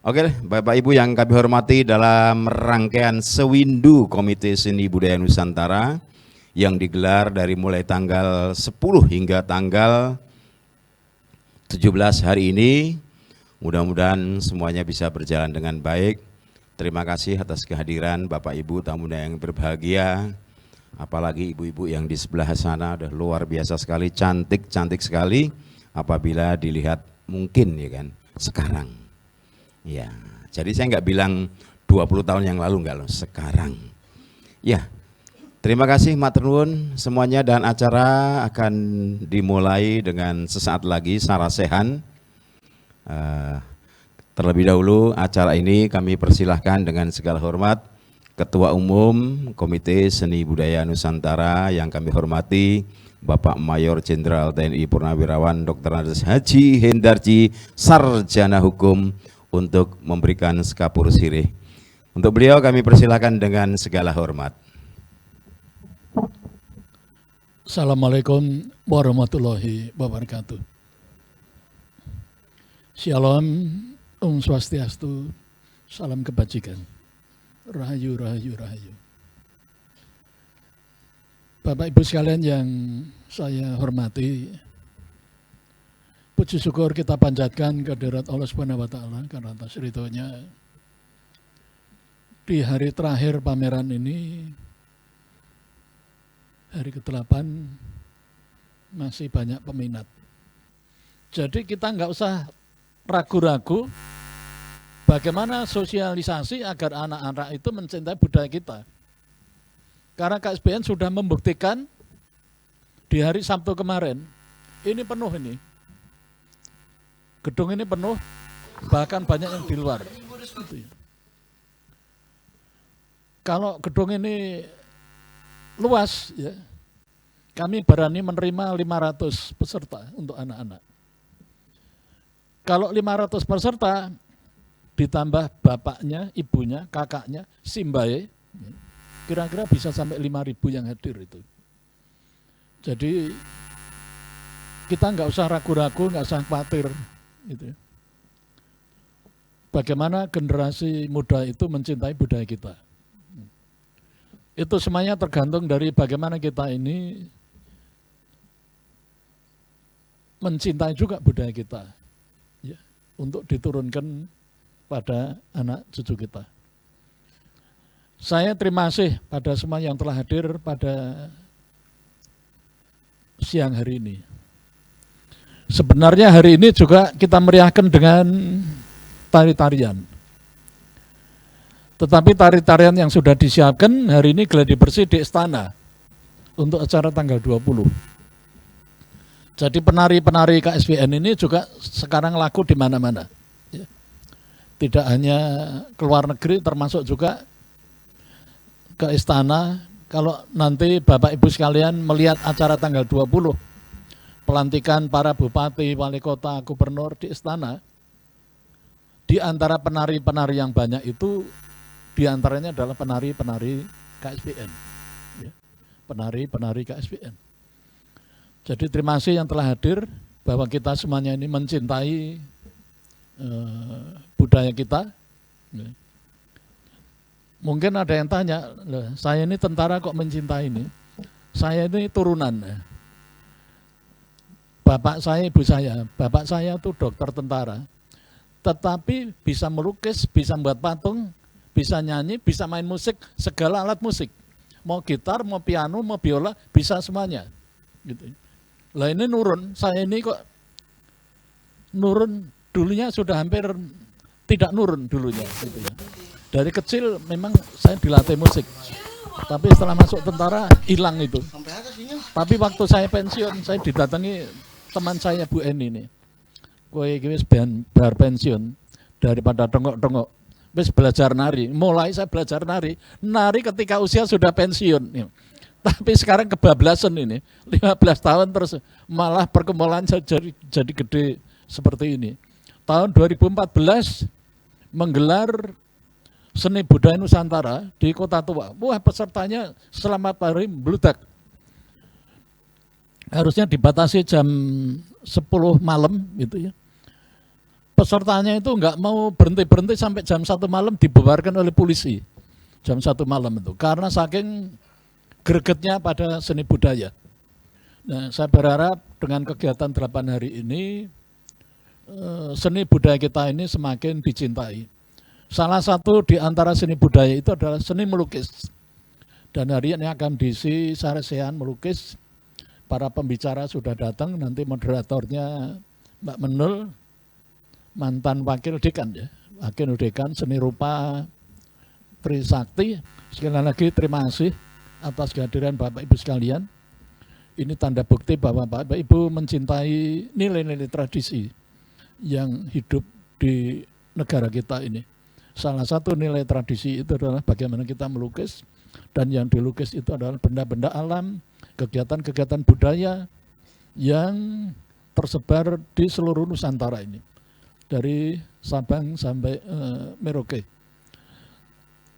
Oke, Bapak Ibu yang kami hormati, dalam rangkaian Sewindu Komite Seni Budaya Nusantara yang digelar dari mulai tanggal 10 hingga tanggal 17 hari ini, mudah-mudahan semuanya bisa berjalan dengan baik. Terima kasih atas kehadiran Bapak Ibu tamu yang berbahagia, apalagi ibu-ibu yang di sebelah sana udah luar biasa sekali, cantik sekali apabila dilihat mungkin ya kan sekarang. Ya, jadi saya nggak bilang 20 tahun yang lalu, enggak loh, sekarang. Ya, terima kasih matur nuwun semuanya, dan acara akan dimulai dengan sesaat lagi sarasehan. Terlebih dahulu acara ini kami persilahkan dengan segala hormat Ketua Umum Komite Seni Budaya Nusantara yang kami hormati Bapak Mayor Jenderal TNI Purnawirawan Dr. Andes Haji Hendarji, Sarjana Hukum, untuk memberikan skapur sirih. Untuk beliau kami persilakan dengan segala hormat. Assalamualaikum warahmatullahi wabarakatuh. Shalom, Om Swastiastu, salam kebajikan. Rahayu, rahayu, rahayu. Bapak Ibu sekalian yang saya hormati, puji syukur kita panjatkan kehadirat Allah Subhanahu wa taala karena atas ridhonya di hari terakhir pameran ini, hari ke-8, masih banyak peminat. Jadi kita nggak usah ragu-ragu bagaimana sosialisasi agar anak-anak itu mencintai budaya kita. Karena KSBN sudah membuktikan di hari Sabtu kemarin, ini penuh ini. Gedung ini penuh, bahkan banyak yang di luar. Gitu ya. Kalau gedung ini luas, ya, kami berani menerima 500 peserta untuk anak-anak. Kalau 500 peserta, ditambah bapaknya, ibunya, kakaknya, simbae, kira-kira bisa sampai 5.000 yang hadir itu. Jadi kita nggak usah ragu-ragu, nggak usah khawatir. Gitu. Bagaimana generasi muda itu mencintai budaya kita. Itu semuanya tergantung dari bagaimana kita ini mencintai juga budaya kita, ya, untuk diturunkan pada anak cucu kita. Saya terima kasih pada semua yang telah hadir pada siang hari ini. Sebenarnya hari ini juga kita meriahkan dengan tari-tarian. Tetapi tari-tarian yang sudah disiapkan hari ini gladi bersih di Istana untuk acara tanggal 20. Jadi penari-penari KSBN ini juga sekarang laku di mana-mana. Tidak hanya ke luar negeri, termasuk juga ke Istana. Kalau nanti Bapak Ibu sekalian melihat acara tanggal 20, pelantikan para bupati, wali kota, gubernur di Istana, di antara penari-penari yang banyak itu, di antaranya adalah penari-penari KSBN. Ya, penari-penari KSBN. Jadi terima kasih yang telah hadir, bahwa kita semuanya ini mencintai budaya kita. Ya. Mungkin ada yang tanya, saya ini tentara kok mencintai ini? Saya ini turunan. Bapak saya, ibu saya, bapak saya itu dokter tentara, tetapi bisa melukis, bisa membuat patung, bisa nyanyi, bisa main musik, segala alat musik, mau gitar, mau piano, mau biola, bisa semuanya. Gitu. Lah ini nurun, saya ini kok nurun, dulunya sudah hampir tidak nurun dulunya. Gitu ya. Dari kecil memang saya dilatih musik, tapi setelah masuk tentara hilang itu. Tapi waktu saya pensiun, saya didatangi teman saya Bu Eni nih, kowe iki wis bar pensiun, daripada tengok-tengok, wis belajar nari. Mulai saya belajar nari ketika usia sudah pensiun. Tapi sekarang kebablasan ini, 15 tahun terus malah perkembangan saya jadi gede seperti ini. Tahun 2014 menggelar Seni Budaya Nusantara di Kota Tua. Wah, pesertanya selamat hari bludak. Harusnya dibatasi jam 10 malam gitu ya. pesertanya itu nggak mau berhenti sampai jam 1 malam dibubarkan oleh polisi. Jam 1 malam itu, karena saking gregetnya pada seni budaya. Nah, saya berharap dengan kegiatan 8 hari ini, seni budaya kita ini semakin dicintai. Salah satu di antara seni budaya itu adalah seni melukis. Dan hari ini akan diisi saresehan melukis. Para pembicara sudah datang, nanti moderatornya Mbak Menul, mantan Wakil Dekan ya, Wakil Dekan Seni Rupa Trisakti. Sekali lagi terima kasih atas kehadiran Bapak Ibu sekalian. Ini tanda bukti bahwa Bapak Ibu mencintai nilai-nilai tradisi yang hidup di negara kita ini. Salah satu nilai tradisi itu adalah bagaimana kita melukis, dan yang dilukis itu adalah benda-benda alam, kegiatan-kegiatan budaya yang tersebar di seluruh Nusantara ini, dari Sabang sampai Merauke.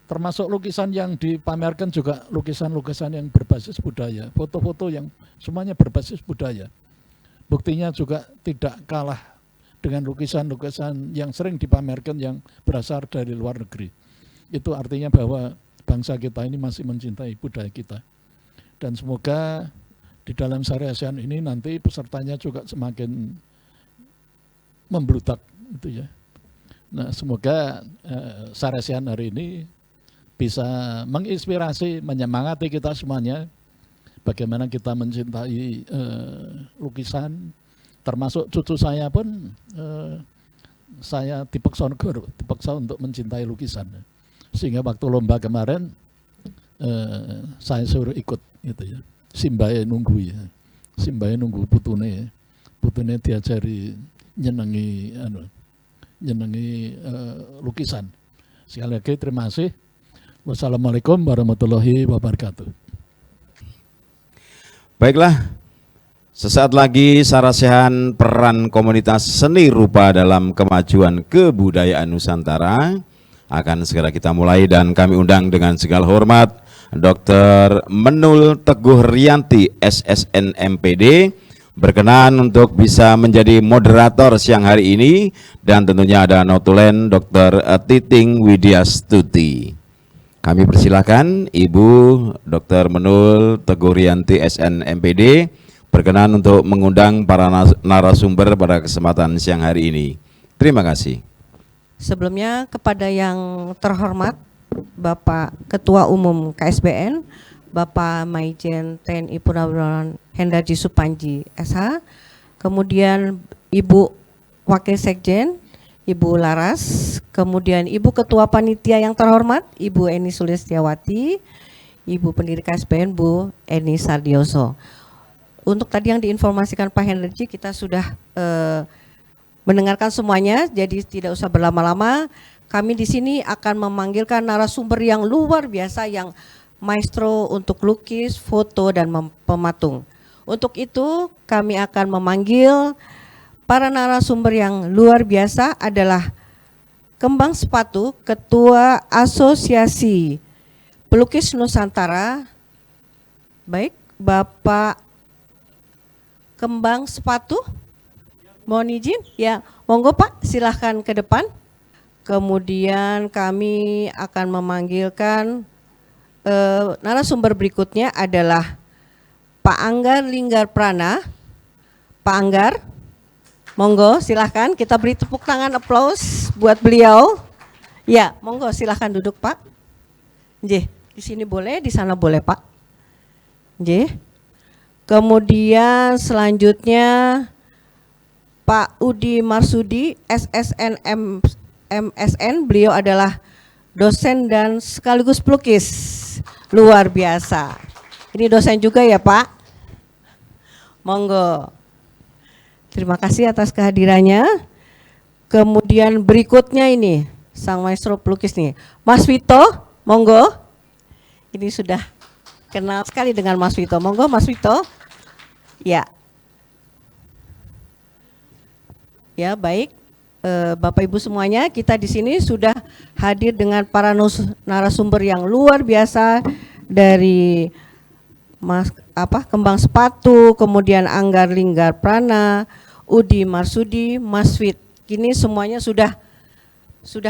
Termasuk lukisan yang dipamerkan juga lukisan-lukisan yang berbasis budaya, foto-foto yang semuanya berbasis budaya. Buktinya juga tidak kalah dengan lukisan-lukisan yang sering dipamerkan yang berasal dari luar negeri. Itu artinya bahwa bangsa kita ini masih mencintai budaya kita. Dan semoga di dalam Sari ASEAN ini nanti pesertanya juga semakin membludak gitu ya. Nah, semoga Sari ASEAN hari ini bisa menginspirasi, menyemangati kita semuanya bagaimana kita mencintai lukisan. Termasuk cucu saya pun saya dipaksa untuk mencintai lukisan. Sehingga waktu lomba kemarin saya suruh ikut gitu ya. Simbae nunggu ya. Simbae nunggu putune. Putune diajari nyenengi lukisan. Sekali lagi terima kasih. Wassalamualaikum warahmatullahi wabarakatuh. Baiklah, sesaat lagi sarasehan peran komunitas seni rupa dalam kemajuan kebudayaan Nusantara akan segera kita mulai, dan kami undang dengan segala hormat Dr. Menul Teguh Rianti SSN MPD berkenan untuk bisa menjadi moderator siang hari ini, dan tentunya ada notulen Dr. Titing Widyastuti. Kami persilakan Ibu Dr. Menul Teguh Rianti SN MPD berkenan untuk mengundang para narasumber pada kesempatan siang hari ini. Terima kasih. Sebelumnya kepada yang terhormat Bapak Ketua Umum KSBN, Bapak Maijen TNI Purnawirawan Hendarji Supanji SH, kemudian Ibu Wakil Sekjen Ibu Laras, kemudian Ibu Ketua Panitia yang terhormat Ibu Eni Sulistiawati, Ibu Pendiri KSBN Bu Eni Sardioso. Untuk tadi yang diinformasikan Pak Hendarji, kita sudah mendengarkan semuanya, jadi tidak usah berlama-lama. Kami di sini akan memanggilkan narasumber yang luar biasa, yang maestro untuk lukis, foto, dan pematung. Untuk itu kami akan memanggil para narasumber yang luar biasa adalah Kembang Sepatu, Ketua Asosiasi Pelukis Nusantara. Baik, Bapak Kembang Sepatu, mohon izin. Ya, monggo Pak, silahkan ke depan. Kemudian kami akan memanggilkan narasumber berikutnya adalah Pak Anggar Linggar Prana. Pak Anggar, monggo silahkan, kita beri tepuk tangan aplaus buat beliau. Ya, monggo silahkan duduk Pak. Nggih, di sini boleh, di sana boleh Pak. Nggih. Kemudian selanjutnya Pak Udi Marsudi SSN MSN, beliau adalah dosen dan sekaligus pelukis. Luar biasa. Ini dosen juga ya Pak. Monggo. Terima kasih atas kehadirannya. Kemudian berikutnya ini sang maestro pelukis nih, Mas Wito, monggo. Ini sudah kenal sekali dengan Mas Wito. Monggo Mas Wito. Ya. Ya, baik. Bapak Ibu semuanya, kita di sini sudah hadir dengan para narasumber yang luar biasa dari Kembang Sepatu, kemudian Anggar Linggar Prana, Udi Marsudi, Mas kini semuanya sudah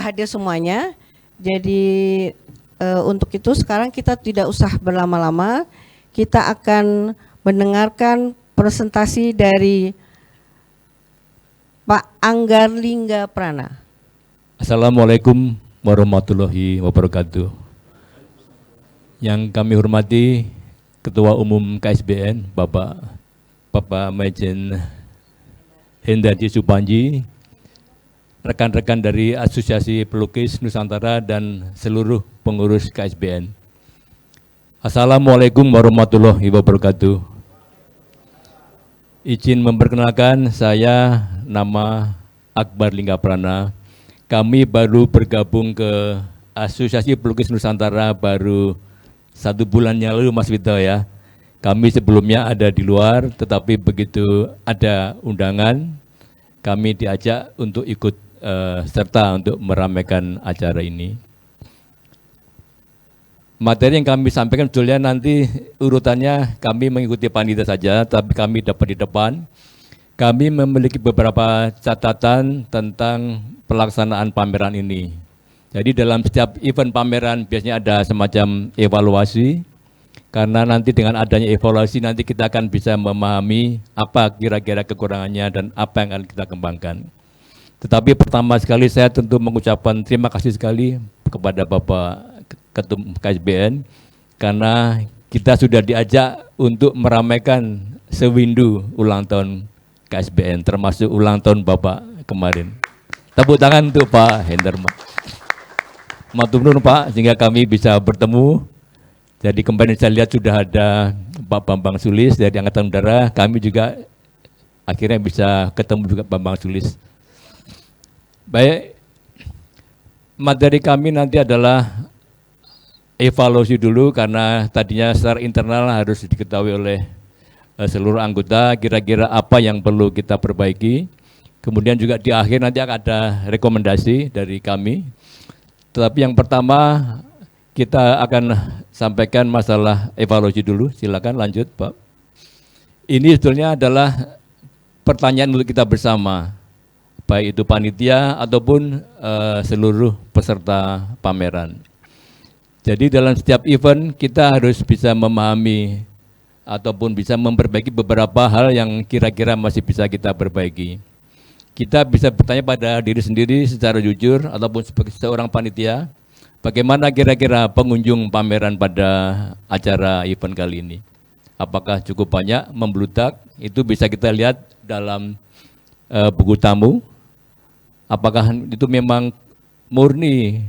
hadir semuanya. Jadi untuk itu sekarang kita tidak usah berlama-lama, kita akan mendengarkan presentasi dari Pak Anggar Lingga Prana. Assalamualaikum warahmatullahi wabarakatuh. Yang kami hormati Ketua Umum KSBN, Bapak Maijen Hendardi Supanji, rekan-rekan dari Asosiasi Pelukis Nusantara dan seluruh pengurus KSBN. Assalamualaikum warahmatullahi wabarakatuh. Izin memperkenalkan, saya nama Akbar Lingga Prana. Kami baru bergabung ke Asosiasi Pelukis Nusantara baru 1 bulan yang lalu, Mas Vito ya. Kami sebelumnya ada di luar, tetapi begitu ada undangan, kami diajak untuk ikut serta untuk meramaikan acara ini. Materi yang kami sampaikan sebetulnya nanti urutannya kami mengikuti panitia saja, tapi kami dapat di depan. Kami memiliki beberapa catatan tentang pelaksanaan pameran ini. Jadi dalam setiap event pameran biasanya ada semacam evaluasi, karena nanti dengan adanya evaluasi nanti kita akan bisa memahami apa kira-kira kekurangannya dan apa yang akan kita kembangkan. Tetapi pertama sekali saya tentu mengucapkan terima kasih sekali kepada Bapak Ketua KSBN, karena kita sudah diajak untuk meramaikan sewindu ulang tahun KSBN, termasuk ulang tahun Bapak kemarin. Tepuk tangan untuk Pak Hendarma. Matur nuwun Pak, sehingga kami bisa bertemu. Jadi kemarin saya lihat sudah ada Pak Bambang Sulis dari Angkatan Udara, kami juga akhirnya bisa ketemu juga Bambang Sulis. Baik, materi kami nanti adalah evaluasi dulu, karena tadinya secara internal harus diketahui oleh seluruh anggota kira-kira apa yang perlu kita perbaiki. Kemudian juga di akhir nanti akan ada rekomendasi dari kami. Tetapi yang pertama kita akan sampaikan masalah evaluasi dulu. Silakan lanjut Pak. Ini sebetulnya adalah pertanyaan untuk kita bersama, baik itu panitia ataupun seluruh peserta pameran. Jadi dalam setiap event kita harus bisa memahami ataupun bisa memperbaiki beberapa hal yang kira-kira masih bisa kita perbaiki. Kita bisa bertanya pada diri sendiri secara jujur ataupun sebagai seorang panitia, bagaimana kira-kira pengunjung pameran pada acara event kali ini. Apakah cukup banyak, membludak, itu bisa kita lihat dalam buku tamu. Apakah itu memang murni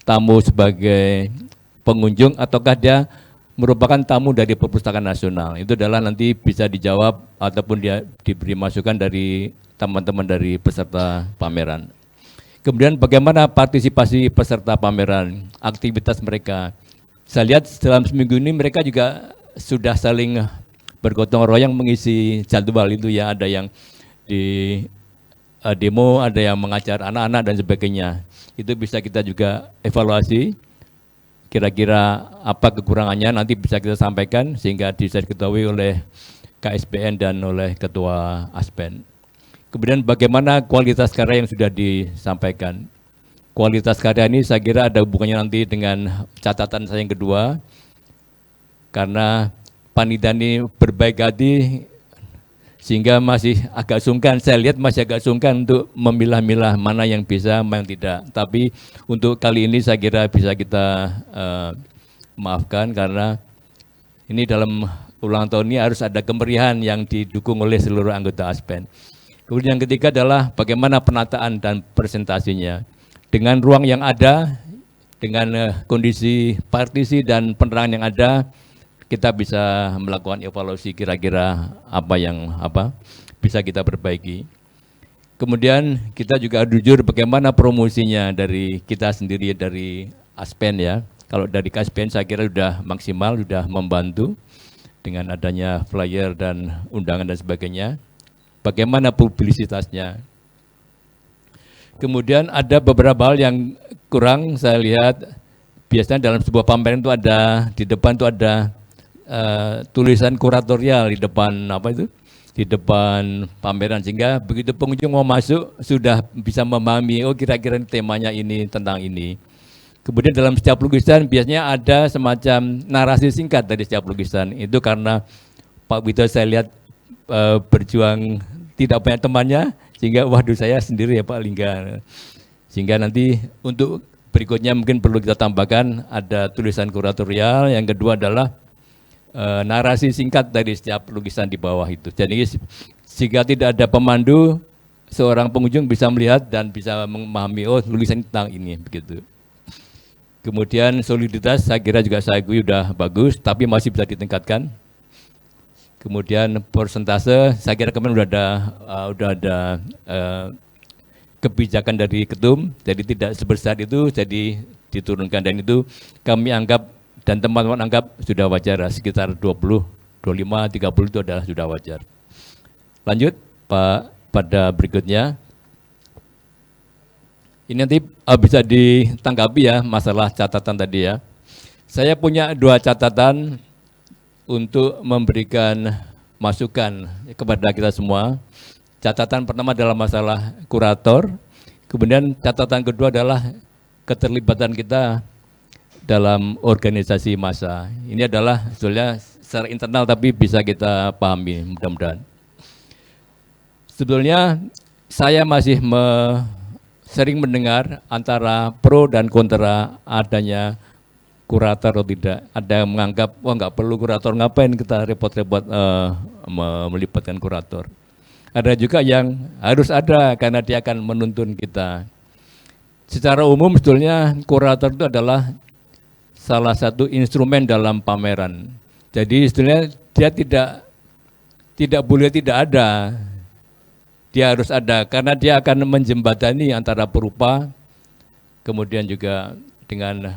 tamu sebagai pengunjung ataukah dia merupakan tamu dari Perpustakaan Nasional. Itu adalah nanti bisa dijawab ataupun dia diberi masukan dari teman-teman dari peserta pameran. Kemudian bagaimana partisipasi peserta pameran, aktivitas mereka. Saya lihat dalam seminggu ini mereka juga sudah saling bergotong royong mengisi jadwal itu ya, ada yang di demo, ada yang mengajar anak-anak dan sebagainya. Itu bisa kita juga evaluasi. Kira-kira apa kekurangannya nanti bisa kita sampaikan sehingga bisa diketahui oleh KSBN dan oleh Ketua Aspen. Kemudian bagaimana kualitas karya yang sudah disampaikan. Kualitas karya ini saya kira ada hubungannya nanti dengan catatan saya yang kedua, karena panitia ini berbaik hati sehingga masih agak sungkan, saya lihat masih agak sungkan untuk memilah-milah mana yang bisa, mana yang tidak. Tapi untuk kali ini saya kira bisa kita maafkan, karena ini dalam ulang tahun ini harus ada kemeriahan yang didukung oleh seluruh anggota Aspen. Kemudian yang ketiga adalah bagaimana penataan dan presentasinya. Dengan ruang yang ada, dengan kondisi partisi dan penerangan yang ada, kita bisa melakukan evaluasi kira-kira apa yang bisa kita perbaiki. Kemudian kita juga jujur bagaimana promosinya dari kita sendiri dari Aspen ya. Kalau dari Aspen saya kira sudah maksimal, sudah membantu dengan adanya flyer dan undangan dan sebagainya. Bagaimana publisitasnya. Kemudian ada beberapa hal yang kurang saya lihat. Biasanya dalam sebuah pameran itu ada, di depan itu ada tulisan kuratorial di depan di depan pameran, sehingga begitu pengunjung mau masuk sudah bisa memahami, oh kira-kira temanya ini, tentang ini. Kemudian dalam setiap lukisan biasanya ada semacam narasi singkat dari setiap lukisan. Itu karena Pak Wito saya lihat berjuang tidak banyak temannya, sehingga waduh saya sendiri ya Pak Lingga. Sehingga nanti untuk berikutnya mungkin perlu kita tambahkan ada tulisan kuratorial, yang kedua adalah narasi singkat dari setiap lukisan di bawah itu. Jadi jika tidak ada pemandu, seorang pengunjung bisa melihat dan bisa memahami, oh lukisan tentang ini, begitu. Kemudian soliditas saya kira juga saya akui sudah bagus, tapi masih bisa ditingkatkan. Kemudian persentase saya kira kemarin udah ada kebijakan dari ketum, jadi tidak sebesar itu, jadi diturunkan, dan itu kami anggap dan teman-teman anggap sudah wajar, sekitar 20, 25, 30 itu adalah sudah wajar. Lanjut Pak, pada berikutnya. Ini nanti bisa ditanggapi ya masalah catatan tadi ya. Saya punya 2 catatan untuk memberikan masukan kepada kita semua. Catatan pertama adalah masalah kurator, kemudian catatan kedua adalah keterlibatan kita dalam organisasi massa. Ini adalah sebetulnya secara internal tapi bisa kita pahami mudah-mudahan. Sebetulnya saya masih sering mendengar antara pro dan kontra adanya kurator atau tidak. Ada yang menganggap, wah nggak perlu kurator, ngapain kita repot-repot melibatkan kurator. Ada juga yang harus ada karena dia akan menuntun kita. Secara umum sebetulnya kurator itu adalah salah satu instrumen dalam pameran. Jadi sebetulnya dia tidak boleh tidak ada. Dia harus ada karena dia akan menjembatani antara perupa, kemudian juga dengan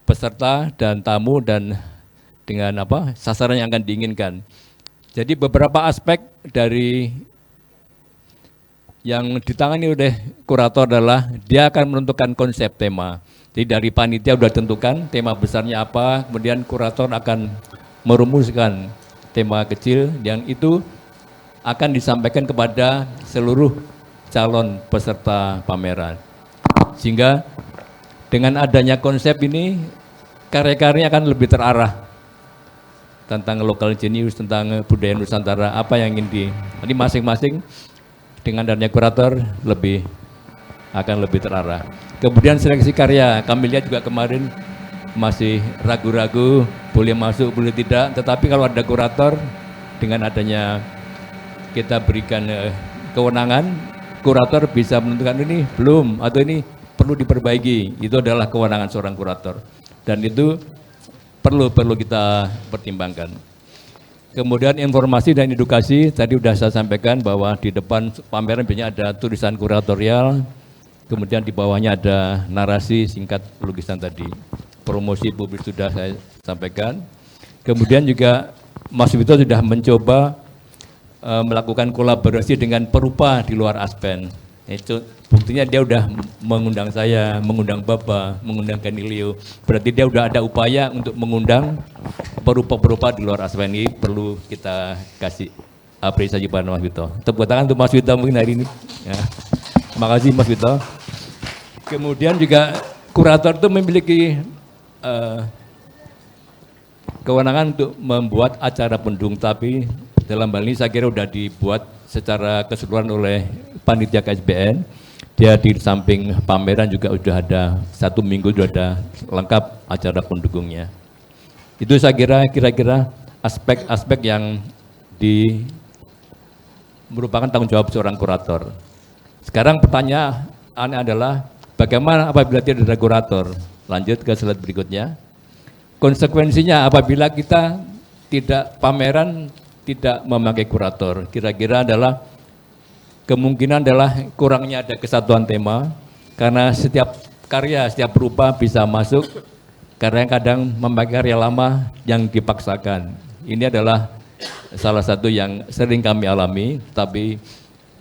peserta dan tamu, dan dengan sasaran yang akan diinginkan. Jadi beberapa aspek dari yang ditangani oleh kurator adalah dia akan menentukan konsep tema. Jadi dari panitia sudah tentukan tema besarnya apa, kemudian kurator akan merumuskan tema kecil yang itu akan disampaikan kepada seluruh calon peserta pameran. Sehingga dengan adanya konsep ini, karya-karyanya akan lebih terarah tentang local genius, tentang budaya Nusantara, apa yang ingin nanti masing-masing dengan adanya kurator akan lebih terarah. Kemudian seleksi karya, kami lihat juga kemarin masih ragu-ragu, boleh masuk, boleh tidak, tetapi kalau ada kurator, dengan adanya kita berikan kewenangan, kurator bisa menentukan ini belum, atau ini perlu diperbaiki. Itu adalah kewenangan seorang kurator. Dan itu perlu kita pertimbangkan. Kemudian informasi dan edukasi, tadi sudah saya sampaikan bahwa di depan pameran biasanya ada tulisan kuratorial, kemudian di bawahnya ada narasi singkat lukisan tadi. Promosi publik sudah saya sampaikan. Kemudian juga Mas Wito sudah mencoba melakukan kolaborasi dengan perupa di luar Aspen. Itu buktinya dia udah mengundang saya, mengundang Bapak, mengundang Kanilio. Berarti dia udah ada upaya untuk mengundang perupa-perupa di luar Aspen. Ini perlu kita kasih apresiasi pada Mas Wito. Tepuk tangan untuk Mas Wito mungkin hari ini. Ya. Terima kasih Mas Wito. Kemudian juga kurator itu memiliki kewenangan untuk membuat acara pendukung, tapi dalam hal ini saya kira sudah dibuat secara keseluruhan oleh panitia KSBN. Dia di samping pameran juga sudah ada 1 minggu sudah ada lengkap acara pendukungnya. Itu saya kira-kira aspek-aspek yang merupakan tanggung jawab seorang kurator. Sekarang pertanyaannya adalah bagaimana apabila tidak ada kurator? Lanjut ke slide berikutnya. Konsekuensinya apabila kita pameran tidak memakai kurator, kira-kira adalah kemungkinan adalah kurangnya ada kesatuan tema, karena setiap karya, setiap perupa bisa masuk, karena kadang memakai karya lama yang dipaksakan. Ini adalah salah satu yang sering kami alami, tapi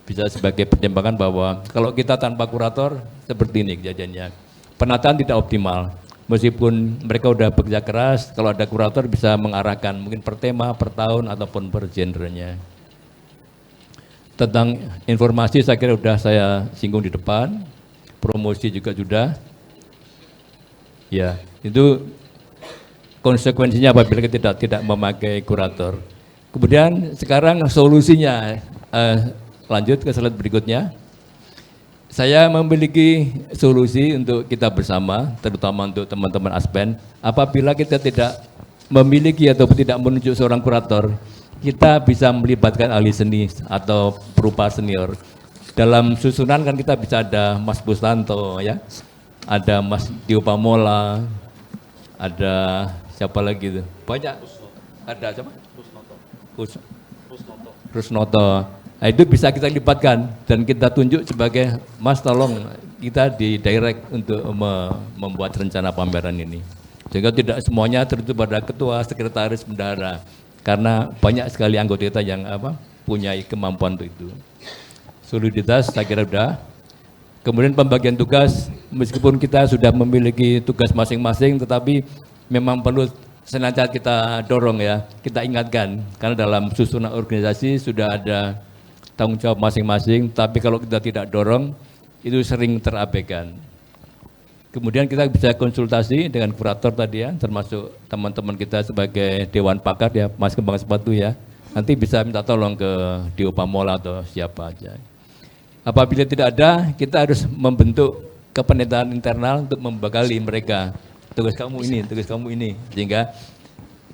bisa sebagai pertimbangan bahwa kalau kita tanpa kurator, seperti ini kejadiannya. Penataan tidak optimal. Meskipun mereka udah bekerja keras, kalau ada kurator bisa mengarahkan mungkin per tema, per tahun, ataupun per genrenya. Tentang informasi saya kira sudah saya singgung di depan, promosi juga sudah. Ya, itu konsekuensinya apabila kita tidak memakai kurator. Kemudian sekarang solusinya, lanjut ke slide berikutnya. Saya memiliki solusi untuk kita bersama, terutama untuk teman-teman Aspen. Apabila kita tidak memiliki atau tidak menunjuk seorang kurator, kita bisa melibatkan ahli seni atau perupa senior. Dalam susunan kan kita bisa ada Mas Bustanto, ya, ada Mas Dio Pamola, ada siapa lagi itu? Banyak. Ada siapa? Rusnoto. Nah, itu bisa kita libatkan dan kita tunjuk sebagai Mas tolong kita di direct untuk membuat rencana pameran ini. Sehingga tidak semuanya tertutup pada ketua, sekretaris, bendahara. Karena banyak sekali anggota kita yang punya kemampuan untuk itu. Soliditas saya kira sudah. Kemudian pembagian tugas, meskipun kita sudah memiliki tugas masing-masing, tetapi memang perlu senantiasa kita dorong, ya, kita ingatkan. Karena dalam susunan organisasi sudah ada tanggung jawab masing-masing, tapi kalau kita tidak dorong, itu sering terabaikan. Kemudian kita bisa konsultasi dengan kurator tadi, ya, termasuk teman-teman kita sebagai Dewan Pakar, ya, Mas Kembang Sepatu, ya. Nanti bisa minta tolong ke Dio Pamola atau siapa aja. Apabila tidak ada, kita harus membentuk kepanitraan internal untuk membekali mereka. Tugas kamu ini, tugas kamu ini. Sehingga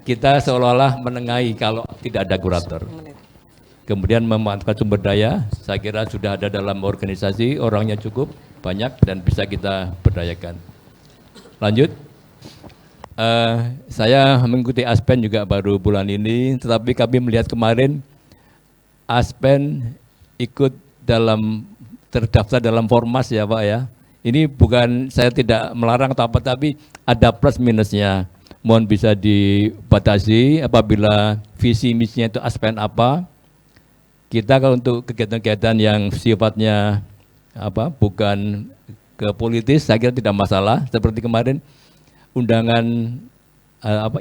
kita seolah-olah menengahi kalau tidak ada kurator. Kemudian memanfaatkan sumber daya, saya kira sudah ada dalam organisasi, orangnya cukup banyak dan bisa kita berdayakan. Lanjut, saya mengikuti Aspen juga baru bulan ini, tetapi kami melihat kemarin Aspen ikut terdaftar dalam Formas, ya Pak, ya. Ini bukan saya tidak melarang atau apa, tapi ada plus minusnya. Mohon bisa dibatasi apabila visi misinya itu Aspen apa. Kita kalau untuk kegiatan-kegiatan yang sifatnya bukan ke politis, saya kira tidak masalah. Seperti kemarin undangan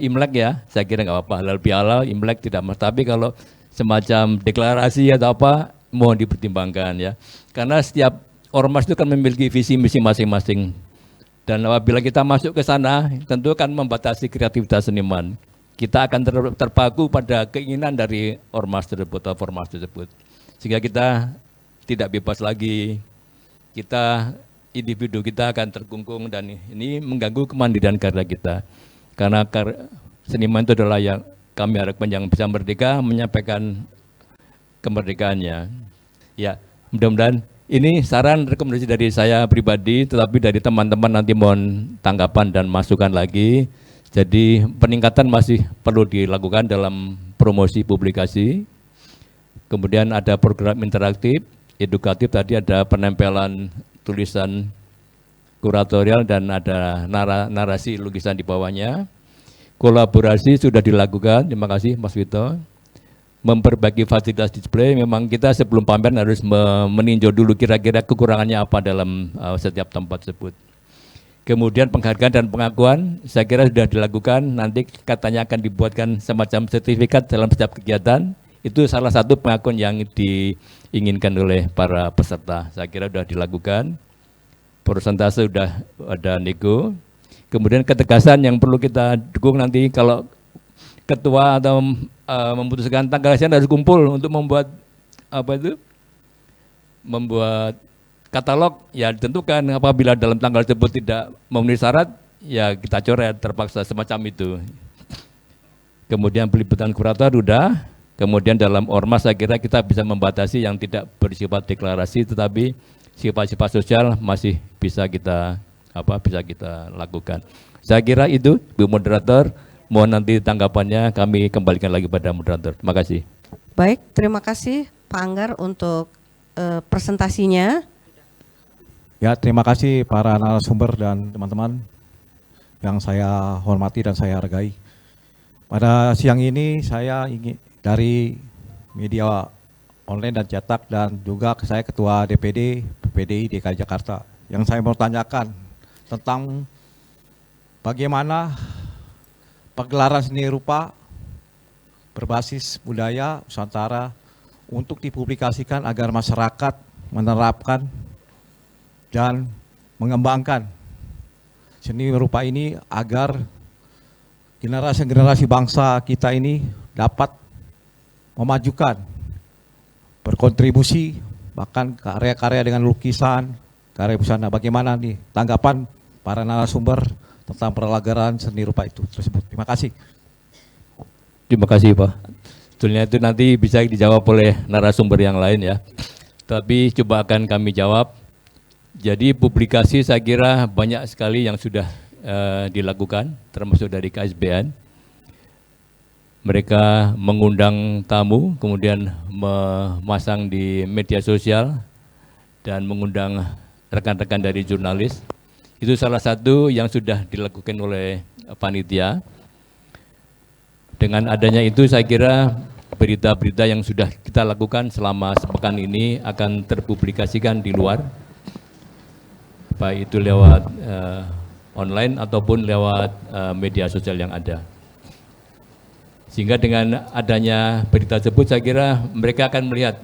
Imlek, ya, saya kira nggak apa-apa. Halal bihalal, Imlek tidak masalah. Tapi kalau semacam deklarasi atau apa, mohon dipertimbangkan, ya. Karena setiap ormas itu kan memiliki visi misi masing-masing. Dan apabila kita masuk ke sana, tentu akan membatasi kreativitas seniman. Kita akan terpaku pada keinginan dari ormas tersebut atau formas tersebut. Sehingga kita tidak bebas lagi. Kita, individu kita akan terkungkung dan ini mengganggu kemandirian karya kita. Karena seniman itu adalah yang kami harapkan yang bisa merdeka menyampaikan kemerdekaannya. Ya, mudah-mudahan ini saran rekomendasi dari saya pribadi, tetapi dari teman-teman nanti mohon tanggapan dan masukan lagi. Jadi peningkatan masih perlu dilakukan dalam promosi publikasi. Kemudian ada program interaktif, edukatif, tadi ada penempelan tulisan kuratorial dan ada narasi lukisan di bawahnya. Kolaborasi sudah dilakukan, terima kasih Mas Vito. Memperbaiki fasilitas display, memang kita sebelum pameran harus meninjau dulu kira-kira kekurangannya apa dalam setiap tempat tersebut. Kemudian penghargaan dan pengakuan, saya kira sudah dilakukan, nanti katanya akan dibuatkan semacam sertifikat dalam setiap kegiatan, itu salah satu pengakuan yang diinginkan oleh para peserta, saya kira sudah dilakukan, persentase sudah ada nego, kemudian ketegasan yang perlu kita dukung nanti kalau ketua atau memutuskan tanggal sekian harus kumpul untuk membuat membuat katalog, ya ditentukan apabila dalam tanggal tersebut tidak memenuhi syarat, ya kita coret terpaksa semacam itu. Kemudian pelibatan kurator sudah, kemudian dalam ormas saya kira kita bisa membatasi yang tidak bersifat deklarasi, tetapi sifat-sifat sosial masih bisa kita lakukan. Saya kira itu, Bu Moderator, mohon nanti tanggapannya kami kembalikan lagi pada moderator. Terima kasih. Baik, terima kasih Pak Anggar untuk presentasinya. Ya, terima kasih para narasumber dan teman-teman yang saya hormati dan saya hargai. Pada siang ini saya ingin dari media online dan cetak dan juga saya Ketua DPD PPDI DKI Jakarta. Yang saya mau tanyakan tentang bagaimana pagelaran seni rupa berbasis budaya Nusantara untuk dipublikasikan agar masyarakat menerapkan dan mengembangkan seni rupa ini agar generasi-generasi bangsa kita ini dapat memajukan, berkontribusi, bahkan karya-karya dengan lukisan, karya busana. Bagaimana nih tanggapan para narasumber tentang peralatan seni rupa itu tersebut? Terima kasih. Terima kasih Pak. Sebetulnya itu nanti bisa dijawab oleh narasumber yang lain ya. Tapi coba akan kami jawab. Jadi publikasi saya kira banyak sekali yang sudah dilakukan, termasuk dari KSBN. Mereka mengundang tamu, kemudian memasang di media sosial, dan mengundang rekan-rekan dari jurnalis. Itu salah satu yang sudah dilakukan oleh panitia. Dengan adanya itu saya kira berita-berita yang sudah kita lakukan selama sepekan ini akan terpublikasikan di luar, baik itu lewat online ataupun lewat media sosial yang ada. Sehingga dengan adanya berita tersebut saya kira mereka akan melihat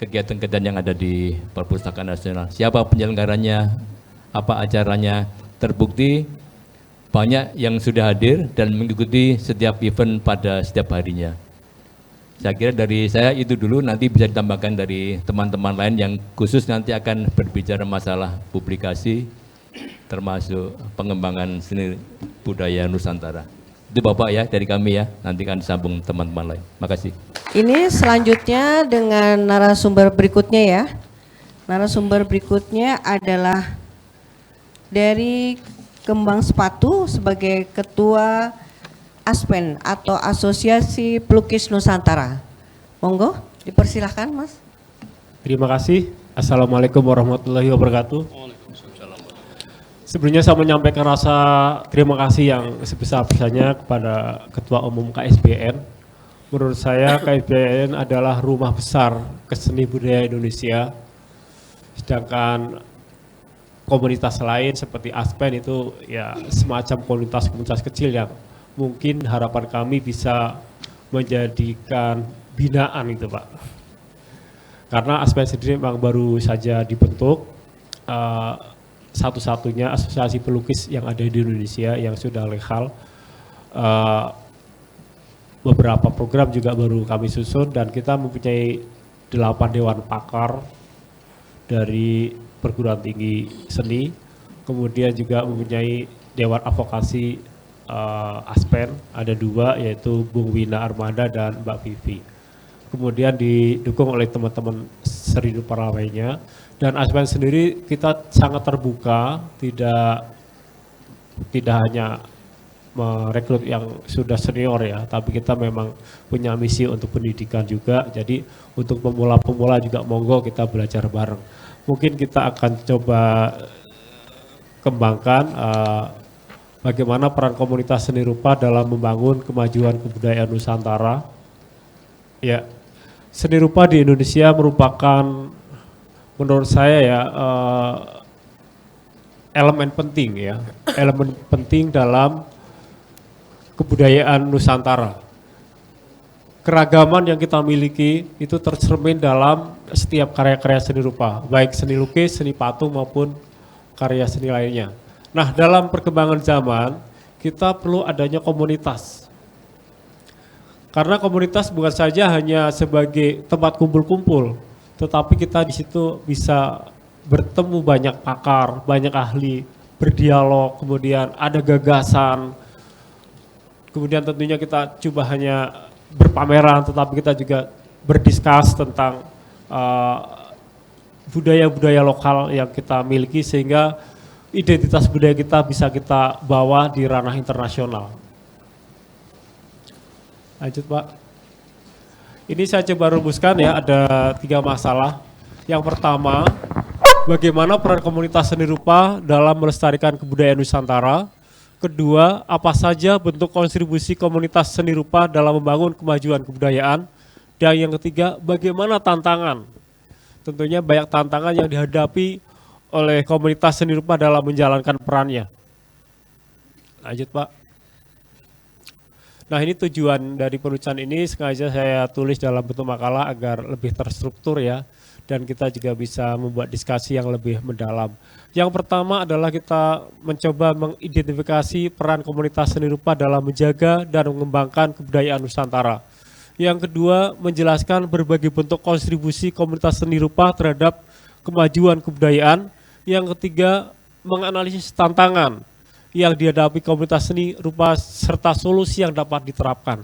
kegiatan-kegiatan yang ada di Perpustakaan Nasional. Siapa penyelenggaranya, apa acaranya, terbukti banyak yang sudah hadir dan mengikuti setiap event pada setiap harinya. Saya kira dari saya itu dulu, nanti bisa ditambahkan dari teman-teman lain yang khusus nanti akan berbicara masalah publikasi, termasuk pengembangan seni budaya Nusantara. Itu Bapak ya dari kami ya, nanti akan disambung teman-teman lain. Makasih. Ini selanjutnya dengan narasumber berikutnya ya. Narasumber berikutnya adalah dari Kembang Sepatu sebagai Ketua ASPEN atau Asosiasi Pelukis Nusantara. Monggo, dipersilahkan Mas. Terima kasih. Assalamualaikum warahmatullahi wabarakatuh. Sebelumnya saya menyampaikan rasa terima kasih yang sebesar-besarnya kepada Ketua Umum KSBN. Menurut saya KSBN adalah rumah besar keseni budaya Indonesia. Sedangkan komunitas lain seperti ASPEN itu ya semacam komunitas-komunitas kecil yang mungkin harapan kami bisa menjadikan binaan itu Pak. Karena ASPEN sendiri memang baru saja dibentuk, satu-satunya asosiasi pelukis yang ada di Indonesia yang sudah legal. Beberapa program juga baru kami susun dan kita mempunyai 8 dewan pakar dari perguruan tinggi seni, kemudian juga mempunyai dewan advokasi ASPEN, ada 2 yaitu Bung Wina Armada dan Mbak Vivi. Kemudian didukung oleh teman-teman Seridu para lainnya. Dan ASPEN sendiri kita sangat terbuka, tidak hanya merekrut yang sudah senior ya, tapi kita memang punya misi untuk pendidikan juga. Jadi untuk pemula-pemula juga monggo kita belajar bareng. Mungkin kita akan coba kembangkan bagaimana peran komunitas seni rupa dalam membangun kemajuan kebudayaan Nusantara. Ya, seni rupa di Indonesia merupakan menurut saya ya elemen penting ya, elemen penting dalam kebudayaan Nusantara. Keragaman yang kita miliki itu tercermin dalam setiap karya-karya seni rupa, baik seni lukis, seni patung maupun karya seni lainnya. Nah, dalam perkembangan zaman kita perlu adanya komunitas. Karena komunitas bukan saja hanya sebagai tempat kumpul-kumpul, tetapi kita di situ bisa bertemu banyak pakar, banyak ahli, berdialog, kemudian ada gagasan. Kemudian tentunya kita coba hanya berpameran, tetapi kita juga berdiskus tentang budaya-budaya lokal yang kita miliki sehingga identitas budaya kita bisa kita bawa di ranah internasional. Lanjut Pak. Ini saya coba rumuskan ya, ada 3 masalah. Yang pertama, bagaimana peran komunitas seni rupa dalam melestarikan kebudayaan Nusantara. Kedua, apa saja bentuk kontribusi komunitas seni rupa dalam membangun kemajuan kebudayaan. Dan yang ketiga, bagaimana tantangan. Tentunya banyak tantangan yang dihadapi oleh komunitas seni rupa dalam menjalankan perannya. Lanjut Pak. Nah, ini tujuan dari penulisan ini sengaja saya tulis dalam bentuk makalah agar lebih terstruktur ya, dan kita juga bisa membuat diskusi yang lebih mendalam. Yang pertama adalah kita mencoba mengidentifikasi peran komunitas seni rupa dalam menjaga dan mengembangkan kebudayaan Nusantara. Yang kedua, menjelaskan berbagai bentuk kontribusi komunitas seni rupa terhadap kemajuan kebudayaan. Yang ketiga, menganalisis tantangan yang dihadapi komunitas seni rupa serta solusi yang dapat diterapkan.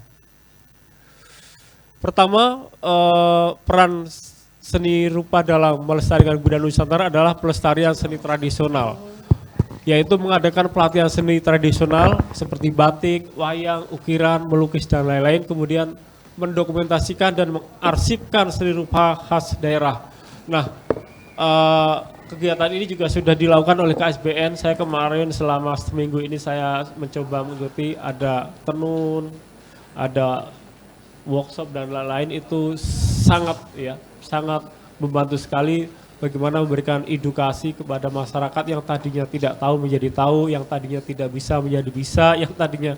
Pertama, peran seni rupa dalam melestarikan budaya Nusantara adalah pelestarian seni tradisional, yaitu mengadakan pelatihan seni tradisional seperti batik, wayang, ukiran, melukis, dan lain-lain, kemudian mendokumentasikan dan mengarsipkan seni rupa khas daerah. Nah, kegiatan ini juga sudah dilakukan oleh KSBN. Saya kemarin selama seminggu ini saya mencoba mengikuti, ada tenun, ada workshop dan lain-lain, itu sangat membantu sekali bagaimana memberikan edukasi kepada masyarakat yang tadinya tidak tahu menjadi tahu, yang tadinya tidak bisa menjadi bisa, yang tadinya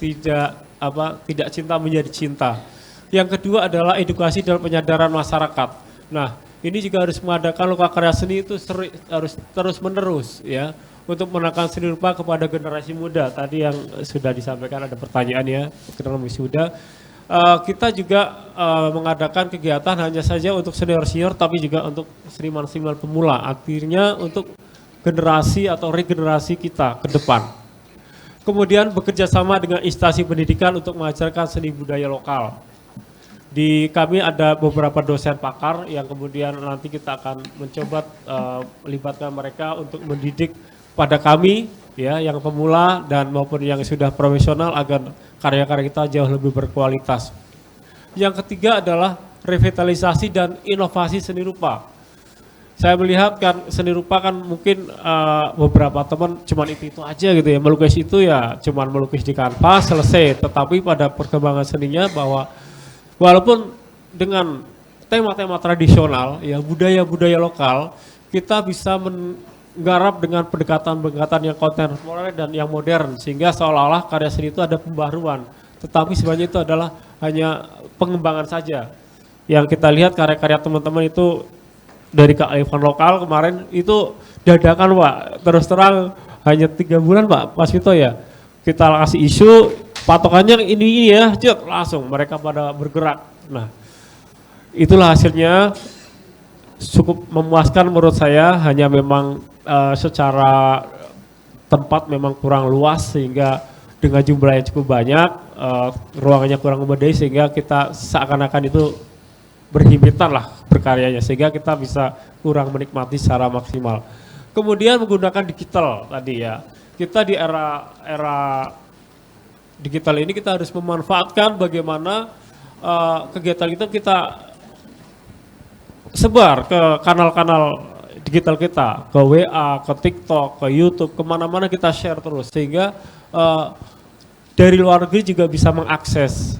tidak cinta menjadi cinta. Yang kedua adalah edukasi dan penyadaran masyarakat. Nah, ini juga harus mengadakan lokakarya seni itu harus terus-menerus ya, untuk menekan seni rupa kepada generasi muda. Tadi yang sudah disampaikan ada pertanyaan ya, generasi muda. Kita juga mengadakan kegiatan hanya saja untuk senior-senior, tapi juga untuk seniman-seniman pemula. Artinya untuk generasi atau regenerasi kita ke depan. Kemudian bekerja sama dengan instansi pendidikan untuk mengajarkan seni budaya lokal. Di kami ada beberapa dosen pakar yang kemudian nanti kita akan mencoba melibatkan mereka untuk mendidik pada kami ya, yang pemula dan maupun yang sudah profesional, agar karya-karya kita jauh lebih berkualitas. Yang ketiga adalah revitalisasi dan inovasi seni rupa. Saya melihat kan seni rupa kan mungkin beberapa teman cuman itu aja gitu ya, melukis itu ya cuman melukis di kanvas selesai, tetapi pada perkembangan seninya bahwa walaupun dengan tema-tema tradisional, ya budaya-budaya lokal, kita bisa menggarap dengan pendekatan-pendekatan yang kontemporer dan yang modern, sehingga seolah-olah karya seni itu ada pembaruan. Tetapi sebenarnya itu adalah hanya pengembangan saja. Yang kita lihat karya-karya teman-teman itu dari kearifan lokal kemarin itu dadakan Pak, terus terang hanya 3 bulan Pak, Mas Vito ya, kita kasih isu, patokannya ini ya, langsung mereka pada bergerak. Nah, itulah hasilnya, cukup memuaskan menurut saya. Hanya memang secara tempat memang kurang luas, sehingga dengan jumlah yang cukup banyak, ruangannya kurang memadai, sehingga kita seakan-akan itu berhimpitan lah berkaryanya, sehingga kita bisa kurang menikmati secara maksimal. Kemudian menggunakan digital tadi ya, kita di era digital ini kita harus memanfaatkan bagaimana kegiatan itu kita sebar ke kanal-kanal digital kita, ke WA, ke TikTok, ke YouTube, kemana-mana kita share terus, sehingga dari luar negeri juga bisa mengakses.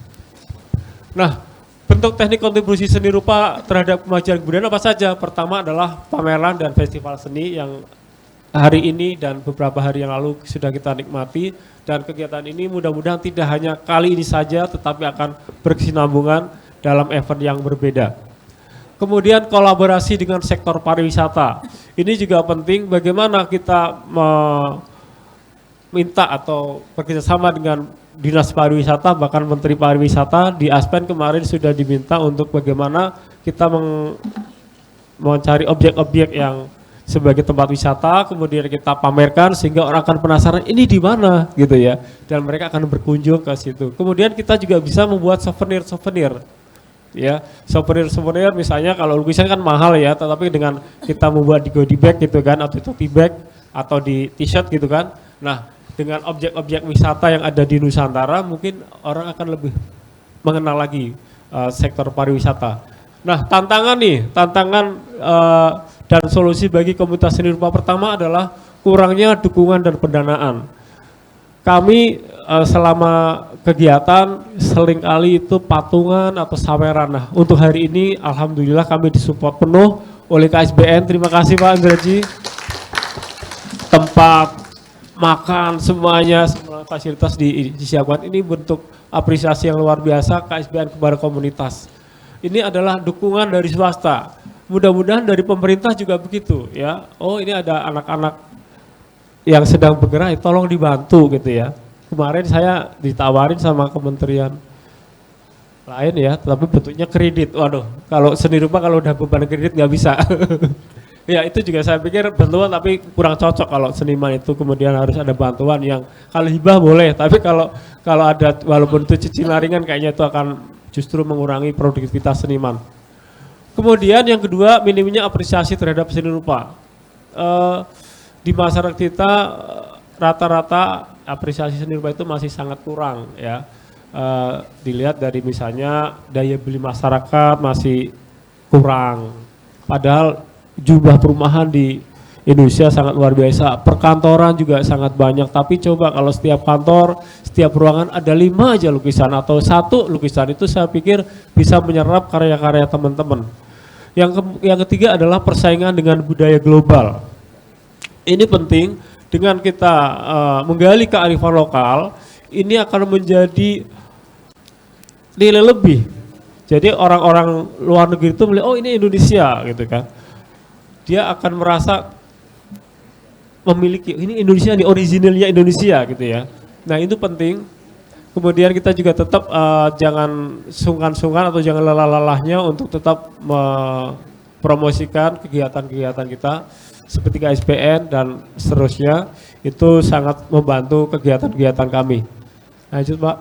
Nah, bentuk teknik kontribusi seni rupa terhadap kemajuan kebudayaan apa saja? Pertama adalah pameran dan festival seni yang hari ini dan beberapa hari yang lalu sudah kita nikmati, dan kegiatan ini mudah-mudahan tidak hanya kali ini saja, tetapi akan berkesinambungan dalam event yang berbeda. Kemudian kolaborasi dengan sektor pariwisata. Ini juga penting, bagaimana kita minta atau bekerjasama dengan Dinas Pariwisata, bahkan Menteri Pariwisata di Aspen kemarin sudah diminta untuk bagaimana kita mencari objek-objek yang sebagai tempat wisata, kemudian kita pamerkan sehingga orang akan penasaran ini di mana gitu ya, dan mereka akan berkunjung ke situ. Kemudian kita juga bisa membuat souvenir-souvenir. Ya, souvenir misalnya kalau lukisan kan mahal ya, tetapi dengan kita membuat di goodie bag gitu kan, atau tote bag atau di t-shirt gitu kan. Nah, dengan objek-objek wisata yang ada di Nusantara, mungkin orang akan lebih mengenal lagi sektor pariwisata. Nah, tantangan dan solusi bagi komunitas seni rupa pertama adalah kurangnya dukungan dan pendanaan. Kami selama kegiatan seringkali itu patungan atau saweran. Nah, untuk hari ini alhamdulillah kami disupport penuh oleh KSBN. Terima kasih Pak Andraji. Tempat makan semuanya, semua fasilitas disiapkan. Ini bentuk apresiasi yang luar biasa KSBN kepada komunitas. Ini adalah dukungan dari swasta. Mudah-mudahan dari pemerintah juga begitu ya. Oh, ini ada anak-anak yang sedang bergerak, tolong dibantu gitu ya. Kemarin saya ditawarin sama kementerian lain ya, tapi bentuknya kredit. Waduh, kalau seni rupa kalau udah beban kredit nggak bisa. Ya itu juga saya pikir bantuan, tapi kurang cocok kalau seniman itu kemudian harus ada bantuan yang kalau hibah boleh, tapi kalau ada walaupun itu cicilan ringan kayaknya itu akan justru mengurangi produktivitas seniman. Kemudian yang kedua, minimnya apresiasi terhadap seni rupa. Di masyarakat kita rata-rata apresiasi seni rupa itu masih sangat kurang ya. Dilihat dari misalnya daya beli masyarakat masih kurang. Padahal jumlah perumahan di Indonesia sangat luar biasa, perkantoran juga sangat banyak, tapi coba kalau setiap kantor, setiap ruangan ada 5 aja lukisan atau 1 lukisan, itu saya pikir bisa menyerap karya-karya teman-teman. Yang ketiga adalah persaingan dengan budaya global. Ini penting, dengan kita menggali kearifan lokal, ini akan menjadi nilai lebih. Jadi orang-orang luar negeri itu melihat, oh ini Indonesia gitu kan. Dia akan merasa memiliki, ini Indonesia, ini originalnya Indonesia gitu ya. Nah itu penting. Kemudian kita juga tetap jangan sungkan-sungkan atau jangan lelah-lelahnya untuk tetap mempromosikan kegiatan-kegiatan kita seperti KSBN dan seterusnya. Itu sangat membantu kegiatan-kegiatan kami. Lanjut Pak.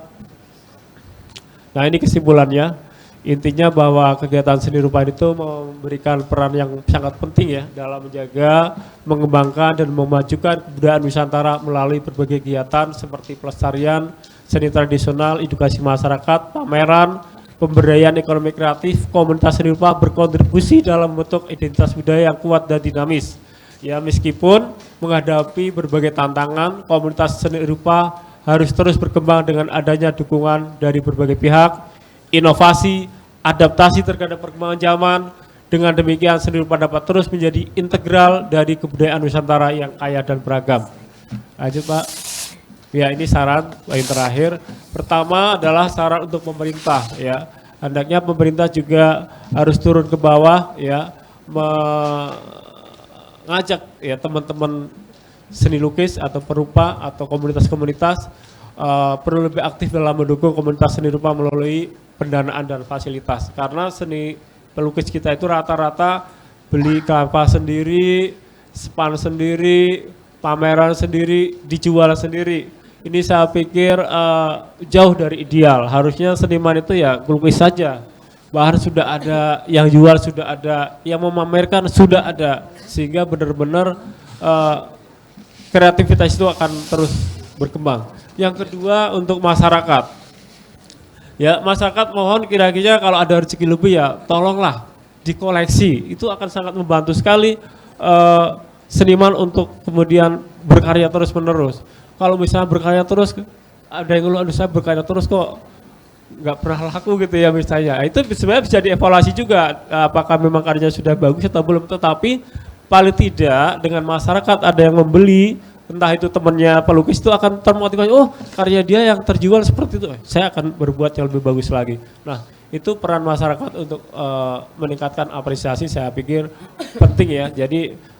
Nah ini kesimpulannya. Intinya bahwa kegiatan seni rupa itu memberikan peran yang sangat penting ya dalam menjaga, mengembangkan dan memajukan kebudayaan Nusantara melalui berbagai kegiatan seperti pelestarian seni tradisional, edukasi masyarakat, pameran, pemberdayaan ekonomi kreatif. Komunitas seni rupa berkontribusi dalam bentuk identitas budaya yang kuat dan dinamis. Ya meskipun menghadapi berbagai tantangan, komunitas seni rupa harus terus berkembang dengan adanya dukungan dari berbagai pihak, inovasi, adaptasi terhadap perkembangan zaman. Dengan demikian seni rupa dapat terus menjadi integral dari kebudayaan Nusantara yang kaya dan beragam. Lanjut Pak. Ya ini saran yang terakhir. Pertama adalah saran untuk pemerintah ya. Hendaknya pemerintah juga harus turun ke bawah ya, mengajak ya teman-teman seni lukis atau perupa atau komunitas-komunitas perlu lebih aktif dalam mendukung komunitas seni rupa melalui pendanaan dan fasilitas. Karena seni pelukis kita itu rata-rata beli kanvas sendiri, span sendiri, pameran sendiri, dijual sendiri. Ini saya pikir jauh dari ideal. Harusnya seniman itu ya pelukis saja. Bahan sudah ada, yang jual sudah ada, yang memamerkan sudah ada. Sehingga benar-benar kreativitas itu akan terus berkembang. Yang kedua untuk masyarakat. Ya masyarakat mohon kira-kira kalau ada rezeki lebih ya tolonglah dikoleksi. Itu akan sangat membantu sekali seniman untuk kemudian berkarya terus menerus. Kalau misalnya berkarya terus, ada yang ngeluh, saya berkarya terus kok nggak pernah laku gitu ya misalnya. Itu sebenarnya bisa dievaluasi juga apakah memang karyanya sudah bagus atau belum. Tetapi paling tidak dengan masyarakat ada yang membeli, entah itu temannya pelukis, itu akan termotivasi, oh karya dia yang terjual seperti itu, saya akan berbuat yang lebih bagus lagi. Nah itu peran masyarakat untuk meningkatkan apresiasi saya pikir penting ya. Jadi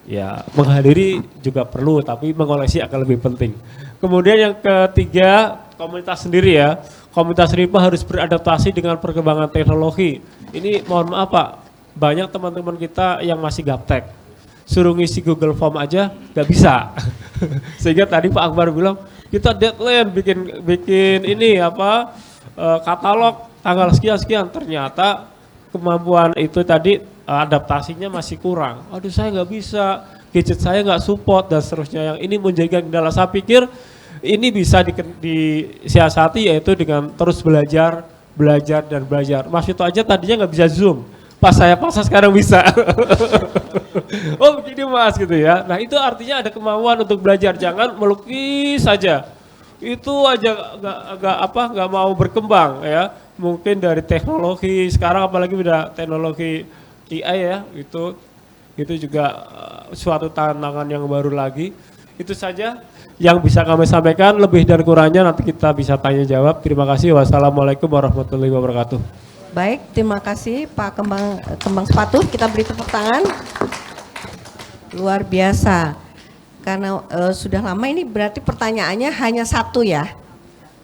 ya menghadiri juga perlu, tapi mengoleksi akan lebih penting. Kemudian yang ketiga, komunitas sendiri ya. Komunitas sendiri harus beradaptasi dengan perkembangan teknologi. Ini mohon maaf Pak, banyak teman-teman kita yang masih gaptek. Suruh ngisi Google Form aja nggak bisa. Sehingga tadi Pak Akbar bilang, kita deadline bikin ini apa katalog tanggal sekian-sekian. Ternyata kemampuan itu tadi adaptasinya masih kurang. Aduh saya nggak bisa, gadget saya nggak support dan seterusnya. Yang ini menjadi kendala. Saya pikir ini bisa disiasati yaitu dengan terus belajar dan belajar. Mas itu aja tadinya nggak bisa Zoom, pas saya paksa sekarang bisa. Oh begini Mas gitu ya. Nah itu artinya ada kemauan untuk belajar, jangan melukis saja. Itu aja nggak mau berkembang ya. Mungkin dari teknologi sekarang apalagi udah teknologi AI ya, itu juga suatu tantangan yang baru lagi. Itu saja yang bisa kami sampaikan, lebih dan kurangnya nanti kita bisa tanya jawab. Terima kasih. Wassalamualaikum warahmatullahi wabarakatuh. Baik, terima kasih Pak Kembang Sepatu. Kita beri tepuk tangan. Luar biasa. Karena sudah lama ini berarti pertanyaannya hanya satu ya.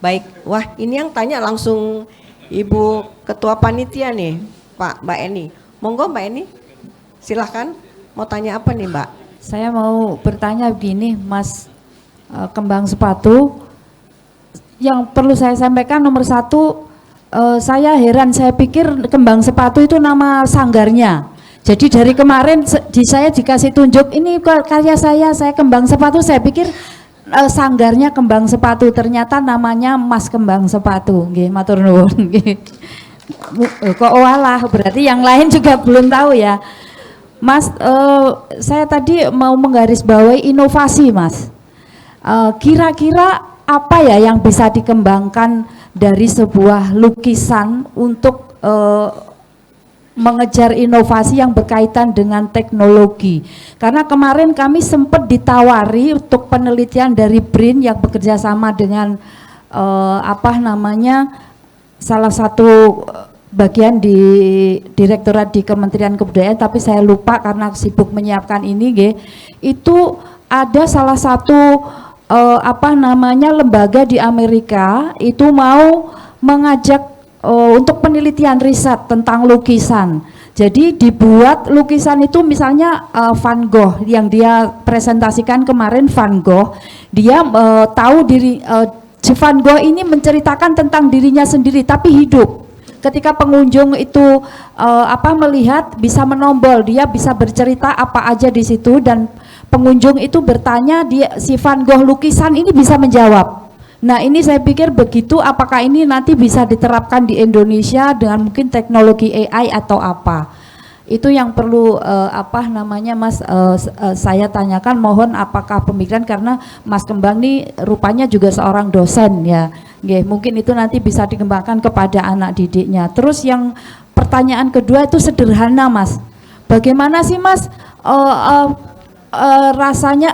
Baik, wah ini yang tanya langsung Ibu Ketua Panitia nih, Mbak Eni. Monggo Mbak Eni, silahkan. Mau tanya apa nih Mbak? Saya mau bertanya begini, Mas Kembang Sepatu. Yang perlu saya sampaikan nomor satu, saya heran, saya pikir Kembang Sepatu itu nama sanggarnya. Jadi dari kemarin saya dikasih tunjuk, ini karya saya Kembang Sepatu, saya pikir sanggarnya Kembang Sepatu, ternyata namanya Mas Kembang Sepatu. Nggih, matur nuwun nggih. Kok walah, berarti yang lain juga belum tahu ya. Mas, saya tadi mau menggarisbawahi inovasi, Mas. Kira-kira apa ya yang bisa dikembangkan dari sebuah lukisan untuk mengejar inovasi yang berkaitan dengan teknologi. Karena kemarin kami sempat ditawari untuk penelitian dari BRIN yang bekerja sama dengan salah satu bagian di Direktorat di Kementerian Kebudayaan, tapi saya lupa karena sibuk menyiapkan ini, itu ada salah satu lembaga di Amerika itu mau mengajak untuk penelitian riset tentang lukisan. Jadi dibuat lukisan itu misalnya Van Gogh yang dia presentasikan kemarin, Van Gogh, dia tahu diri si Van Gogh ini menceritakan tentang dirinya sendiri tapi hidup. Ketika pengunjung itu melihat, bisa menombol, dia bisa bercerita apa aja di situ, dan pengunjung itu bertanya, si Van Gogh lukisan ini bisa menjawab. Nah ini saya pikir begitu, apakah ini nanti bisa diterapkan di Indonesia dengan mungkin teknologi AI atau apa? Itu yang perlu Mas saya tanyakan, mohon apakah pemikiran, karena Mas Kembang ini rupanya juga seorang dosen ya. Mungkin itu nanti bisa dikembangkan kepada anak didiknya. Terus yang pertanyaan kedua itu sederhana, Mas. Bagaimana sih Mas rasanya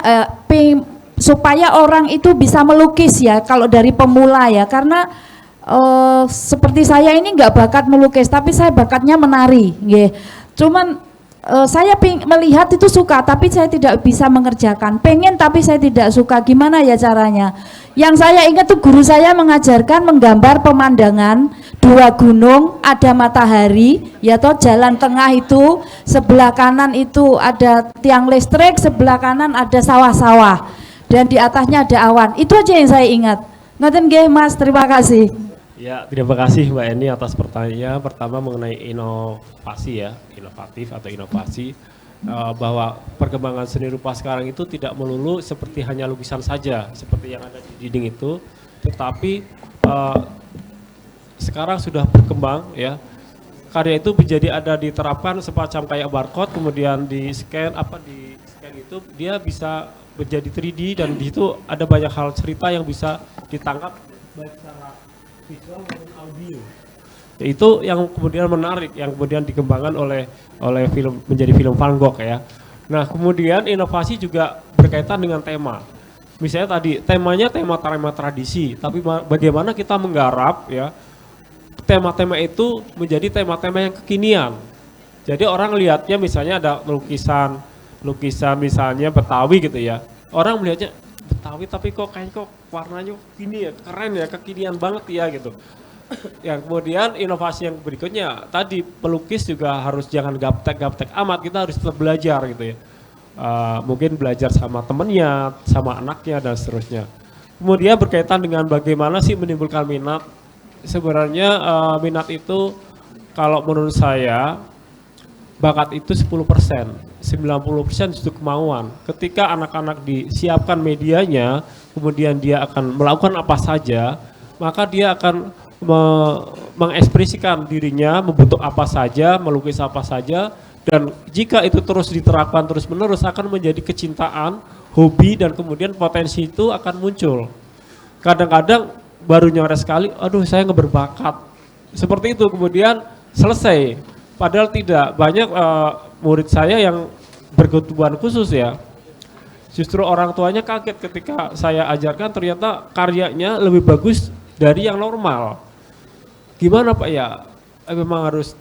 supaya orang itu bisa melukis ya, kalau dari pemula ya, karena seperti saya ini nggak bakat melukis, tapi saya bakatnya menari, cuman saya melihat itu suka, tapi saya tidak bisa mengerjakan, pengen tapi saya tidak suka, gimana ya caranya? Yang saya ingat tuh guru saya mengajarkan menggambar pemandangan, dua gunung, ada matahari, ya toh, jalan tengah itu, sebelah kanan itu ada tiang listrik, sebelah kanan ada sawah-sawah, dan di atasnya ada awan. Itu aja yang saya ingat. Ngoten nggih Mas, terima kasih. Ya, terima kasih Mbak Eni atas pertanyaan. Pertama mengenai inovasi ya, inovatif atau inovasi, bahwa perkembangan seni rupa sekarang itu tidak melulu seperti hanya lukisan saja, seperti yang ada di dinding itu, tetapi sekarang sudah berkembang ya, karya itu menjadi ada diterapkan semacam kayak barcode, kemudian di scan itu dia bisa menjadi 3D, dan di situ ada banyak hal cerita yang bisa ditangkap baik secara visual maupun audio. Itu yang kemudian menarik, yang kemudian dikembangkan oleh film, menjadi film Van Gogh ya. Nah kemudian inovasi juga berkaitan dengan tema. Misalnya tadi temanya tema tradisi, tapi bagaimana kita menggarap ya tema-tema itu menjadi tema-tema yang kekinian. Jadi orang lihatnya misalnya ada lukisan misalnya Betawi gitu ya. Orang melihatnya Betawi tapi kok warnanya gini ya, keren ya, kekinian banget ya gitu. Yang kemudian inovasi yang berikutnya tadi, pelukis juga harus jangan gaptek amat, kita harus tetap belajar gitu ya. Mungkin belajar sama temennya, sama anaknya dan seterusnya. Kemudian berkaitan dengan bagaimana sih menimbulkan minat. Sebenarnya minat itu kalau menurut saya bakat itu 10%, 90% justru kemauan. Ketika anak-anak disiapkan medianya, kemudian dia akan melakukan apa saja, maka dia akan mengekspresikan dirinya, membentuk apa saja, melukis apa saja, dan jika itu terus diterapkan terus-menerus akan menjadi kecintaan, hobi, dan kemudian potensi itu akan muncul. Kadang-kadang baru nyores sekali, aduh saya nggak berbakat, seperti itu, kemudian selesai. Padahal tidak, banyak murid saya yang berkebutuhan khusus ya, Justru orang tuanya kaget ketika saya ajarkan ternyata karyanya lebih bagus dari yang normal. Gimana Pak ya? Memang harus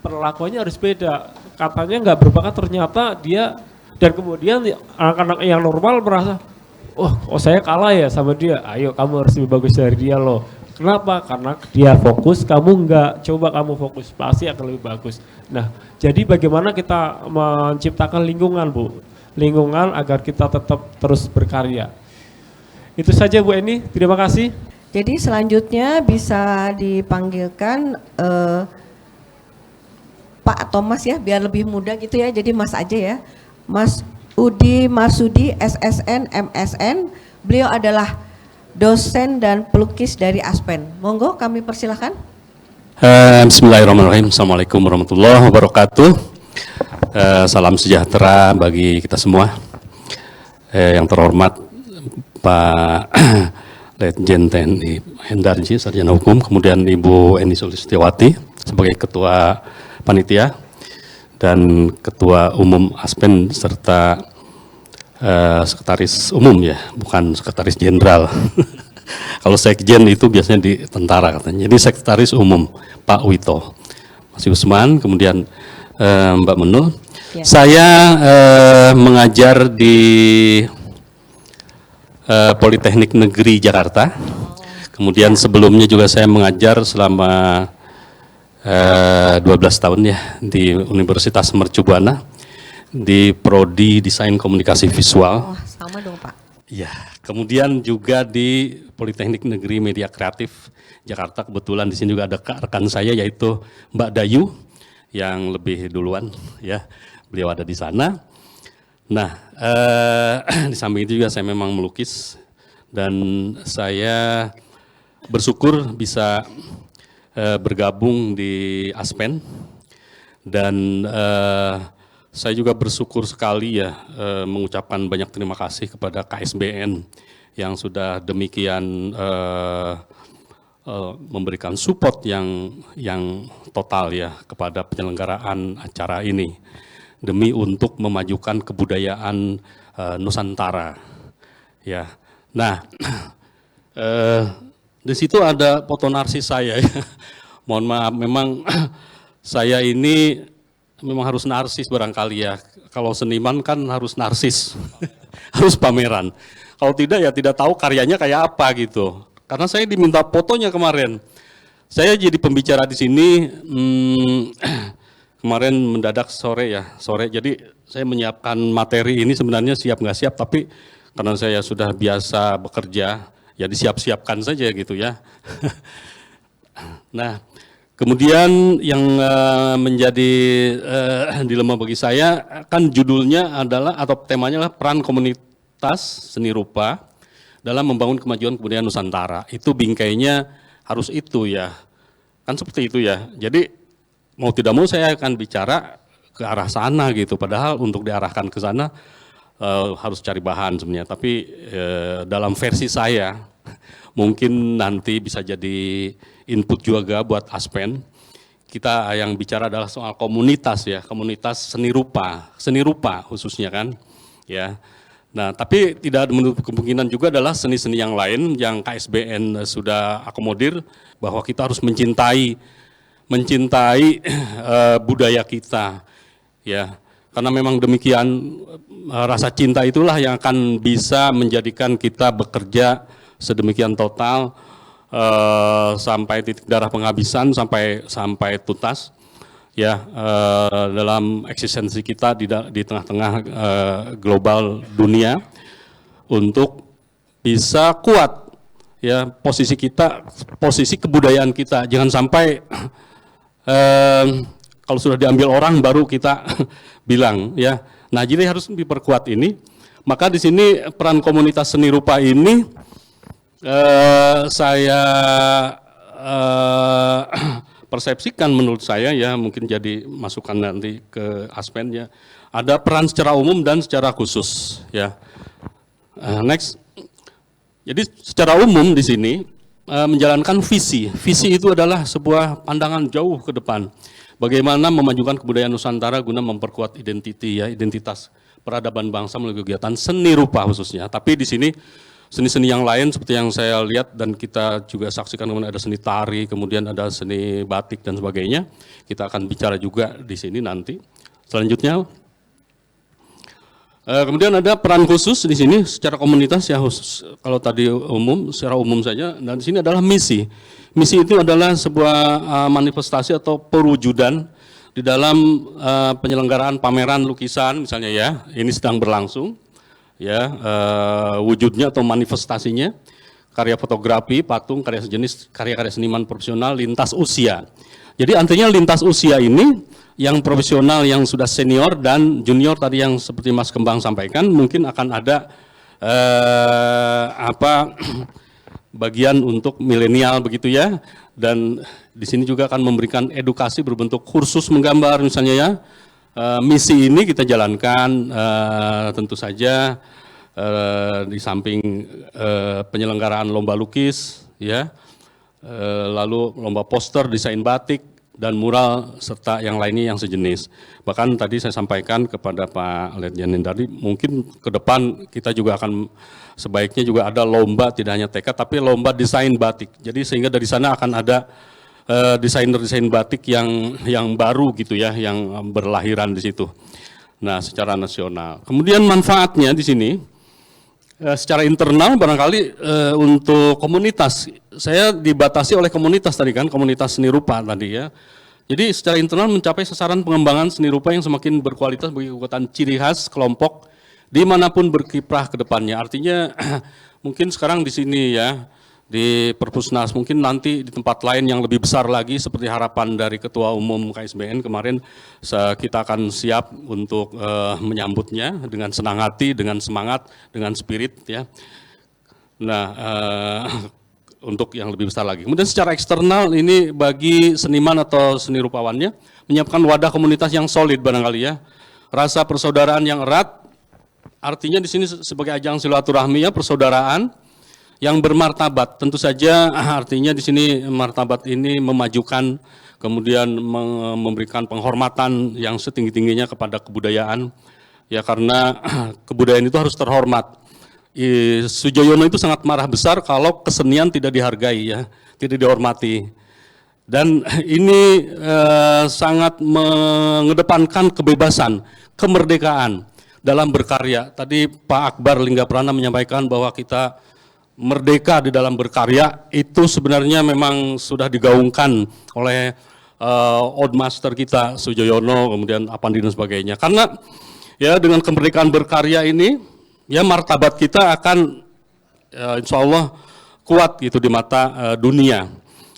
perlakuannya harus beda. Katanya nggak berbakat, ternyata dia, dan kemudian anak-anak yang normal merasa, oh saya kalah ya sama dia. Ayo kamu harus lebih bagus dari dia loh. Kenapa? Karena dia fokus, kamu enggak. Coba kamu fokus, pasti akan lebih bagus. Nah, jadi bagaimana kita menciptakan lingkungan, Bu? Lingkungan agar kita tetap terus berkarya. Itu saja Bu Eni, terima kasih. Jadi selanjutnya bisa dipanggilkan Pak atau Mas ya, biar lebih mudah gitu ya. Jadi Mas aja ya. Mas Udi Marsudi, SSN, MSN. Beliau adalah dosen dan pelukis dari Aspen. Monggo kami persilahkan. Bismillahirrahmanirrahim. Assalamualaikum warahmatullahi wabarakatuh. Salam sejahtera bagi kita semua. Yang terhormat Pak Letjen TNI Hendarji, Sarjana Hukum, kemudian Ibu Eni Sulistiawati sebagai Ketua Panitia dan Ketua Umum Aspen serta Sekretaris Umum ya, bukan Sekretaris Jenderal. Kalau Sekjen itu biasanya di tentara katanya. Jadi Sekretaris Umum Pak Wito, Mas Usman, kemudian Mbak Menul. Ya. Saya mengajar di Politeknik Negeri Jakarta. Kemudian sebelumnya juga saya mengajar selama 12 tahun ya di Universitas Mercu Buana di Prodi Desain Komunikasi Visual. Oh, sama dong Pak. Ya, kemudian juga di Politeknik Negeri Media Kreatif Jakarta. Kebetulan di sini juga ada rekan saya yaitu Mbak Dayu yang lebih duluan ya, beliau ada di sana. Nah, di samping itu juga saya memang melukis dan saya bersyukur bisa bergabung di Aspen dan saya juga bersyukur sekali ya mengucapkan banyak terima kasih kepada KSBN yang sudah demikian memberikan support yang total ya kepada penyelenggaraan acara ini demi untuk memajukan kebudayaan Nusantara ya. Nah, di situ ada foto narsis saya ya. Mohon maaf, memang saya ini memang harus narsis barangkali ya. Kalau seniman kan harus narsis, harus pameran. Kalau tidak ya tidak tahu karyanya kayak apa gitu. Karena saya diminta fotonya kemarin. Saya jadi pembicara di sini kemarin mendadak sore. Jadi saya menyiapkan materi ini sebenarnya siap nggak siap, tapi karena saya sudah biasa bekerja, ya disiap-siapkan saja gitu ya. Nah, kemudian yang menjadi dilema bagi saya kan judulnya adalah atau temanya adalah peran komunitas seni rupa dalam membangun kemajuan kebudayaan Nusantara. Itu bingkainya harus itu ya, kan seperti itu ya. Jadi mau tidak mau saya akan bicara ke arah sana gitu. Padahal untuk diarahkan ke sana harus cari bahan sebenarnya. Tapi dalam versi saya mungkin nanti bisa jadi input juga buat Aspen. Kita yang bicara adalah soal komunitas ya, komunitas seni rupa khususnya kan ya. Nah, tapi tidak menutup kemungkinan juga adalah seni-seni yang lain yang KSBN sudah akomodir bahwa kita harus mencintai budaya kita ya. Karena memang demikian rasa cinta itulah yang akan bisa menjadikan kita bekerja sedemikian total sampai titik darah penghabisan sampai tuntas ya dalam eksistensi kita di tengah-tengah global dunia untuk bisa kuat ya posisi kita, posisi kebudayaan kita. Jangan sampai kalau sudah diambil orang baru kita bilang ya. Nah, jadi harus diperkuat ini. Maka di sini peran komunitas seni rupa ini saya persepsikan menurut saya ya, mungkin jadi masukan nanti ke Aspen ya. Ada peran secara umum dan secara khusus ya. Next. Jadi secara umum di sini menjalankan visi. Visi itu adalah sebuah pandangan jauh ke depan. Bagaimana memajukan kebudayaan Nusantara guna memperkuat identitas peradaban bangsa melalui kegiatan seni rupa khususnya. Tapi di sini seni-seni yang lain seperti yang saya lihat dan kita juga saksikan, kemudian ada seni tari, kemudian ada seni batik dan sebagainya. Kita akan bicara juga di sini nanti. Selanjutnya, kemudian ada peran khusus di sini secara komunitas ya, khusus kalau tadi umum, secara umum saja. Dan di sini adalah misi. Misi itu adalah sebuah manifestasi atau perwujudan di dalam penyelenggaraan pameran lukisan misalnya ya. Ini sedang berlangsung ya, wujudnya atau manifestasinya karya fotografi, patung, karya sejenis, karya-karya seniman profesional lintas usia. Jadi artinya lintas usia ini yang profesional, yang sudah senior dan junior tadi yang seperti Mas Kembang sampaikan, mungkin akan ada bagian untuk milenial begitu ya. Dan di sini juga akan memberikan edukasi berbentuk kursus menggambar misalnya ya. Misi ini kita jalankan tentu saja di samping penyelenggaraan lomba lukis ya, lalu lomba poster, desain batik dan mural serta yang lainnya yang sejenis. Bahkan tadi saya sampaikan kepada Pak Letjen Hendardi, mungkin ke depan kita juga akan sebaiknya juga ada lomba tidak hanya tekad tapi lomba desain batik. Jadi sehingga dari sana akan ada desainer-desain batik yang baru gitu ya, yang berlahiran di situ. Nah, secara nasional. Kemudian manfaatnya di sini secara internal barangkali untuk komunitas, saya dibatasi oleh komunitas tadi kan, komunitas seni rupa tadi ya. Jadi secara internal mencapai sasaran pengembangan seni rupa yang semakin berkualitas bagi kekuatan ciri khas kelompok dimanapun berkiprah ke depannya. Artinya mungkin sekarang di sini ya, di Perpusnas, mungkin nanti di tempat lain yang lebih besar lagi seperti harapan dari Ketua Umum KSBN kemarin, kita akan siap untuk menyambutnya dengan senang hati, dengan semangat, dengan spirit ya. Nah, untuk yang lebih besar lagi. Kemudian secara eksternal ini bagi seniman atau seni rupawannya menyiapkan wadah komunitas yang solid barangkali ya. Rasa persaudaraan yang erat, artinya di sini sebagai ajang silaturahmi ya, persaudaraan yang bermartabat. Tentu saja artinya di sini martabat ini memajukan, kemudian memberikan penghormatan yang setinggi-tingginya kepada kebudayaan. Ya karena kebudayaan itu harus terhormat. Sujoyono itu sangat marah besar kalau kesenian tidak dihargai ya, tidak dihormati. Dan ini sangat mengedepankan kebebasan, kemerdekaan dalam berkarya. Tadi Pak Akbar Linggaprana menyampaikan bahwa kita merdeka di dalam berkarya, itu sebenarnya memang sudah digaungkan oleh Old Master kita Sujoyono, kemudian Apandi dan sebagainya. Karena ya dengan kemerdekaan berkarya ini, ya martabat kita akan insya Allah kuat gitu di mata dunia.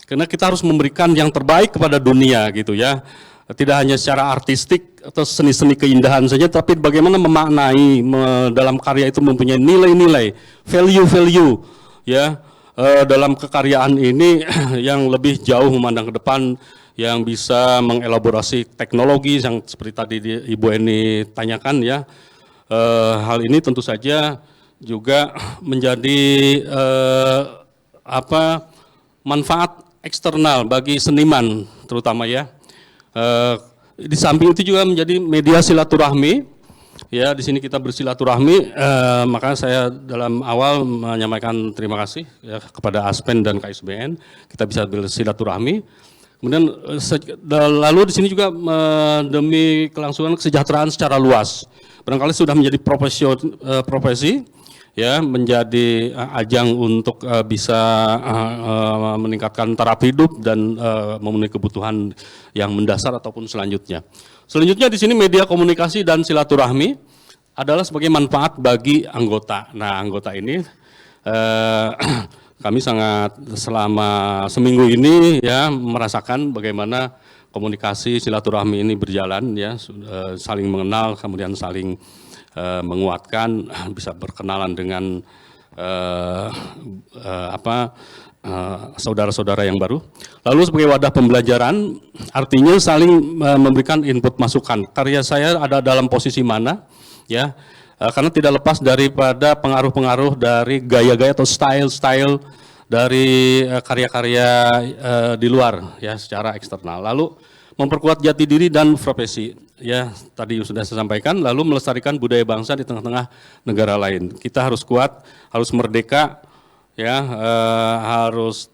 Karena kita harus memberikan yang terbaik kepada dunia gitu ya. Tidak hanya secara artistik atau seni-seni keindahan saja, tapi bagaimana memaknai dalam karya itu mempunyai nilai-nilai, value-value ya dalam kekaryaan ini yang lebih jauh memandang ke depan, yang bisa mengelaborasi teknologi yang seperti tadi Ibu Eni tanyakan ya. Hal ini tentu saja juga menjadi manfaat eksternal bagi seniman terutama ya. Di samping itu juga menjadi media silaturahmi ya, di sini kita bersilaturahmi, maka saya dalam awal menyampaikan terima kasih ya kepada Aspen dan KSBN, kita bisa bersilaturahmi. Kemudian lalu di sini juga demi kelangsungan kesejahteraan secara luas, barangkali sudah menjadi profesi ya, menjadi ajang untuk bisa meningkatkan taraf hidup dan memenuhi kebutuhan yang mendasar ataupun selanjutnya. Selanjutnya di sini media komunikasi dan silaturahmi adalah sebagai manfaat bagi anggota. Nah, anggota ini kami sangat selama seminggu ini ya merasakan bagaimana komunikasi silaturahmi ini berjalan ya, saling mengenal, kemudian saling menguatkan, bisa berkenalan dengan saudara-saudara yang baru. Lalu sebagai wadah pembelajaran, artinya saling memberikan input masukan. Karya saya ada dalam posisi mana, ya? Karena tidak lepas daripada pengaruh-pengaruh dari gaya-gaya atau style-style dari karya-karya di luar, ya, secara eksternal. Lalu memperkuat jati diri dan profesi. Ya, tadi sudah saya sampaikan, lalu melestarikan budaya bangsa di tengah-tengah negara lain. Kita harus kuat, harus merdeka, ya, harus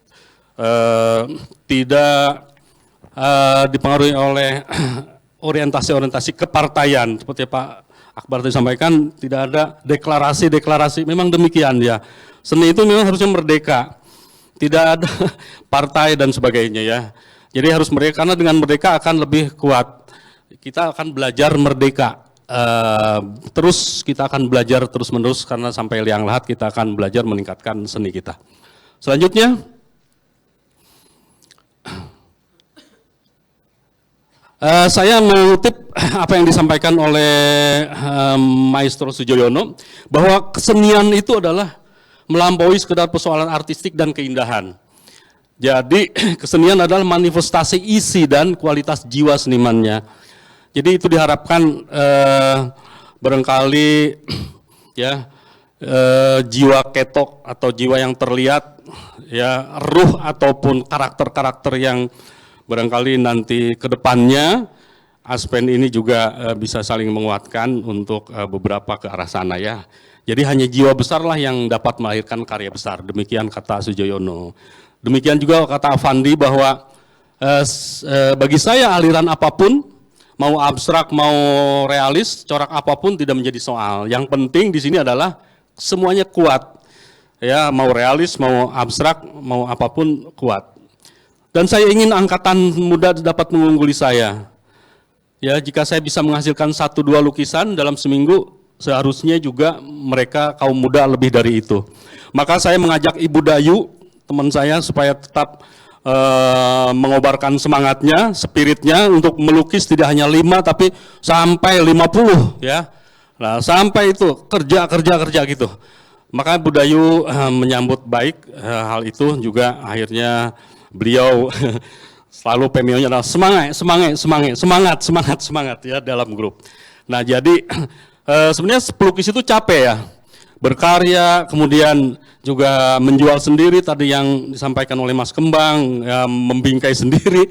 tidak dipengaruhi oleh orientasi-orientasi kepartaian. Seperti Pak Akbar tadi sampaikan, tidak ada deklarasi-deklarasi, memang demikian ya. Seni itu memang harusnya merdeka, tidak ada partai dan sebagainya ya. Jadi harus merdeka, karena dengan merdeka akan lebih kuat. Kita akan belajar merdeka, terus kita akan belajar terus-menerus, karena sampai liang lahat kita akan belajar meningkatkan seni kita. Selanjutnya, saya mengutip apa yang disampaikan oleh Maestro Sujoyono, bahwa kesenian itu adalah melampaui sekedar persoalan artistik dan keindahan. Jadi kesenian adalah manifestasi isi dan kualitas jiwa senimannya. Jadi itu diharapkan barangkali ya jiwa ketok atau jiwa yang terlihat, ya ruh ataupun karakter-karakter yang barangkali nanti ke depannya Aspen ini juga bisa saling menguatkan untuk beberapa ke arah sana ya. Jadi hanya jiwa besarlah yang dapat melahirkan karya besar. Demikian kata Sujoyono. Demikian juga kata Avandi bahwa bagi saya aliran apapun, mau abstrak, mau realis, corak apapun tidak menjadi soal. Yang penting di sini adalah semuanya kuat. Ya, mau realis, mau abstrak, mau apapun kuat. Dan saya ingin angkatan muda dapat mengungguli saya. Ya, jika saya bisa menghasilkan 1-2 lukisan dalam seminggu, seharusnya juga mereka kaum muda lebih dari itu. Maka saya mengajak Ibu Dayu, teman saya, supaya tetap mengobarkan semangatnya, spiritnya untuk melukis tidak hanya 5 tapi sampai 50 ya. Nah, sampai itu kerja gitu. Maka Bu Dayu menyambut baik hal itu juga, akhirnya beliau selalu pemionya adalah semangat ya dalam grup. Nah, jadi sebenarnya pelukis itu capek ya. Berkarya, kemudian juga menjual sendiri, tadi yang disampaikan oleh Mas Kembang, ya, membingkai sendiri.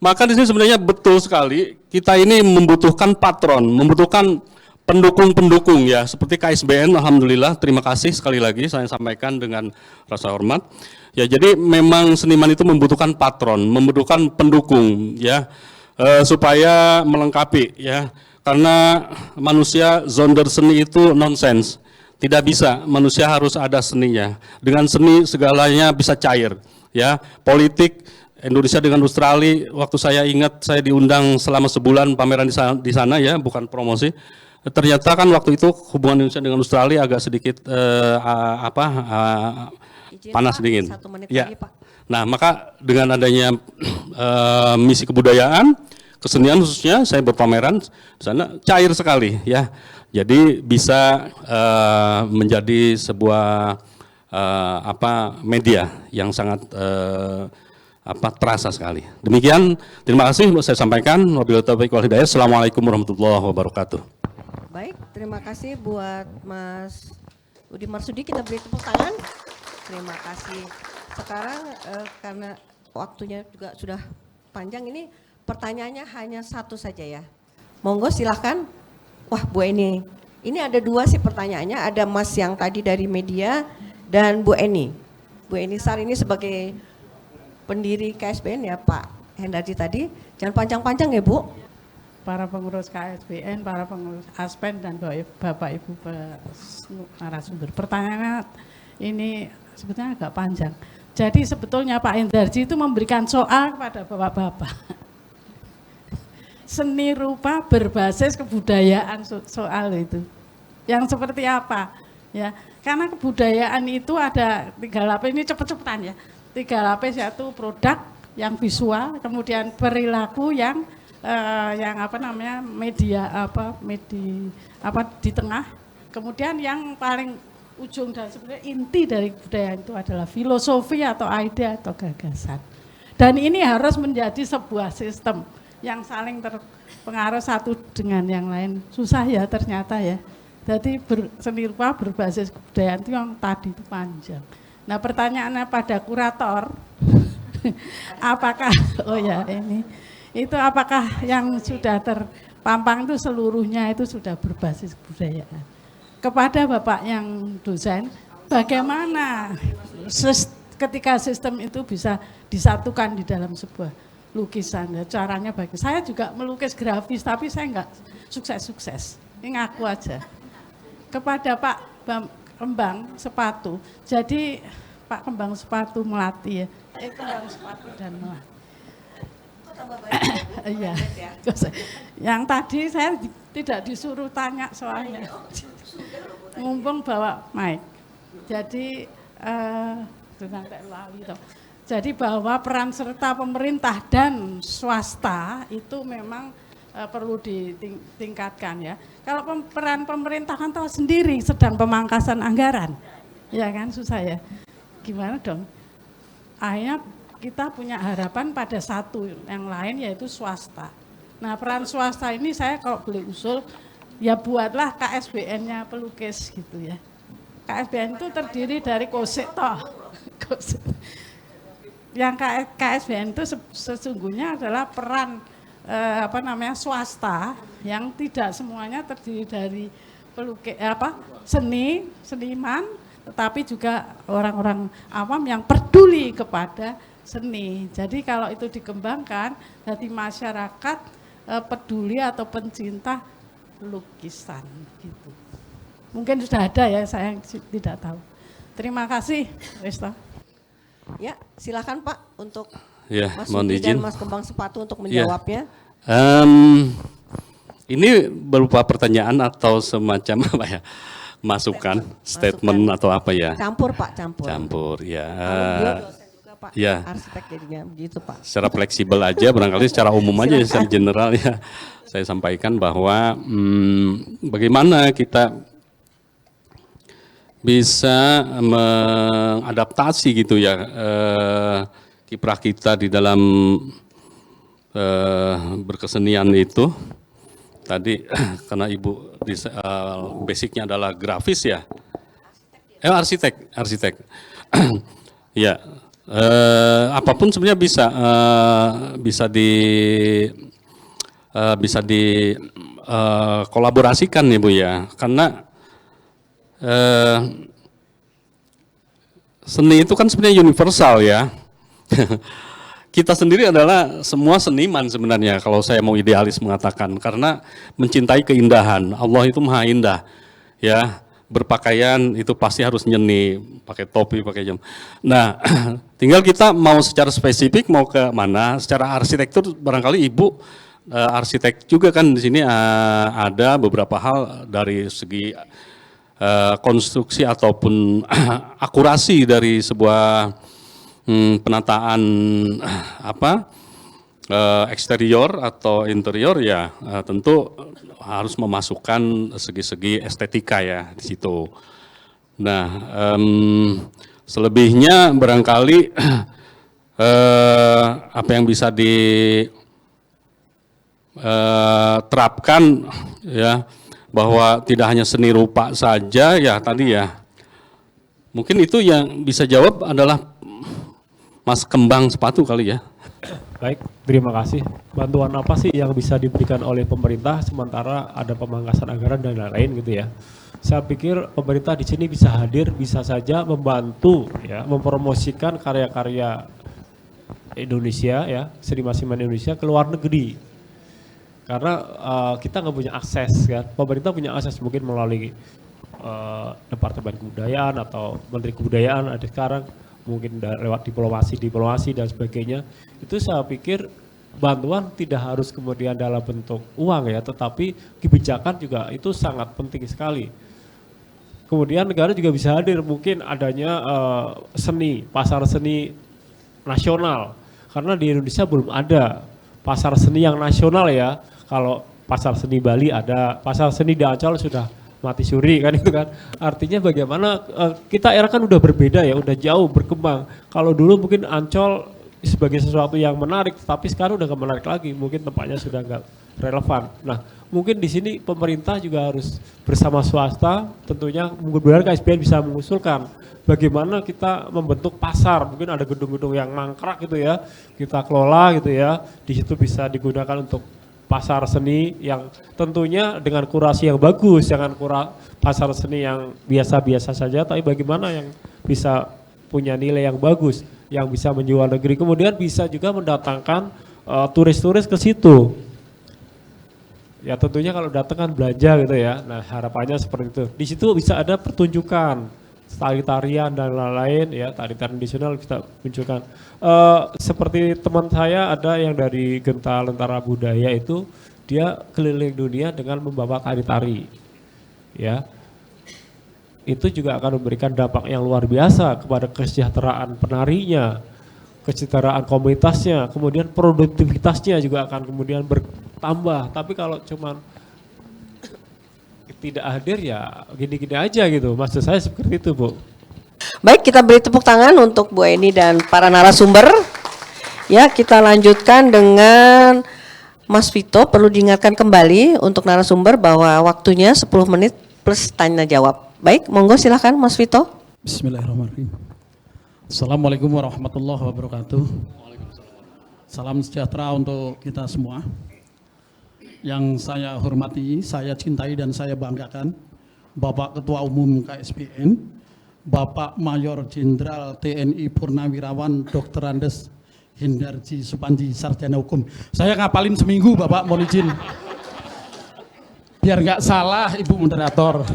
Maka di sini sebenarnya betul sekali, kita ini membutuhkan patron, membutuhkan pendukung-pendukung ya, seperti KSBN, alhamdulillah, terima kasih sekali lagi saya sampaikan dengan rasa hormat. Ya, jadi memang seniman itu membutuhkan patron, membutuhkan pendukung ya, supaya melengkapi ya, karena manusia zonder seni itu nonsens. Tidak bisa, manusia harus ada seninya. Dengan seni segalanya bisa cair. Ya, politik Indonesia dengan Australia, waktu saya ingat saya diundang selama sebulan pameran di sana ya, bukan promosi. Ternyata kan waktu itu hubungan Indonesia dengan Australia agak sedikit panas, Pak, dingin. 1 menit ya. lagi, Pak. Nah, maka dengan adanya misi kebudayaan, kesenian khususnya, saya berpameran di sana cair sekali ya. Jadi bisa menjadi sebuah media yang sangat terasa sekali. Demikian, terima kasih saya sampaikan. Wabillahi taufiq wal hidayah. Assalamualaikum warahmatullahi wabarakatuh. Baik, terima kasih buat Mas Udi Marsudi, kita beri tepuk tangan. Terima kasih. Sekarang karena waktunya juga sudah panjang, ini pertanyaannya hanya 1 saja ya. Monggo silahkan. Wah, Bu Eni. Ini ada 2 sih pertanyaannya. Ada Mas yang tadi dari media dan Bu Eni. Bu Eni Sar ini sebagai pendiri KSBN ya, Pak Hendardi tadi. Jangan panjang-panjang ya, Bu. Para pengurus KSBN, para pengurus Aspen dan Bapak Ibu narasumber. Pertanyaannya ini sebetulnya agak panjang. Jadi sebetulnya Pak Hendardi itu memberikan soal kepada Bapak-bapak. Seni rupa berbasis kebudayaan soal itu. Yang seperti apa? Ya, karena kebudayaan itu ada 3 lapis, ini cepet-cepetan ya. 3 lapis, yaitu produk yang visual, kemudian perilaku yang media di tengah, kemudian yang paling ujung dan sebenarnya inti dari kebudayaan itu adalah filosofi atau ide atau gagasan. Dan ini harus menjadi sebuah sistem yang saling terpengaruh satu dengan yang lain. Susah ya ternyata ya. Jadi seni rupa berbasis kebudayaan itu yang tadi itu panjang. Nah, pertanyaannya pada kurator, apakah Itu apakah yang sudah terpampang itu seluruhnya itu sudah berbasis kebudayaan? Kepada Bapak yang dosen, bagaimana ketika sistem itu bisa disatukan di dalam sebuah lukisan? Ya, caranya bagus. Saya juga melukis grafis, tapi saya enggak sukses-sukses. Ini ngaku aja. Kepada Pak Kembang Sepatu, jadi Pak Kembang Sepatu Melati ya. Kembang Sepatu dan Melati. Iya. Yang tadi saya tidak disuruh tanya soalnya. Mumpung bawa mic. Jadi jadi bahwa peran serta pemerintah dan swasta itu memang perlu ditingkatkan ya. Kalau peran pemerintah kan tahu sendiri sedang pemangkasan anggaran, ya kan susah ya. Gimana dong? Akhirnya kita punya harapan pada satu yang lain yaitu swasta. Nah peran swasta ini saya kalau boleh usul ya buatlah KSBN-nya pelukis gitu ya. KSBN itu terdiri dari KOSIK toh. Yang KSBN itu sesungguhnya adalah peran swasta yang tidak semuanya terdiri dari pelukis seniman, tetapi juga orang-orang awam yang peduli kepada seni. Jadi kalau itu dikembangkan, jadi masyarakat peduli atau pencinta lukisan gitu. Mungkin sudah ada ya, saya tidak tahu. Terima kasih, Resta. Ya, silakan Pak untuk Ya, Mas mohon Yudi izin. dan Mas Kembang Sepatu untuk menjawabnya. Ini berupa pertanyaan atau semacam apa ya? Masukan, statement atau apa ya? Campur Pak, campur. Campur, ya. Beliau dosen juga Pak, ya. arsitek jadinya begitu Pak. Secara fleksibel aja, barangkali secara umum aja, secara general ya. Saya sampaikan bahwa bagaimana kita bisa mengadaptasi gitu ya kiprah kita di dalam berkesenian itu. Tadi karena Ibu basicnya adalah grafis ya, arsitek. Ya, apapun sebenarnya bisa kolaborasikan ya Bu ya, karena seni itu kan sebenarnya universal ya. Kita sendiri adalah semua seniman sebenarnya kalau saya mau idealis mengatakan, karena mencintai keindahan. Allah itu maha indah ya, berpakaian itu pasti harus nyeni, pakai topi, pakai jam. Nah, tinggal kita mau secara spesifik mau ke mana. Secara arsitektur barangkali Ibu arsitek juga kan, di sini ada beberapa hal dari segi konstruksi ataupun akurasi dari sebuah penataan eksterior atau interior ya, tentu harus memasukkan segi-segi estetika ya di situ. Nah, selebihnya barangkali apa yang bisa diterapkan ya, bahwa tidak hanya seni rupa saja ya tadi ya. Mungkin itu yang bisa jawab adalah Mas Kembang Sepatu kali ya. Baik, terima kasih. Bantuan apa sih yang bisa diberikan oleh pemerintah sementara ada pemangkasan anggaran dan lain-lain gitu ya? Saya pikir pemerintah di sini bisa hadir, bisa saja membantu ya, mempromosikan karya-karya Indonesia ya, seniman-seniman Indonesia ke luar negeri. Karena kita nggak punya akses kan, pemerintah punya akses mungkin melalui Departemen Kebudayaan atau Menteri Kebudayaan ada sekarang, mungkin lewat diplomasi dan sebagainya. Itu saya pikir bantuan tidak harus kemudian dalam bentuk uang ya, tetapi kebijakan juga itu sangat penting sekali. Kemudian negara juga bisa hadir, mungkin adanya pasar seni nasional, karena di Indonesia belum ada pasar seni yang nasional ya. Kalau pasar seni Bali ada, pasar seni di Ancol sudah mati suri kan itu kan. Artinya bagaimana kita era kan udah berbeda ya, udah jauh berkembang. Kalau dulu mungkin Ancol sebagai sesuatu yang menarik, tapi sekarang udah nggak menarik lagi, mungkin tempatnya sudah nggak relevan. Nah, mungkin di sini pemerintah juga harus bersama swasta, tentunya mudah-mudahan KSBN bisa mengusulkan bagaimana kita membentuk pasar, mungkin ada gedung-gedung yang mangkrak gitu ya, kita kelola gitu ya, di situ bisa digunakan untuk pasar seni yang tentunya dengan kurasi yang bagus, jangan pasar seni yang biasa-biasa saja, tapi bagaimana yang bisa punya nilai yang bagus, yang bisa menjual negeri, kemudian bisa juga mendatangkan turis-turis ke situ. Ya tentunya kalau datang kan belanja gitu ya, nah harapannya seperti itu. Di situ bisa ada pertunjukan, tari-tarian dan lain-lain ya, tari tradisional kita munculkan. Seperti teman saya ada yang dari Genta Lentera Budaya itu, dia keliling dunia dengan membawa tari-tari. Ya, itu juga akan memberikan dampak yang luar biasa kepada kesejahteraan penarinya, kesejahteraan komunitasnya, kemudian produktivitasnya juga akan kemudian bertambah. Tapi kalau cuman tidak hadir ya gini-gini aja gitu, maksud saya seperti itu, Bu. Baik, kita beri tepuk tangan untuk Bu Eni dan para narasumber. Ya, kita lanjutkan dengan Mas Vito. Perlu diingatkan kembali untuk narasumber bahwa waktunya 10 menit plus tanya jawab. Baik, monggo silakan Mas Vito. Bismillahirrahmanirrahim. Assalamualaikum warahmatullahi wabarakatuh. Salam sejahtera untuk kita semua. Yang saya hormati, saya cintai dan saya banggakan Bapak Ketua Umum KSBN, Bapak Mayor Jenderal TNI Purnawirawan Dr. Andes Hendarji Supanji, Sarjana Hukum. Saya ngapalin seminggu Bapak, mohon izin. Biar nggak salah Ibu Moderator.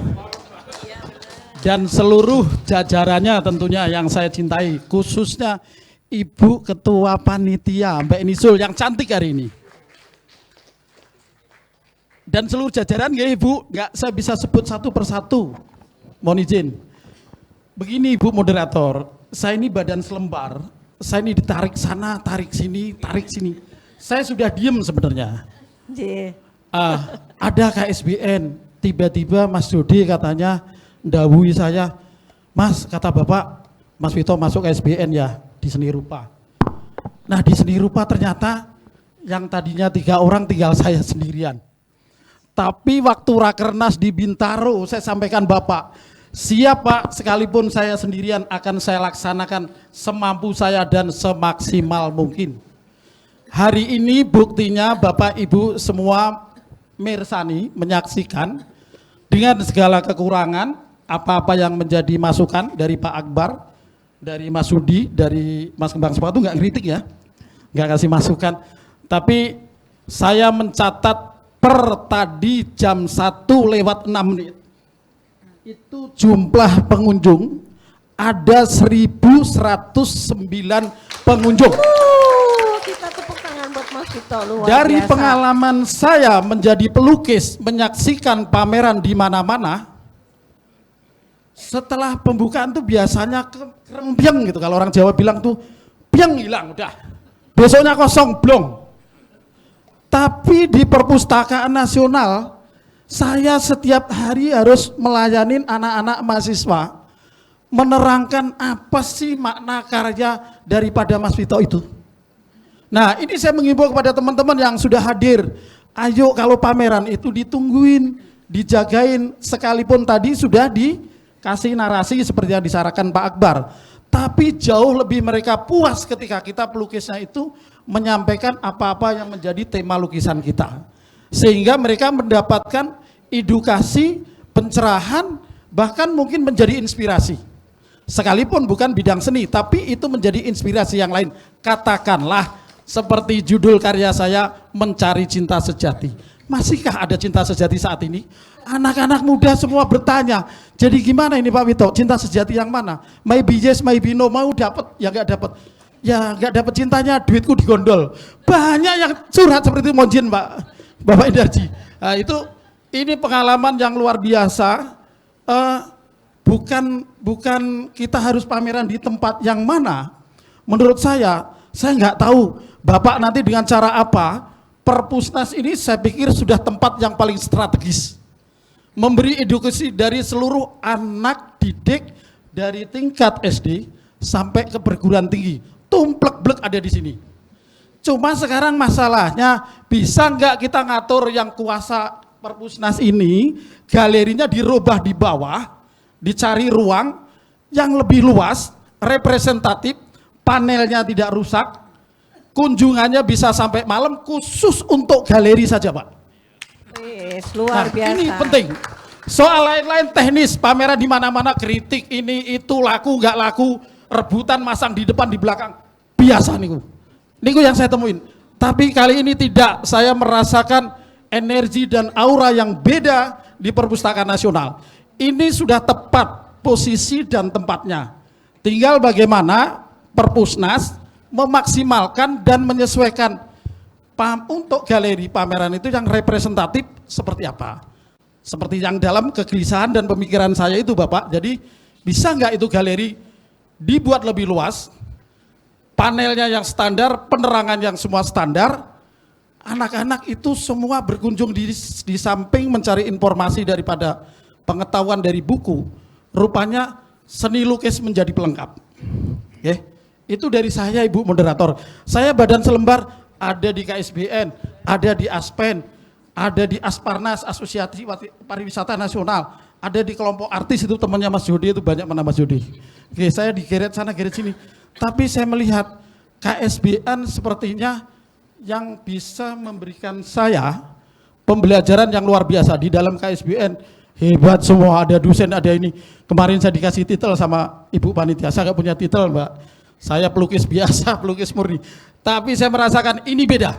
Dan seluruh jajarannya tentunya yang saya cintai, khususnya Ibu Ketua Panitia Mbak Enisul yang cantik hari ini. Dan seluruh jajaran ya Ibu, nggak saya bisa sebut satu persatu, mohon izin. Begini Ibu Moderator, saya ini badan selembar, saya ini ditarik sana, tarik sini, tarik sini. Saya sudah diem sebenarnya. Ada KSBN, tiba-tiba Mas Dodi katanya, ndawuhi saya, Mas, kata Bapak, Mas Vito masuk KSBN ya, di seni rupa. Nah di seni rupa ternyata yang tadinya 3 orang tinggal saya sendirian. Tapi waktu Rakernas di Bintaro, saya sampaikan Bapak, siap Pak, sekalipun saya sendirian akan saya laksanakan semampu saya dan semaksimal mungkin. Hari ini buktinya Bapak Ibu semua mirsani, menyaksikan dengan segala kekurangan, apa-apa yang menjadi masukan dari Pak Akbar, dari Mas Sudi, dari Mas Kembang Sepatu nggak kritik ya, nggak kasih masukan. Tapi saya mencatat per tadi jam 1:06 itu jumlah pengunjung ada 1.109 pengunjung. Kita tepuk tangan buat Mas Vito, luar Dari biasa. pengalaman saya menjadi pelukis, menyaksikan pameran di mana-mana, setelah pembukaan tuh biasanya kerempiang gitu, kalau orang Jawa bilang tuh piang hilang udah, besoknya kosong blong. Tapi di Perpustakaan Nasional, saya setiap hari harus melayani anak-anak mahasiswa, menerangkan apa sih makna karya daripada Mas Vito itu. Nah ini saya mengimbau kepada teman-teman yang sudah hadir, ayo kalau pameran itu ditungguin, dijagain, sekalipun tadi sudah dikasih narasi seperti yang disarankan Pak Akbar. Tapi jauh lebih mereka puas ketika kita pelukisnya itu menyampaikan apa-apa yang menjadi tema lukisan kita. Sehingga mereka mendapatkan edukasi, pencerahan, bahkan mungkin menjadi inspirasi. Sekalipun bukan bidang seni, tapi itu menjadi inspirasi yang lain. Katakanlah seperti judul karya saya, Mencari Cinta Sejati. Masihkah ada cinta sejati saat ini? Anak-anak muda semua bertanya, jadi gimana ini Pak Vito, cinta sejati yang mana? Maybe yes, maybe no, mau dapat, ya nggak dapat. Ya nggak dapat cintanya, duitku digondol. Banyak yang curhat seperti itu, monjin Pak, Bapak Hendarji. Nah, ini pengalaman yang luar biasa. Bukan kita harus pameran di tempat yang mana. Menurut saya nggak tahu Bapak nanti dengan cara apa. Perpusnas ini saya pikir sudah tempat yang paling strategis, memberi edukasi dari seluruh anak didik dari tingkat SD sampai ke perguruan tinggi. tumplek-blek ada di sini. Cuma sekarang masalahnya bisa nggak kita ngatur yang kuasa Perpusnas ini, galerinya dirubah di bawah, dicari ruang yang lebih luas, representatif, panelnya tidak rusak, kunjungannya bisa sampai malam khusus untuk galeri saja, Pak. Wis, luar biasa. Ini penting. Soal lain-lain teknis, pameran di mana-mana, kritik ini itu laku nggak laku, rebutan masang di depan di belakang, biasa niku. Niku yang saya temuin. Tapi kali ini tidak, saya merasakan energi dan aura yang beda di Perpustakaan Nasional. Ini sudah tepat posisi dan tempatnya. Tinggal bagaimana Perpusnas memaksimalkan dan menyesuaikan untuk galeri pameran itu yang representatif seperti apa. Seperti yang dalam kegelisahan dan pemikiran saya itu Bapak. Jadi bisa nggak itu galeri dibuat lebih luas, panelnya yang standar, penerangan yang semua standar, anak-anak itu semua berkunjung di samping mencari informasi daripada pengetahuan dari buku, rupanya seni lukis menjadi pelengkap. Itu dari saya Ibu Moderator. Saya badan selembar ada di KSBN, ada di Aspen, ada di Asparnas, Asosiasi Pariwisata Nasional, ada di kelompok artis itu temannya Mas Jody, itu banyak mana Mas Jody. Saya digeret sana, geret sini. Tapi saya melihat KSBN sepertinya yang bisa memberikan saya pembelajaran yang luar biasa di dalam KSBN. Hebat semua, ada dosen, ada ini. Kemarin saya dikasih titel sama Ibu Panitia, saya nggak punya titel Mbak. Saya pelukis biasa, pelukis murni. Tapi saya merasakan ini beda.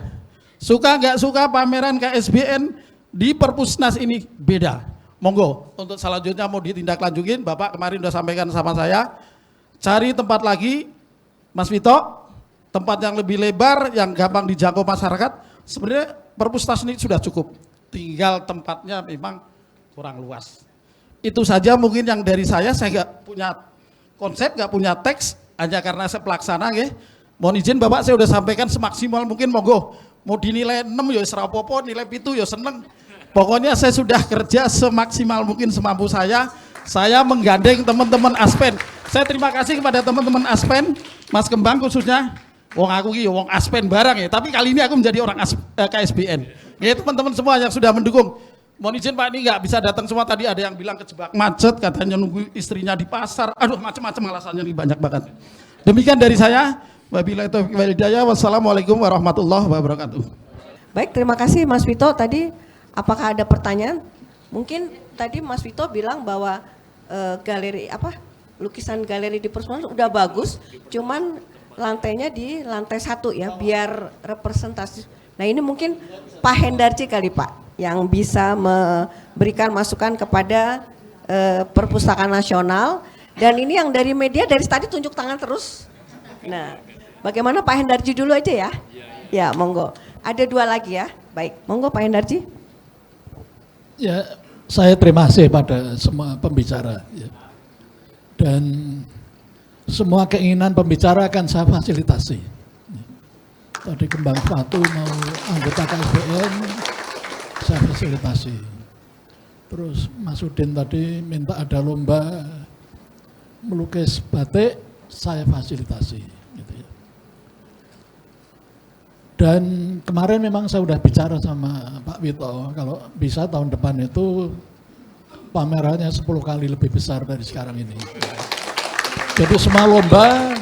Suka nggak suka pameran KSBN di Perpusnas ini beda. Monggo, untuk selanjutnya mau ditindaklanjutin, Bapak kemarin udah sampaikan sama saya, cari tempat lagi, Mas Vito, tempat yang lebih lebar, yang gampang dijangkau masyarakat. Sebenarnya Perpusnas ini sudah cukup, tinggal tempatnya memang kurang luas. Itu saja mungkin yang dari saya nggak punya konsep, nggak punya teks, hanya karena saya pelaksana. Mohon izin Bapak, saya sudah sampaikan semaksimal mungkin, monggo. Mau dinilai 6 ya serapopo, nilai 7 ya seneng. Pokoknya saya sudah kerja semaksimal mungkin semampu saya. Saya menggandeng teman-teman Aspen. Saya terima kasih kepada teman-teman Aspen, Mas Kembang khususnya. Wong aku ki wong Aspen barang ya, tapi kali ini aku menjadi orang KSBN. Ya teman-teman semua yang sudah mendukung. Mohon izin Pak, ini nggak bisa datang semua, tadi ada yang bilang kejebak macet, katanya nunggu istrinya di pasar. Aduh macam-macam alasannya nih banyak banget. Demikian dari saya. Wabillahi taufiq wal hidayah. Wassalamualaikum warahmatullahi wabarakatuh. Baik, terima kasih Mas Vito. Tadi apakah ada pertanyaan? Mungkin tadi Mas Vito bilang bahwa galeri lukisan galeri di Perpusnas udah bagus, cuman lantainya di lantai 1 ya, biar representasi. Nah ini mungkin Pak Hendarji kali Pak, yang bisa memberikan masukan kepada Perpustakaan Nasional. Dan ini yang dari media dari tadi tunjuk tangan terus. Nah bagaimana Pak Hendarji dulu aja ya? Ya monggo, ada 2 lagi ya. Baik, monggo Pak Hendarji. Ya, saya terima kasih pada semua pembicara. Ya. Dan semua keinginan pembicara akan saya fasilitasi. Tadi Kembang Fatu mau anggota KSBN, saya fasilitasi. Terus Mas Udin tadi minta ada lomba melukis batik, saya fasilitasi. Gitu ya. Dan kemarin memang saya sudah bicara sama Pak Wito, kalau bisa tahun depan itu pamerannya 10 kali lebih besar dari sekarang ini. Jadi semua lomba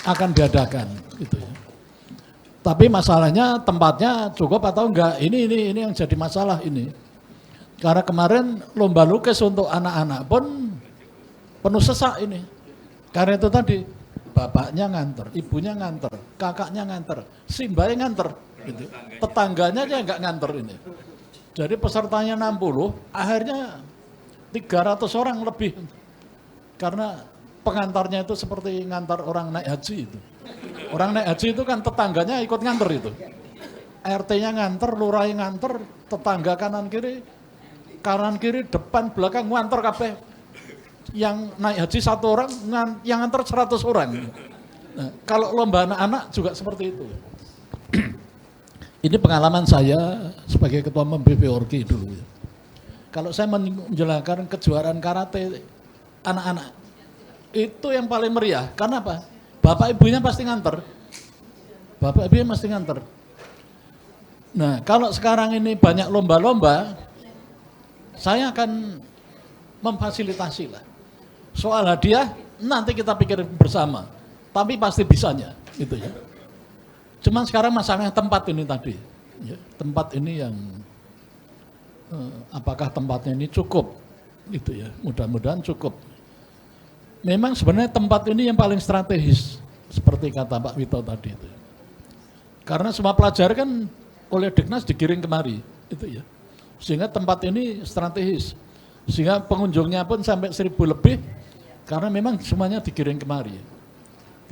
akan diadakan, gitu ya. Tapi masalahnya tempatnya cukup atau enggak? Ini yang jadi masalah ini. Karena kemarin lomba lukis untuk anak-anak pun penuh sesak ini. Karena itu tadi bapaknya nganter, ibunya nganter, kakaknya nganter, simbahnya nganter, gitu. Tetangganya aja enggak nganter ini. Jadi pesertanya 60, akhirnya 300 orang lebih. Karena pengantarnya itu seperti ngantar orang naik haji itu. Orang naik haji itu kan tetangganya ikut nganter itu. RT-nya nganter, lurahnya nganter, tetangga kanan kiri, depan, belakang nganter kabeh. Yang naik haji 1 orang, yang nganter 100 orang. Nah, kalau lomba anak-anak juga seperti itu. Ini pengalaman saya sebagai ketua BPORG dulu. Kalau saya menjelaskan kejuaraan karate anak-anak, itu yang paling meriah. Karena apa? Bapak ibunya pasti nganter. Bapak ibunya pasti nganter. Nah, kalau sekarang ini banyak lomba-lomba, saya akan memfasilitasi lah. Soal hadiah nanti kita pikir bersama, tapi pasti bisanya, gitu ya. Cuman sekarang masalahnya tempat ini tadi, ya, tempat ini yang apakah tempatnya ini cukup, gitu ya. Mudah-mudahan cukup. Memang sebenarnya tempat ini yang paling strategis, seperti kata Pak Wito tadi itu. Karena semua pelajar kan oleh Deknas digiring kemari, itu ya. Sehingga tempat ini strategis, sehingga pengunjungnya pun sampai 1.000 lebih, karena memang semuanya digiring kemari.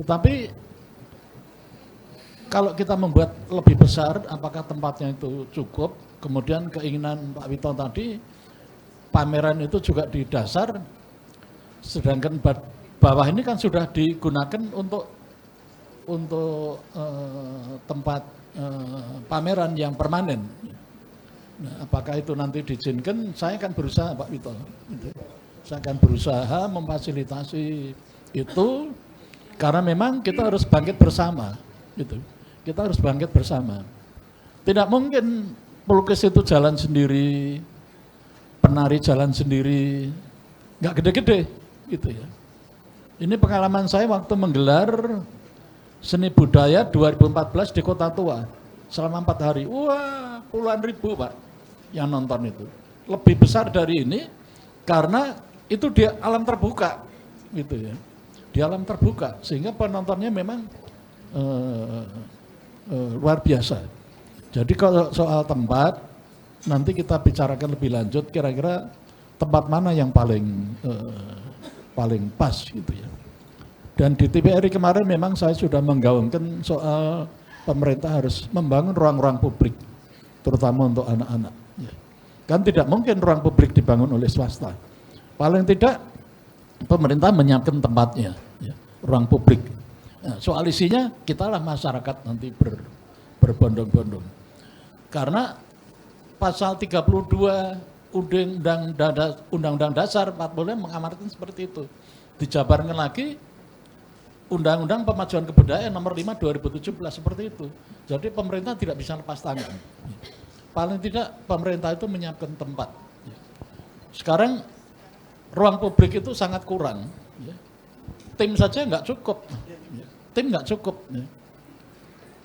Tetapi kalau kita membuat lebih besar, apakah tempatnya itu cukup? Kemudian keinginan Pak Wito tadi, pameran itu juga di dasar, sedangkan bawah ini kan sudah digunakan untuk tempat pameran yang permanen. Nah, apakah itu nanti diizinkan? Saya akan berusaha, Pak Wito. Saya akan berusaha memfasilitasi itu, karena memang kita harus bangkit bersama. Gitu. Kita harus bangkit bersama. Tidak mungkin pelukis itu jalan sendiri, penari jalan sendiri, nggak gede-gede, gitu ya. Ini pengalaman saya waktu menggelar Seni Budaya 2014 di Kota Tua selama 4 hari. Wah, puluhan ribu Pak yang nonton itu. Lebih besar dari ini karena itu di alam terbuka, gitu ya. Di alam terbuka, sehingga penontonnya memang luar biasa. Jadi kalau soal tempat, nanti kita bicarakan lebih lanjut, kira-kira tempat mana yang paling pas, gitu ya. Dan di TVRI kemarin memang saya sudah menggaungkan soal pemerintah harus membangun ruang-ruang publik, terutama untuk anak-anak. Ya. Kan tidak mungkin ruang publik dibangun oleh swasta. Paling tidak pemerintah menyiapkan tempatnya, ya, ruang publik. Nah, soal isinya kitalah masyarakat nanti berbondong-bondong. Karena pasal 32 Undang-Undang Dasar 45 mengamanatkan seperti itu. Dijabarkan lagi Undang-Undang Pemajuan Kebudayaan nomor 5 2017 seperti itu. Jadi pemerintah tidak bisa lepas tangan. Paling tidak pemerintah itu menyiapkan tempat. Sekarang ruang publik itu sangat kurang. Tim saja nggak cukup. Tim nggak cukup.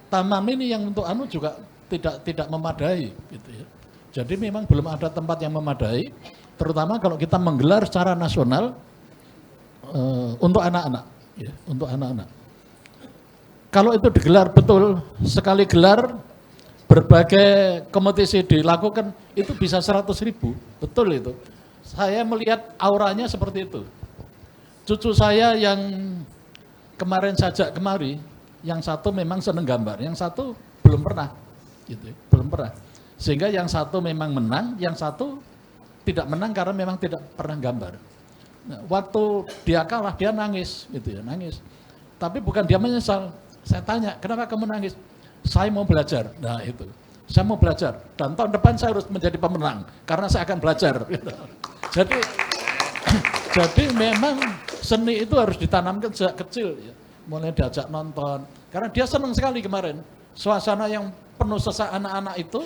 Taman ini yang untuk juga tidak memadai, gitu ya. Jadi memang belum ada tempat yang memadai, terutama kalau kita menggelar secara nasional untuk anak-anak, ya, untuk anak-anak. Kalau itu digelar betul, sekali gelar berbagai kompetisi dilakukan, itu bisa 100.000, betul itu. Saya melihat auranya seperti itu. Cucu saya yang kemarin sajak kemari, yang satu memang seneng gambar, yang satu belum pernah, gitu, belum pernah. Sehingga yang satu memang menang, yang satu tidak menang karena memang tidak pernah gambar. Nah, waktu dia kalah dia nangis, gitu ya, nangis. Tapi bukan dia menyesal. Saya tanya, kenapa kamu nangis? Saya mau belajar. Nah itu, saya mau belajar. Dan tahun depan saya harus menjadi pemenang karena saya akan belajar. Jadi memang seni itu harus ditanamkan sejak kecil, ya. Mulai diajak nonton. Karena dia senang sekali kemarin. Suasana yang penuh sesak anak-anak itu,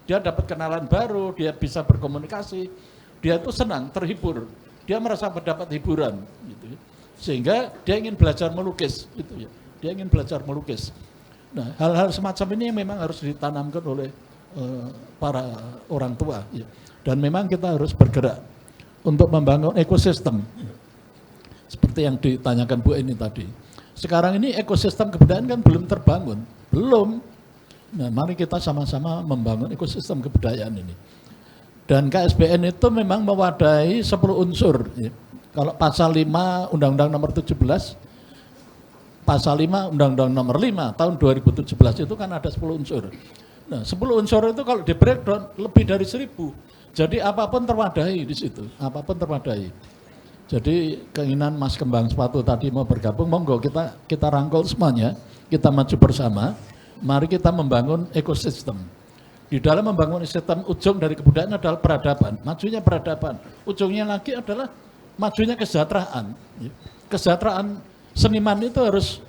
dia dapat kenalan baru, dia bisa berkomunikasi, dia itu senang, terhibur, dia merasa mendapat hiburan, gitu. Sehingga dia ingin belajar melukis, gitu ya. Dia ingin belajar melukis. Nah, hal-hal semacam ini yang memang harus ditanamkan oleh para orang tua, ya. Dan memang kita harus bergerak untuk membangun ekosistem, seperti yang ditanyakan Bu Eni tadi. Sekarang ini ekosistem kebudayaan kan belum terbangun, belum. Nah, mari kita sama-sama membangun ekosistem kebudayaan ini. Dan KSBN itu memang mewadahi 10 unsur. Ya. Kalau pasal 5 Undang-Undang nomor 17, pasal 5 Undang-Undang nomor 5 tahun 2017 itu kan ada 10 unsur. Nah, 10 unsur itu kalau di breakdown lebih dari 1.000. Jadi apapun terwadahi di situ, apapun terwadahi. Jadi keinginan Mas Kembang Sepatu tadi mau bergabung, monggo kita rangkul semuanya, kita maju bersama. Mari kita membangun ekosistem. Di dalam membangun ekosistem, ujung dari kebudayaan adalah peradaban, majunya peradaban. Ujungnya lagi adalah majunya kesejahteraan. Kesejahteraan seniman itu harus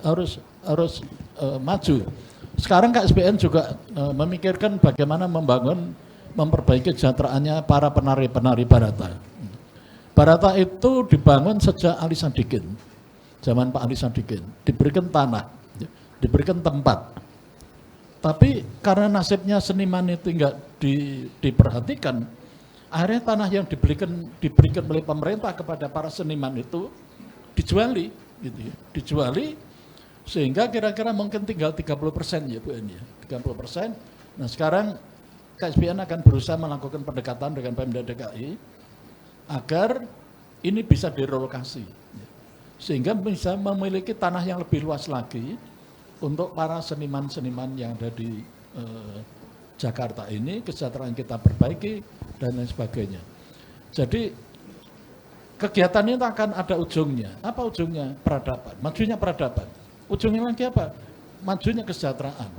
maju. Sekarang KSBN juga memikirkan bagaimana memperbaiki kesejahteraannya para penari-penari Barata. Barata itu dibangun sejak Ali Sadikin, zaman Pak Ali Sadikin, diberikan tanah, diberikan tempat. Tapi karena nasibnya seniman itu enggak diperhatikan, akhirnya tanah yang diberikan oleh pemerintah kepada para seniman itu dijuali, gitu ya, dijuali sehingga kira-kira mungkin tinggal 30% ya Bu Eni, 30%. Nah sekarang KSBN akan berusaha melakukan pendekatan dengan Pemda DKI agar ini bisa direlokasi, sehingga bisa memiliki tanah yang lebih luas lagi untuk para seniman-seniman yang ada di Jakarta ini, kesejahteraan kita perbaiki dan lain sebagainya. Jadi kegiatan ini akan ada ujungnya. Apa ujungnya? Peradaban, majunya peradaban. Ujungnya lagi apa? Majunya kesejahteraan.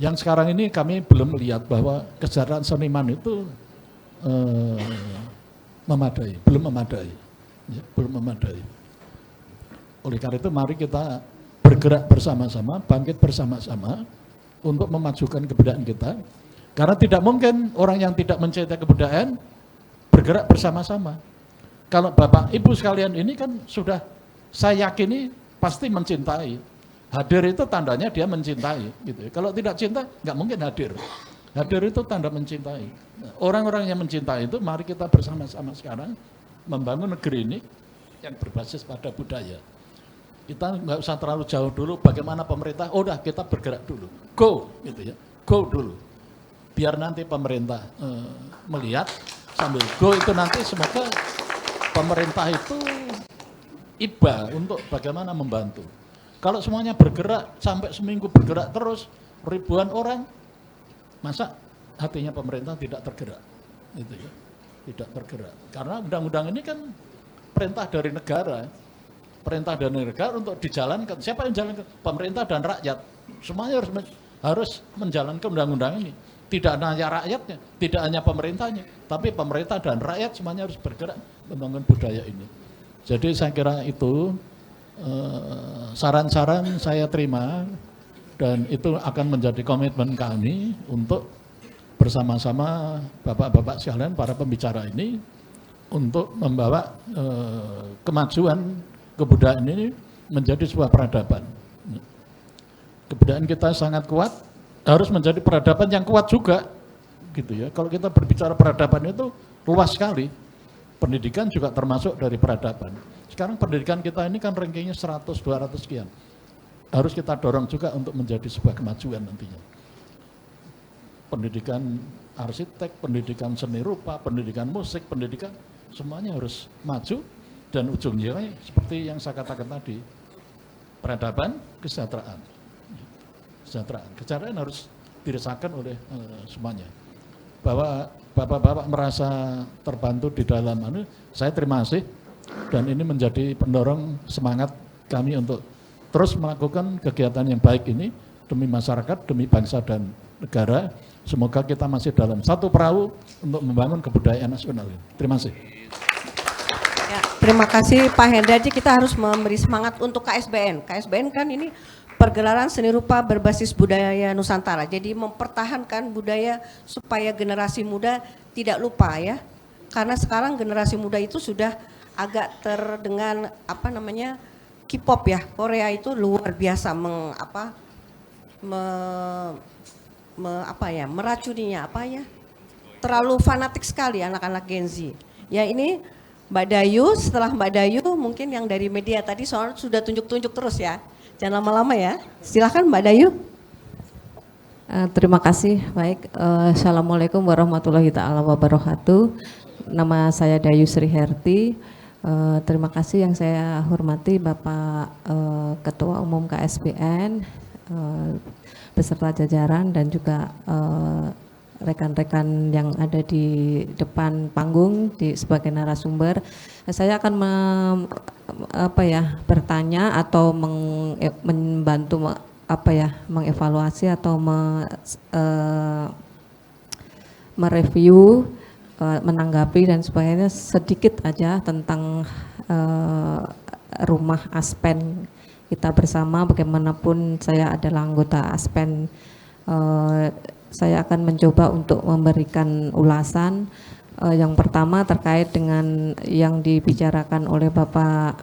Yang sekarang ini kami belum melihat bahwa kesejahteraan seniman itu memadai, belum memadai, ya, belum memadai. Oleh karena itu mari kita bergerak bersama-sama, bangkit bersama-sama untuk memajukan kebudayaan kita. Karena tidak mungkin orang yang tidak mencintai kebudayaan bergerak bersama-sama. Kalau Bapak Ibu sekalian ini kan sudah saya yakini pasti mencintai. Hadir itu tandanya dia mencintai, gitu. Kalau tidak cinta nggak mungkin hadir. Hadir itu tanda mencintai. Orang-orang yang mencintai itu mari kita bersama-sama sekarang membangun negeri ini yang berbasis pada budaya. Kita nggak usah terlalu jauh dulu bagaimana pemerintah, udah kita bergerak dulu. Go, gitu ya. Go dulu. Biar nanti pemerintah melihat sambil go itu nanti semoga pemerintah itu iba untuk bagaimana membantu. Kalau semuanya bergerak sampai seminggu bergerak terus ribuan orang, masa hatinya pemerintah tidak tergerak, gitu ya, tidak tergerak. Karena undang-undang ini kan perintah dari negara untuk dijalankan. Siapa yang jalankan? Pemerintah dan rakyat. Semuanya harus menjalankan undang-undang ini. Tidak hanya rakyatnya, tidak hanya pemerintahnya, tapi pemerintah dan rakyat semuanya harus bergerak membangun budaya ini. Jadi saya kira itu saran-saran saya terima dan itu akan menjadi komitmen kami untuk bersama-sama Bapak-bapak sekalian, para pembicara ini untuk membawa kemajuan kebudayaan ini menjadi sebuah peradaban. Kebudayaan kita sangat kuat, harus menjadi peradaban yang kuat juga, gitu ya. Kalau kita berbicara peradaban itu luas sekali. Pendidikan juga termasuk dari peradaban. Sekarang pendidikan kita ini kan rankingnya 100-200 sekian. Harus kita dorong juga untuk menjadi sebuah kemajuan nantinya. Pendidikan arsitek, pendidikan seni rupa, pendidikan musik, pendidikan semuanya harus maju dan ujungnya seperti yang saya katakan tadi, peradaban, kesejahteraan. Kesejahteraan harus dirasakan oleh semuanya. Bahwa Bapak-bapak merasa terbantu di dalam saya terima kasih dan ini menjadi pendorong semangat kami untuk terus melakukan kegiatan yang baik ini demi masyarakat, demi bangsa dan negara. Semoga kita masih dalam satu perahu untuk membangun kebudayaan nasional. Terima kasih. Ya, terima kasih Pak Hendardi. Kita harus memberi semangat untuk KSBN. KSBN kan ini pergelaran seni rupa berbasis budaya Nusantara. Jadi mempertahankan budaya supaya generasi muda tidak lupa ya. Karena sekarang generasi muda itu sudah agak terdengar K-pop ya. Korea itu luar biasa meracuninya terlalu fanatik sekali anak-anak Gen Z. Ya ini Mbak Dayu, setelah Mbak Dayu mungkin yang dari media tadi soal sudah tunjuk-tunjuk terus ya. Jangan lama-lama ya. Silakan Mbak Dayu. Terima kasih. Baik. Assalamualaikum warahmatullahi taala wabarakatuh. Nama saya Dayu Sriherti. Terima kasih yang saya hormati Bapak Ketua Umum KSBN beserta jajaran dan juga rekan-rekan yang ada di depan panggung sebagai narasumber. Saya akan bertanya atau membantu mengevaluasi atau mereview, menanggapi dan sebagainya sedikit aja tentang rumah Aspen kita bersama. Bagaimanapun saya adalah anggota Aspen, saya akan mencoba untuk memberikan ulasan. Yang pertama terkait dengan yang dibicarakan oleh Bapak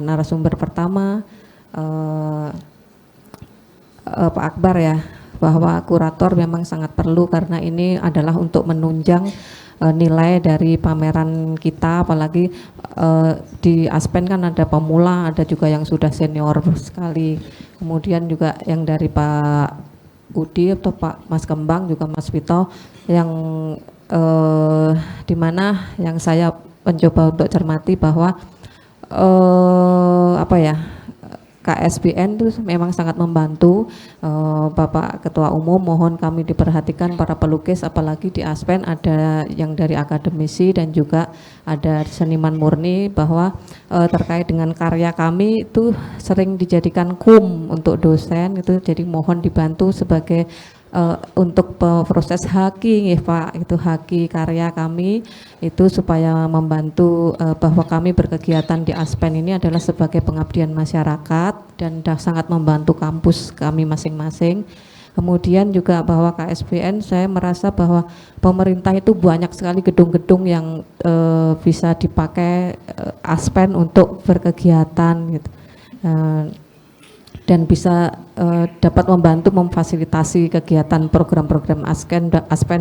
narasumber pertama, Pak Akbar ya, bahwa kurator memang sangat perlu karena ini adalah untuk menunjang nilai dari pameran kita, apalagi di Aspen kan ada pemula, ada juga yang sudah senior sekali, kemudian juga yang dari Pak Udi atau Pak Mas Kembang, juga Mas Vito, yang dimana yang saya mencoba untuk cermati bahwa KSBN itu memang sangat membantu. Bapak Ketua Umum, mohon kami diperhatikan para pelukis, apalagi di Aspen ada yang dari akademisi dan juga ada seniman murni, bahwa terkait dengan karya kami itu sering dijadikan untuk dosen itu, jadi mohon dibantu sebagai untuk proses haki ya Pak, itu haki karya kami itu supaya membantu bahwa kami berkegiatan di Aspen ini adalah sebagai pengabdian masyarakat dan sangat membantu kampus kami masing-masing. Kemudian juga bahwa KSBN, saya merasa bahwa pemerintah itu banyak sekali gedung-gedung yang bisa dipakai Aspen untuk berkegiatan gitu. Dan bisa dapat membantu memfasilitasi kegiatan program-program Aspen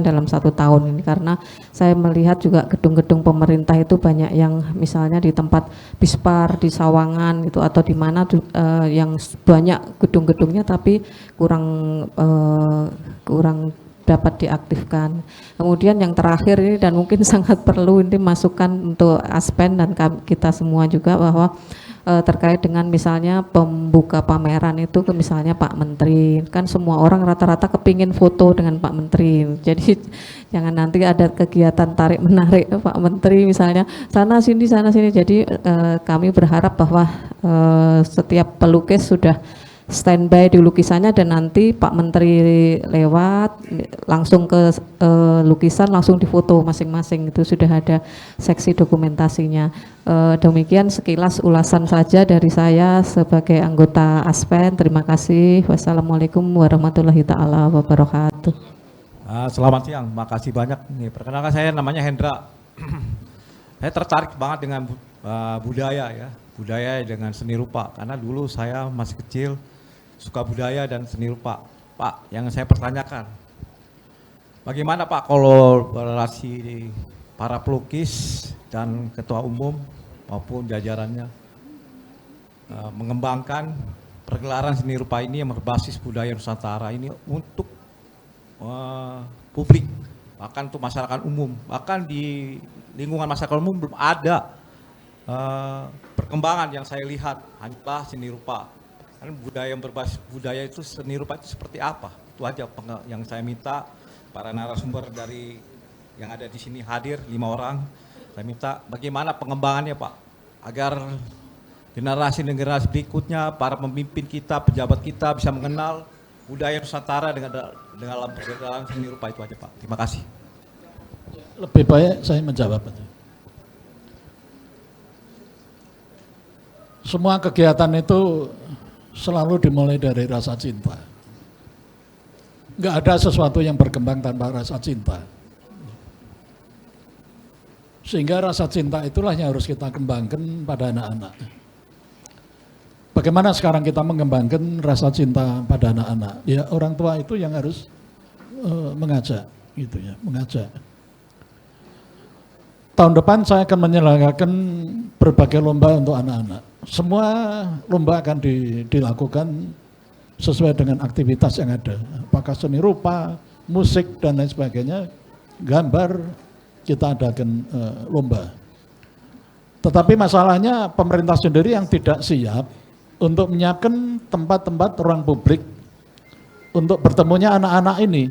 dalam 1 tahun ini, karena saya melihat juga gedung-gedung pemerintah itu banyak yang misalnya di tempat Bispar di Sawangan gitu, atau di mana yang banyak gedung-gedungnya tapi kurang dapat diaktifkan. Kemudian yang terakhir ini, dan mungkin sangat perlu ini masukan untuk Aspen dan kita semua juga, bahwa terkait dengan misalnya pembuka pameran itu misalnya Pak Menteri, kan semua orang rata-rata kepingin foto dengan Pak Menteri, jadi jangan nanti ada kegiatan tarik menarik Pak Menteri misalnya sana sini, jadi kami berharap bahwa setiap pelukis sudah standby di lukisannya, dan nanti Pak Menteri lewat langsung ke lukisan, langsung difoto masing-masing, itu sudah ada seksi dokumentasinya. Demikian sekilas ulasan saja dari saya sebagai anggota Aspen. Terima kasih. Wassalamualaikum warahmatullahi taala wabarakatuh. Selamat siang, makasih banyak. Perkenalkan, saya namanya Hendra. Saya tertarik banget dengan budaya dengan seni rupa, karena dulu saya masih kecil suka budaya dan seni rupa. Pak, yang saya pertanyakan, bagaimana Pak kalau relasi para pelukis dan ketua umum maupun jajarannya mengembangkan pergelaran seni rupa ini yang berbasis budaya Nusantara ini untuk publik, bahkan untuk masyarakat umum. Bahkan di lingkungan masyarakat umum belum ada perkembangan yang saya lihat, hanya seni rupa. Kan budaya yang berbasis budaya itu, seni rupa itu seperti apa? Itu aja yang saya minta para narasumber dari yang ada di sini hadir 5 orang. Saya minta bagaimana pengembangannya Pak, agar generasi berikutnya, para pemimpin kita, pejabat kita bisa mengenal budaya Nusantara dalam pergerakan seni rupa. Itu aja Pak. Terima kasih. Lebih baik saya menjawab aja. Semua kegiatan itu selalu dimulai dari rasa cinta. Enggak ada sesuatu yang berkembang tanpa rasa cinta. Sehingga rasa cinta itulah yang harus kita kembangkan pada anak-anak. Bagaimana sekarang kita mengembangkan rasa cinta pada anak-anak? Ya orang tua itu yang harus mengajak, gitu ya, mengajak. Tahun depan saya akan menyelenggarakan berbagai lomba untuk anak-anak. Semua lomba akan dilakukan sesuai dengan aktivitas yang ada. Apakah seni rupa, musik, dan lain sebagainya, gambar, kita adakan lomba. Tetapi masalahnya pemerintah sendiri yang tidak siap untuk menyiapkan tempat-tempat ruang publik untuk bertemunya anak-anak ini.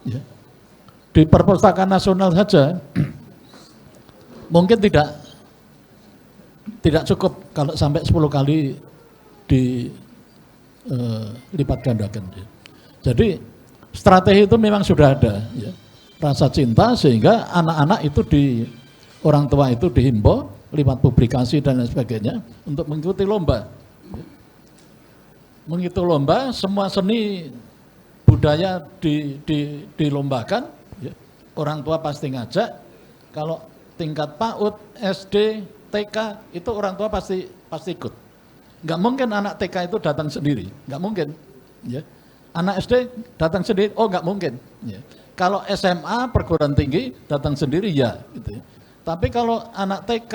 Ya. Di Perpustakaan Nasional saja, mungkin tidak cukup kalau sampai 10 kali dilipat gandakan. Jadi strategi itu memang sudah ada, ya. Rasa cinta, sehingga anak-anak itu orang tua itu dihimbau lewat publikasi dan lain sebagainya untuk mengikuti lomba. Mengikuti lomba, semua seni budaya dilombakan, ya. Orang tua pasti ngajak. Kalau tingkat PAUD, SD, TK itu orang tua pasti ikut. Nggak mungkin anak TK itu datang sendiri, nggak mungkin. Ya. Anak SD datang sendiri, oh nggak mungkin. Ya. Kalau SMA perguruan tinggi datang sendiri ya, gitu ya. Tapi kalau anak TK,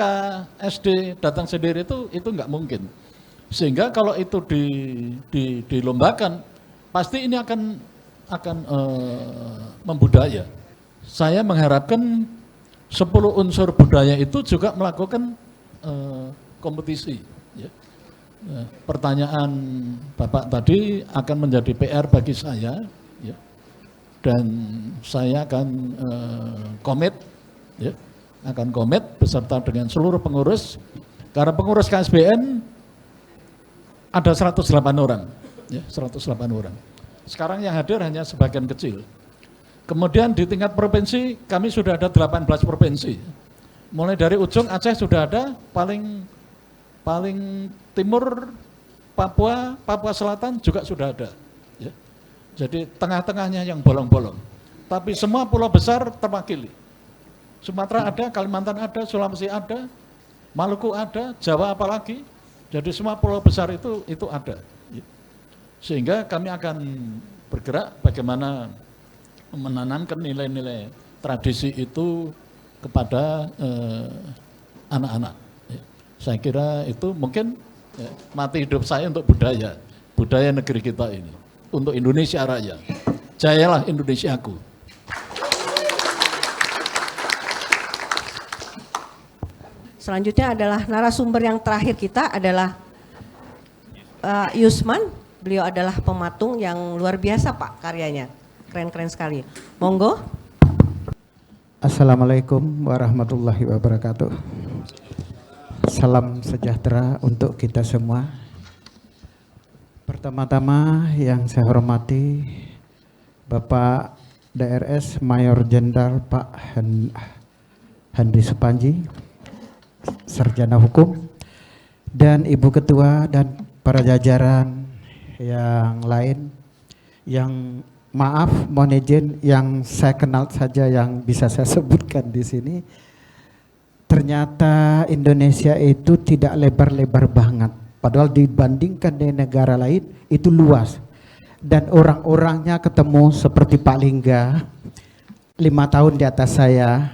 SD datang sendiri itu nggak mungkin. Sehingga kalau itu dilombakan, pasti ini akan membudaya. Saya mengharapkan 10 unsur budaya itu juga melakukan kompetisi. Ya. Pertanyaan Bapak tadi akan menjadi PR bagi saya, ya. Dan saya akan komit, ya. Akan komit beserta dengan seluruh pengurus, karena pengurus KSBN ada 108 orang, ya, 108 orang. Sekarang yang hadir hanya sebagian kecil. Kemudian di tingkat provinsi kami sudah ada 18 provinsi. Mulai dari ujung Aceh sudah ada, paling timur Papua Selatan juga sudah ada. Ya. Jadi tengah-tengahnya yang bolong-bolong. Tapi semua pulau besar terwakili. Sumatera ada, Kalimantan ada, Sulawesi ada, Maluku ada, Jawa apalagi. Jadi semua pulau besar itu ada. Sehingga kami akan bergerak bagaimana menanamkan nilai-nilai tradisi itu kepada anak-anak. Saya kira itu mungkin mati hidup saya untuk budaya negeri kita ini, untuk Indonesia Raya. Jayalah Indonesiaku. Selanjutnya adalah narasumber yang terakhir kita adalah Yusman. Beliau adalah pematung yang luar biasa Pak karyanya, keren-keren sekali. Monggo. Assalamualaikum warahmatullahi wabarakatuh. Salam sejahtera untuk kita semua. Pertama-tama yang saya hormati Bapak DRS Mayor Jenderal Pak Hendy Supanji, Sarjana Hukum, dan Ibu Ketua dan para jajaran yang lain, yang maaf mohon izin yang saya kenal saja yang bisa saya sebutkan di sini. Ternyata Indonesia itu tidak lebar-lebar banget, padahal dibandingkan dengan negara lain itu luas, dan orang-orangnya ketemu seperti Pak Lingga 5 tahun di atas saya.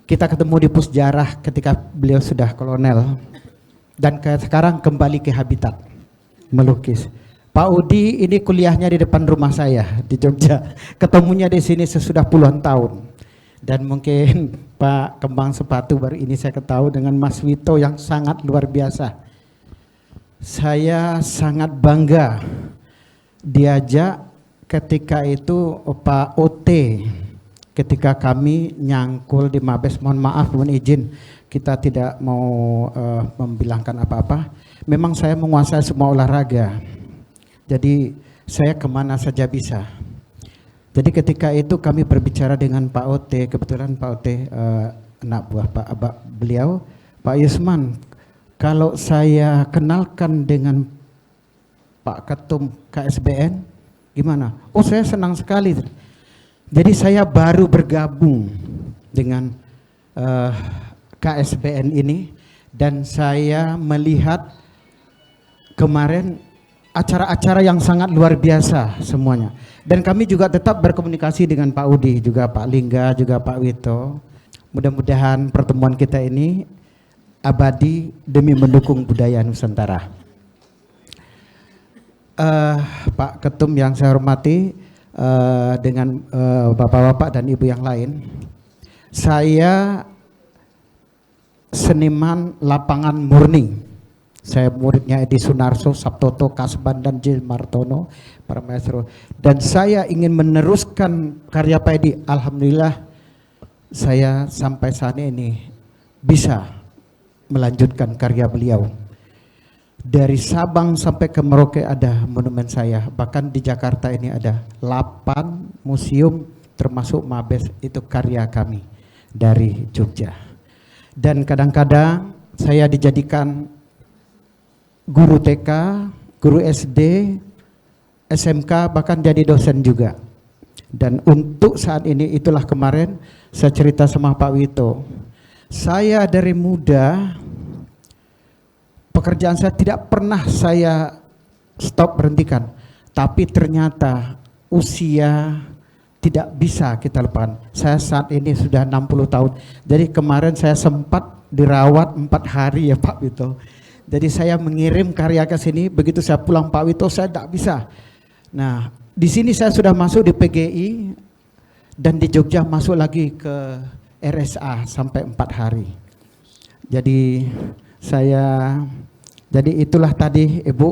Kita ketemu di Pusjarah ketika beliau sudah kolonel, dan sekarang kembali ke habitat melukis. Pak Udi ini kuliahnya di depan rumah saya di Jogja, ketemunya di sini sesudah puluhan tahun. Dan mungkin Pak Kembang Sepatu baru ini saya ketahui dengan Mas Wito yang sangat luar biasa. Saya sangat bangga diajak ketika itu Pak OT, ketika kami nyangkul di Mabes. Mohon maaf, mohon izin, kita tidak mau membilangkan apa-apa. Memang saya menguasai semua olahraga, jadi saya kemana saja bisa. Jadi ketika itu kami berbicara dengan Pak OT, kebetulan Pak OT anak buah Pak beliau, Pak Yusman, kalau saya kenalkan dengan Pak Ketum KSBN, gimana? Oh, saya senang sekali. Jadi saya baru bergabung dengan KSBN ini, dan saya melihat kemarin acara-acara yang sangat luar biasa semuanya. Dan kami juga tetap berkomunikasi dengan Pak Udi, juga Pak Lingga, juga Pak Wito. Mudah-mudahan pertemuan kita ini abadi demi mendukung budaya Nusantara. Pak Ketum yang saya hormati, dengan bapak-bapak dan ibu yang lain, saya seniman lapangan murni. Saya muridnya Edi Sunarso, Sabtoto, Kasban, dan Jil Martono, para maestro. Dan saya ingin meneruskan karya Pak Edi. Alhamdulillah saya sampai saat ini bisa melanjutkan karya beliau. Dari Sabang sampai ke Merauke ada monumen saya. Bahkan di Jakarta ini ada 8 museum termasuk Mabes, itu karya kami dari Jogja. Dan kadang-kadang saya dijadikan guru TK, guru SD, SMK, bahkan jadi dosen juga. Dan untuk saat ini, itulah kemarin saya cerita sama Pak Wito. Saya dari muda, pekerjaan saya tidak pernah saya stop berhentikan. Tapi ternyata usia tidak bisa kita lupakan. Saya saat ini sudah 60 tahun. Jadi kemarin saya sempat dirawat 4 hari ya Pak Wito. Jadi saya mengirim karya ke sini, begitu saya pulang Pak Wito saya tidak bisa. Nah, di sini saya sudah masuk di PGI dan di Jogja masuk lagi ke RSA sampai 4 hari. Jadi itulah tadi Ibu,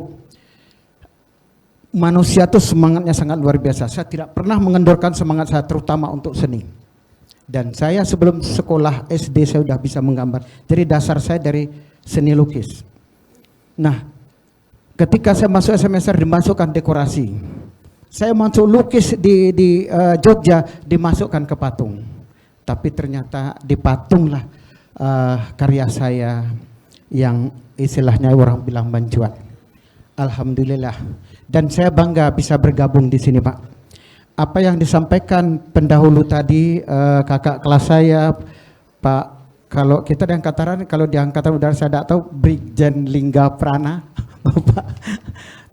manusia itu semangatnya sangat luar biasa. Saya tidak pernah mengendorkan semangat saya terutama untuk seni. Dan saya sebelum sekolah SD saya sudah bisa menggambar. Jadi dasar saya dari seni lukis. Nah, ketika saya masuk semester dimasukkan dekorasi. Saya masuk lukis di Jogja dimasukkan ke patung. Tapi ternyata di patung lah karya saya yang istilahnya orang bilang mencuat. Alhamdulillah. Dan saya bangga bisa bergabung di sini Pak. Apa yang disampaikan pendahulu tadi kakak kelas saya Pak, kalau kita di angkatan, kalau di angkatan udara saya tidak tahu, Brigjen Lingga Prana Bapak,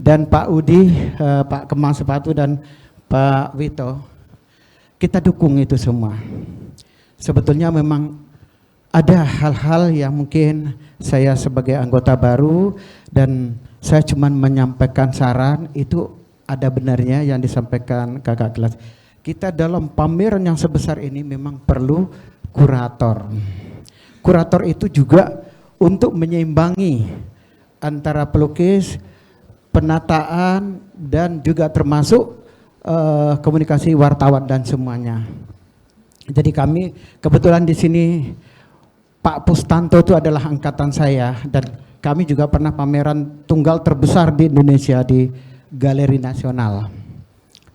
dan Pak Udi, Pak Kemang Sepatu dan Pak Wito, kita dukung itu semua. Sebetulnya memang ada hal-hal yang mungkin saya sebagai anggota baru dan saya cuma menyampaikan saran, itu ada benarnya yang disampaikan kakak kelas. Kita dalam pameran yang sebesar ini memang perlu kurator. Kurator itu juga untuk menyeimbangi antara pelukis, penataan, dan juga termasuk komunikasi wartawan dan semuanya. Jadi kami kebetulan di sini Pak Pustanto itu adalah angkatan saya dan kami juga pernah pameran tunggal terbesar di Indonesia di Galeri Nasional.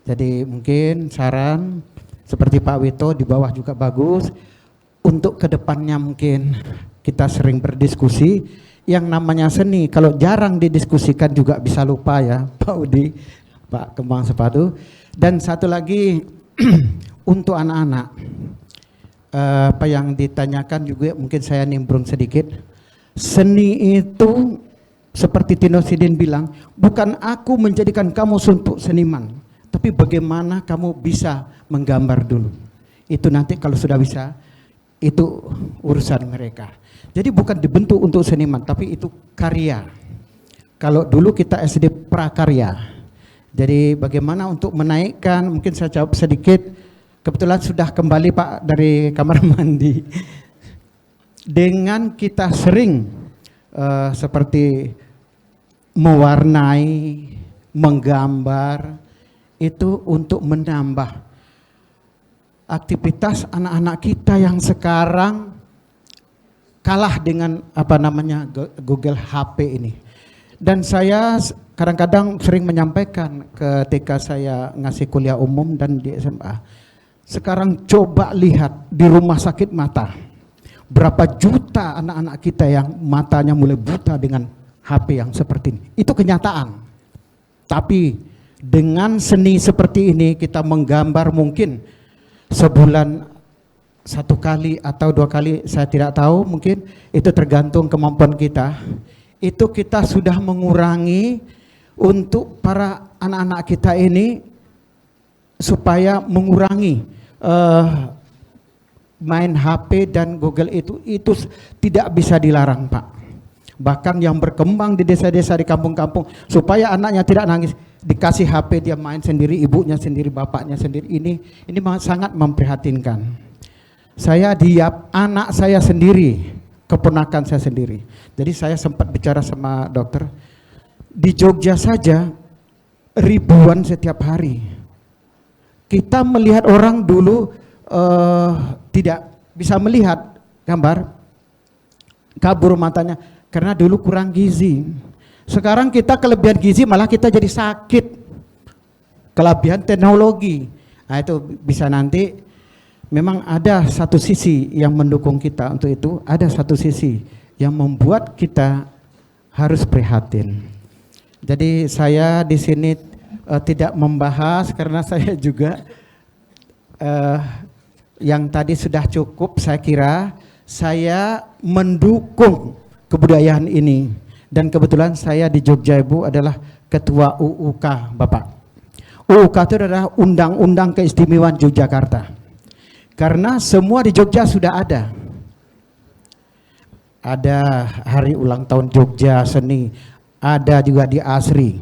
Jadi mungkin saran seperti Pak Wito di bawah juga bagus. Untuk kedepannya mungkin kita sering berdiskusi. Yang namanya seni kalau jarang didiskusikan juga bisa lupa ya Pak Udi, Pak Kemang Sepatu. Dan satu lagi untuk anak-anak, apa yang ditanyakan juga mungkin saya nimbrung sedikit. Seni itu seperti Tino Sidin bilang, bukan aku menjadikan kamu untuk seniman, tapi bagaimana kamu bisa menggambar dulu. Itu nanti kalau sudah bisa, itu urusan mereka. Jadi bukan dibentuk untuk seniman, tapi itu karya. Kalau dulu kita SD prakarya. Jadi bagaimana untuk menaikkan, mungkin saya jawab sedikit. Kebetulan sudah kembali Pak dari kamar mandi. Dengan kita sering seperti mewarnai, menggambar, itu untuk menambah aktivitas anak-anak kita yang sekarang kalah dengan apa namanya Google HP ini. Dan saya kadang-kadang sering menyampaikan ketika saya ngasih kuliah umum dan di SMA. Sekarang coba lihat di rumah sakit mata. Berapa juta anak-anak kita yang matanya mulai buta dengan HP yang seperti ini. Itu kenyataan. Tapi dengan seni seperti ini kita menggambar mungkin sebulan 1 kali atau 2 kali, saya tidak tahu, mungkin itu tergantung kemampuan kita. Itu kita sudah mengurangi untuk para anak-anak kita ini supaya mengurangi main HP dan Google itu tidak bisa dilarang Pak. Bahkan yang berkembang di desa-desa, di kampung-kampung, supaya anaknya tidak nangis, dikasih HP dia main sendiri, ibunya sendiri, bapaknya sendiri. Ini sangat memprihatinkan. Saya anak saya sendiri, keponakan saya sendiri. Jadi saya sempat bicara sama dokter, di Jogja saja ribuan setiap hari. Kita melihat orang dulu tidak bisa melihat gambar, kabur matanya karena dulu kurang gizi. Sekarang kita kelebihan gizi malah kita jadi sakit. Kelebihan teknologi. Nah itu bisa nanti memang ada satu sisi yang mendukung kita untuk itu, ada satu sisi yang membuat kita harus prihatin. Jadi saya di sini tidak membahas karena saya juga yang tadi sudah cukup, saya kira saya mendukung kebudayaan ini. Dan kebetulan saya di Jogja Ibu adalah ketua UUK Bapak. UUK itu adalah Undang-Undang Keistimewaan Yogyakarta. Karena semua di Jogja sudah ada. Ada hari ulang tahun Jogja Seni, ada juga di ASRI.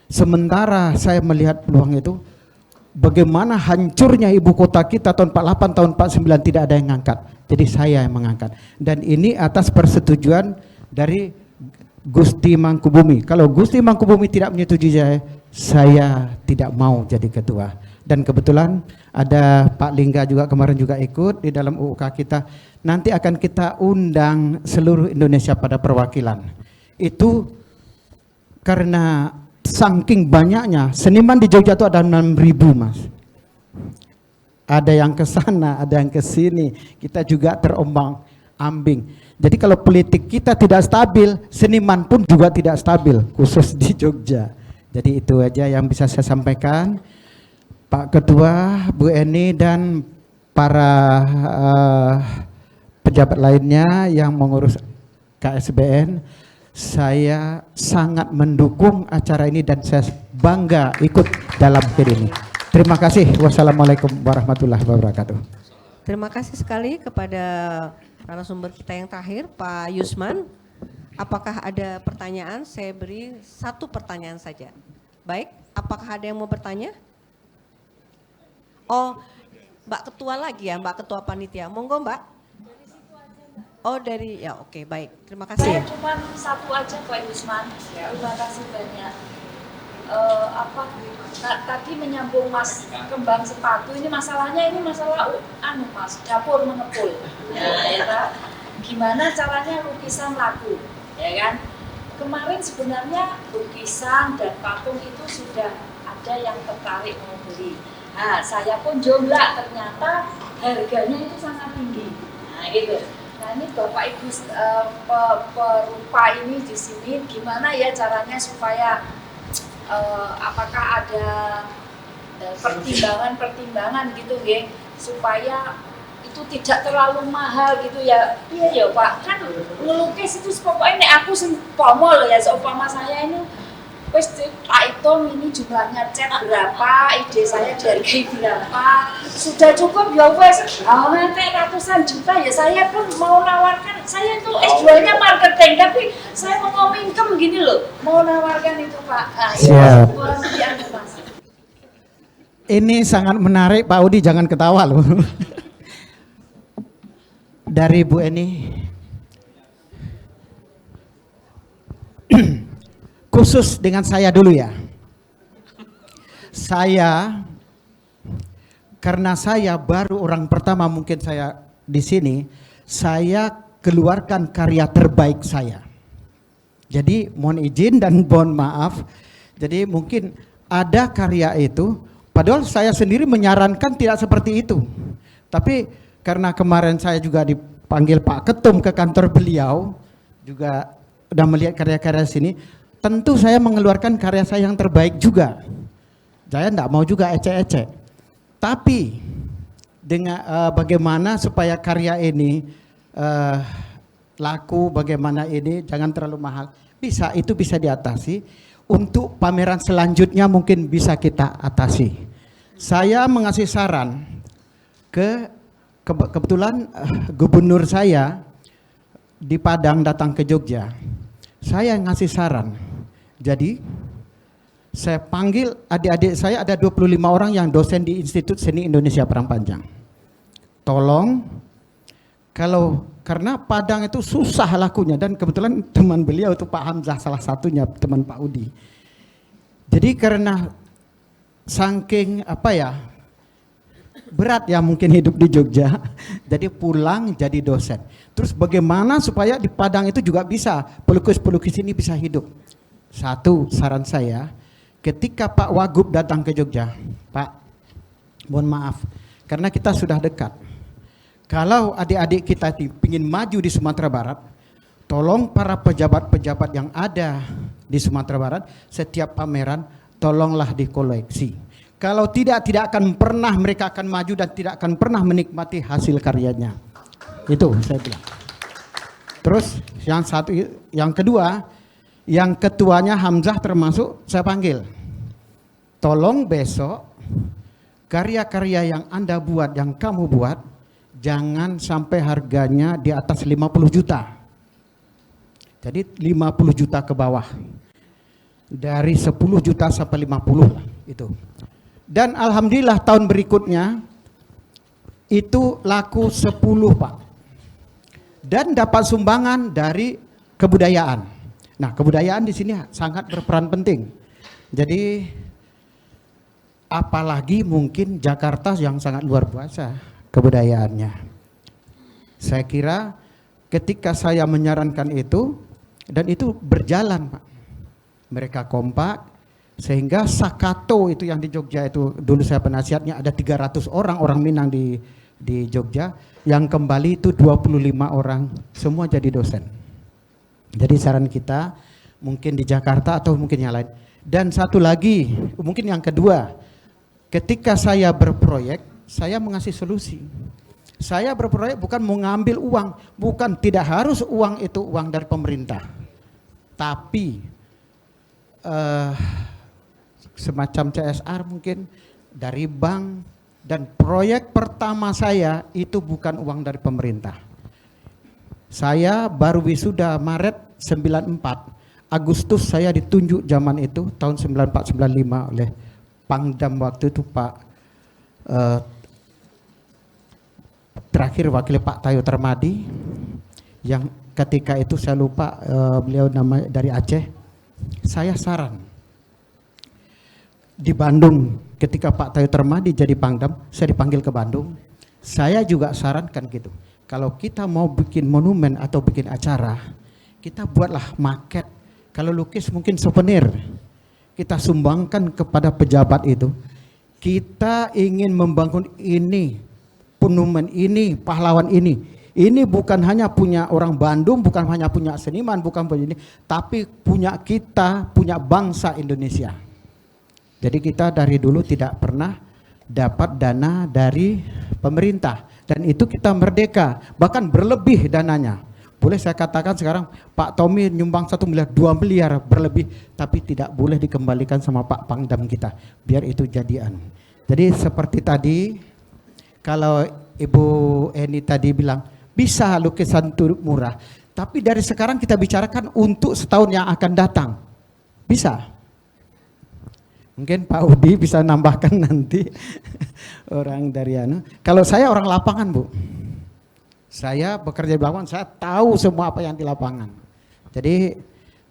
Sementara saya melihat peluang itu, bagaimana hancurnya ibu kota kita tahun 48, tahun 49 tidak ada yang ngangkat. Jadi saya yang mengangkat. Dan ini atas persetujuan dari Gusti Mangkubumi. Kalau Gusti Mangkubumi tidak menyetujui saya tidak mau jadi ketua. Dan kebetulan ada Pak Lingga juga kemarin juga ikut di dalam UUK kita. Nanti akan kita undang seluruh Indonesia pada perwakilan. Itu karena saking banyaknya seniman di Jogja itu ada 6.000 Mas. Ada yang ke sana, ada yang ke sini. Kita juga terombang-ambing. Jadi kalau politik kita tidak stabil, seniman pun juga tidak stabil, khusus di Jogja. Jadi itu aja yang bisa saya sampaikan. Pak Ketua, Bu Eni dan para pejabat lainnya yang mengurus KSBN, saya sangat mendukung acara ini dan saya bangga ikut dalam ini. Terima kasih. Wassalamualaikum warahmatullahi wabarakatuh. Terima kasih sekali kepada narasumber kita yang terakhir, Pak Yusman. Apakah ada pertanyaan? Saya beri satu pertanyaan saja. Baik, apakah ada yang mau bertanya? Oh, Mbak Ketua lagi ya, Mbak Ketua Panitia. Monggo Mbak. Oh dari, ya oke, baik. Terima kasih. Saya cuma satu aja Pak Yusman. Terima kasih banyak. Tadi menyambung Mas kembang sepatu, ini masalahnya ini masalah Mas, dapur mengepul. Ya, gimana caranya lukisan laku, ya kan? Kemarin sebenarnya lukisan dan patung itu sudah ada yang tertarik mau beli. Nah, saya pun jomblak, ternyata harganya itu sangat tinggi. Nah, gitu. Nah, ini Bapak Ibu perupa ini di sini gimana ya caranya supaya apakah ada pertimbangan gitu ya, supaya itu tidak terlalu mahal gitu ya. Iya ya Pak, kan ngelukis itu pokoknya nek aku seumpama loh ya, seumpama saya ini wis tak hitung ini jumlahnya cat berapa, ide saya dihargai berapa, sudah cukup ya wes. Nanti ratusan juta ya saya pun mau nawarkan, saya itu S2-nya marketing tapi saya mau income gini loh, mau nawarkan itu Pak. Siap. Ya, Ini sangat menarik Pak Udi, jangan ketawa loh. Dari Bu Eni. Khusus dengan saya dulu ya. Saya, karena saya baru orang pertama mungkin saya di sini, saya keluarkan karya terbaik saya. Jadi mohon izin dan mohon maaf. Jadi mungkin ada karya itu, padahal saya sendiri menyarankan tidak seperti itu. Tapi karena kemarin saya juga dipanggil Pak Ketum ke kantor beliau, juga udah melihat karya-karya sini. Tentu saya mengeluarkan karya saya yang terbaik juga. Saya tidak mau juga ecek-ecek. Tapi dengan bagaimana supaya karya ini laku, bagaimana ini jangan terlalu mahal. Bisa, itu bisa diatasi. Untuk pameran selanjutnya mungkin bisa kita atasi. Saya mengasih saran kebetulan gubernur saya di Padang datang ke Jogja. Saya ngasih saran. Jadi saya panggil adik-adik saya, ada 25 orang yang dosen di Institut Seni Indonesia Parangpanjang. Tolong, karena Padang itu susah lakunya, dan kebetulan teman beliau itu Pak Hamzah salah satunya, teman Pak Udi. Jadi karena saking berat ya mungkin hidup di Jogja, jadi pulang jadi dosen. Terus bagaimana supaya di Padang itu juga bisa pelukis-pelukis ini bisa hidup? Satu saran saya, ketika Pak Wagub datang ke Jogja, Pak, mohon maaf, karena kita sudah dekat. Kalau adik-adik kita ingin maju di Sumatera Barat, tolong para pejabat-pejabat yang ada di Sumatera Barat, setiap pameran tolonglah dikoleksi. Kalau tidak akan pernah mereka akan maju dan tidak akan pernah menikmati hasil karyanya. Itu saya bilang. Terus yang kedua, yang ketuanya Hamzah termasuk saya panggil. Tolong besok karya-karya yang Anda buat, yang kamu buat, jangan sampai harganya di atas 50 juta. Jadi 50 juta ke bawah. Dari 10 juta sampai 50 lah itu. Dan alhamdulillah tahun berikutnya itu laku 10, Pak. Dan dapat sumbangan dari kebudayaan. Nah, kebudayaan di sini sangat berperan penting. Jadi apalagi mungkin Jakarta yang sangat luar biasa kebudayaannya. Saya kira ketika saya menyarankan itu, dan itu berjalan, Pak. Mereka kompak, sehingga Sakato itu yang di Jogja itu, dulu saya penasihatnya ada 300 orang Minang di Jogja, yang kembali itu 25 orang, semua jadi dosen. Jadi saran kita, mungkin di Jakarta atau mungkin yang lain. Dan satu lagi, mungkin yang kedua, ketika saya berproyek, saya mengasih solusi. Saya berproyek bukan mengambil uang, bukan, tidak harus uang itu uang dari pemerintah, tapi semacam CSR mungkin dari bank. Dan proyek pertama saya itu bukan uang dari pemerintah. Saya baru wisuda Maret 94, Agustus saya ditunjuk zaman itu tahun 94-95 oleh Pangdam waktu itu Pak terakhir wakil Pak Tayo Termadi, yang ketika itu saya lupa beliau nama dari Aceh. Saya saran di Bandung ketika Pak Tayo Termadi jadi Pangdam, saya dipanggil ke Bandung. Saya juga sarankan gitu, kalau kita mau bikin monumen atau bikin acara, kita buatlah maket. Kalau lukis mungkin souvenir, kita sumbangkan kepada pejabat itu. Kita ingin membangun ini, monumen ini, pahlawan ini. Ini bukan hanya punya orang Bandung, bukan hanya punya seniman, bukan punya ini, tapi punya kita, punya bangsa Indonesia. Jadi kita dari dulu tidak pernah dapat dana dari pemerintah, dan itu kita merdeka, bahkan berlebih dananya. Boleh saya katakan sekarang Pak Tommy nyumbang 1 miliar, 2 miliar berlebih, tapi tidak boleh dikembalikan sama Pak Pangdam kita, biar itu jadian. Jadi seperti tadi, kalau Ibu Eni tadi bilang, bisa lukisan turut murah, tapi dari sekarang kita bicarakan untuk setahun yang akan datang. Bisa. Mungkin Pak Udi bisa nambahkan nanti orang dari Kalau saya orang lapangan, Bu. Saya bekerja di lapangan, saya tahu semua apa yang di lapangan. Jadi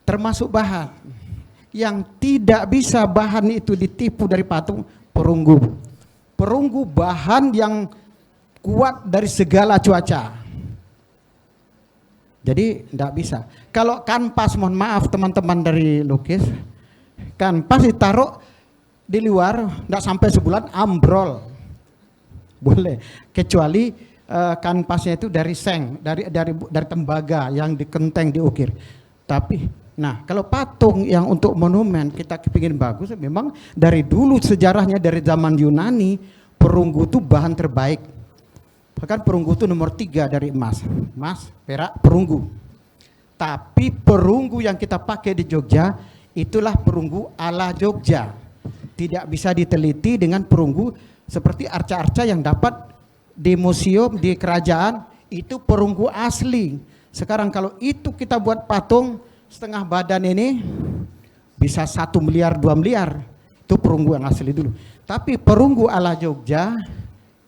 termasuk bahan. Yang tidak bisa bahan itu ditipu dari patung, perunggu. Perunggu bahan yang kuat dari segala cuaca. Jadi tidak bisa. Kalau kanvas, mohon maaf teman-teman dari lukis, kanvas ditaruh di luar, tidak sampai sebulan ambrol. Boleh, kecuali kanvasnya itu dari seng, dari tembaga yang dikenteng, diukir. Tapi, nah kalau patung yang untuk monumen kita kepingin bagus, memang dari dulu sejarahnya dari zaman Yunani, perunggu itu bahan terbaik. Bahkan perunggu itu nomor 3 dari emas, perak, perunggu. Tapi perunggu yang kita pakai di Jogja, itulah perunggu ala Jogja. Tidak bisa diteliti dengan perunggu seperti arca-arca yang dapat di museum, di kerajaan, itu perunggu asli. Sekarang kalau itu kita buat patung setengah badan ini, bisa 1 miliar, 2 miliar, itu perunggu yang asli dulu. Tapi perunggu ala Jogja,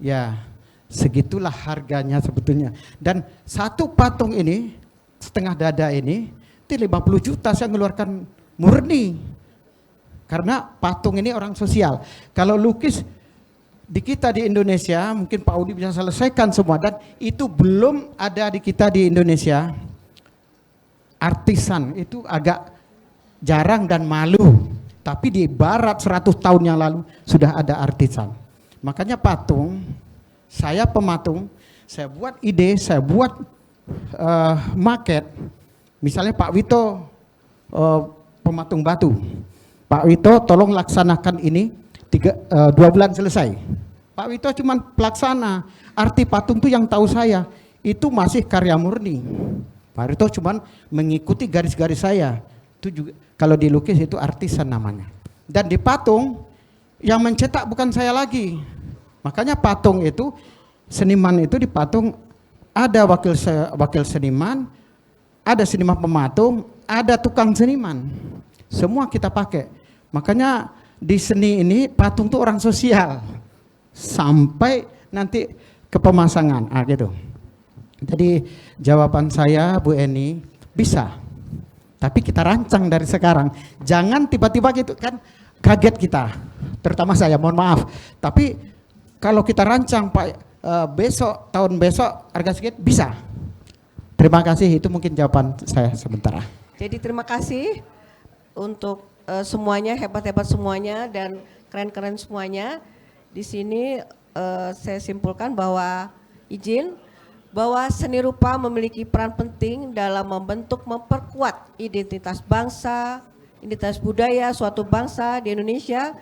ya segitulah harganya sebetulnya. Dan satu patung ini, setengah dada ini, itu 50 juta saya mengeluarkan murni. Karena patung ini orang sosial. Kalau lukis di kita di Indonesia, mungkin Pak Udi bisa selesaikan semua. Dan itu belum ada di kita di Indonesia. Artisan itu agak jarang dan malu. Tapi di barat 100 tahun yang lalu sudah ada artisan. Makanya patung, saya pematung, saya buat ide, saya buat market. Misalnya Pak Wito pematung batu, Pak Wito tolong laksanakan ini 2 bulan selesai. Pak Wito cuman pelaksana, arti patung itu yang tahu saya itu masih karya murni. Pak Wito cuman mengikuti garis-garis saya. Itu juga kalau dilukis itu artisan namanya. Dan di patung yang mencetak bukan saya lagi. Makanya patung itu, seniman itu di patung ada wakil seniman, ada seniman pematung, ada tukang seniman. Semua kita pakai. Makanya di seni ini patung itu orang sosial. Sampai nanti ke pemasangan, gitu. Jadi jawaban saya Bu Eni, bisa. Tapi kita rancang dari sekarang. Jangan tiba-tiba gitu kan, kaget kita. Terutama saya, mohon maaf. Tapi kalau kita rancang Pak, besok, tahun besok harga segitu, bisa. Terima kasih, itu mungkin jawaban saya sementara. Jadi terima kasih untuk semuanya, hebat-hebat semuanya dan keren-keren semuanya. Di sini saya simpulkan bahwa bahwa seni rupa memiliki peran penting dalam memperkuat identitas bangsa, identitas budaya suatu bangsa di Indonesia,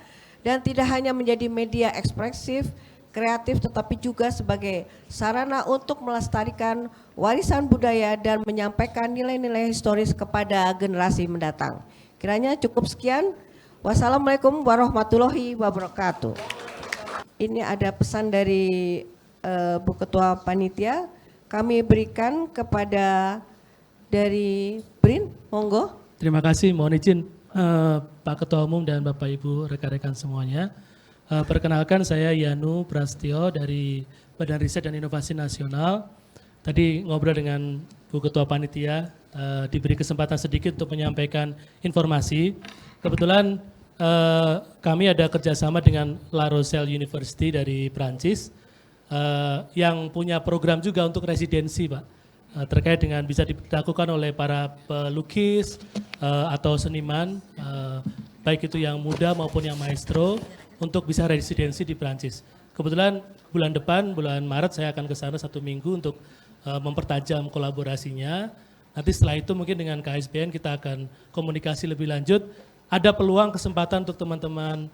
dan tidak hanya menjadi media ekspresif, kreatif, tetapi juga sebagai sarana untuk melestarikan warisan budaya dan menyampaikan nilai-nilai historis kepada generasi mendatang. Kiranya cukup sekian. Wassalamualaikum warahmatullahi wabarakatuh. Ini ada pesan dari Bu Ketua Panitia. Kami berikan kepada dari BRIN, monggo. Terima kasih, mohon izin Pak Ketua Umum dan Bapak Ibu rekan-rekan semuanya. Perkenalkan saya Yanu Prastio dari Badan Riset dan Inovasi Nasional. Tadi ngobrol dengan Bu Ketua Panitia, diberi kesempatan sedikit untuk menyampaikan informasi. Kebetulan kami ada kerjasama dengan La Rochelle University dari Prancis, yang punya program juga untuk residensi, Pak, terkait dengan bisa dilakukan oleh para pelukis atau seniman, baik itu yang muda maupun yang maestro, untuk bisa residensi di Prancis. Kebetulan bulan depan, bulan Maret, saya akan ke sana 1 minggu untuk mempertajam kolaborasinya. Nanti setelah itu mungkin dengan KSBN kita akan komunikasi lebih lanjut. Ada peluang kesempatan untuk teman-teman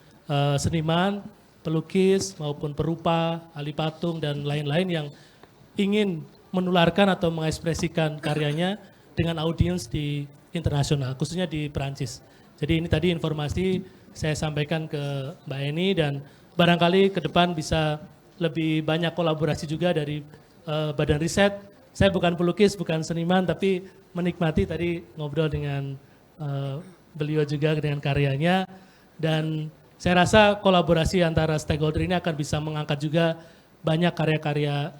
seniman, pelukis maupun perupa, ahli patung dan lain-lain yang ingin menularkan atau mengekspresikan karyanya dengan audiens di internasional, khususnya di Perancis. Jadi ini tadi informasi saya sampaikan ke Mbak Eni, dan barangkali ke depan bisa lebih banyak kolaborasi juga dari Badan Riset. Saya bukan pelukis, bukan seniman, tapi menikmati tadi ngobrol dengan beliau juga dengan karyanya, dan saya rasa kolaborasi antara stakeholder ini akan bisa mengangkat juga banyak karya-karya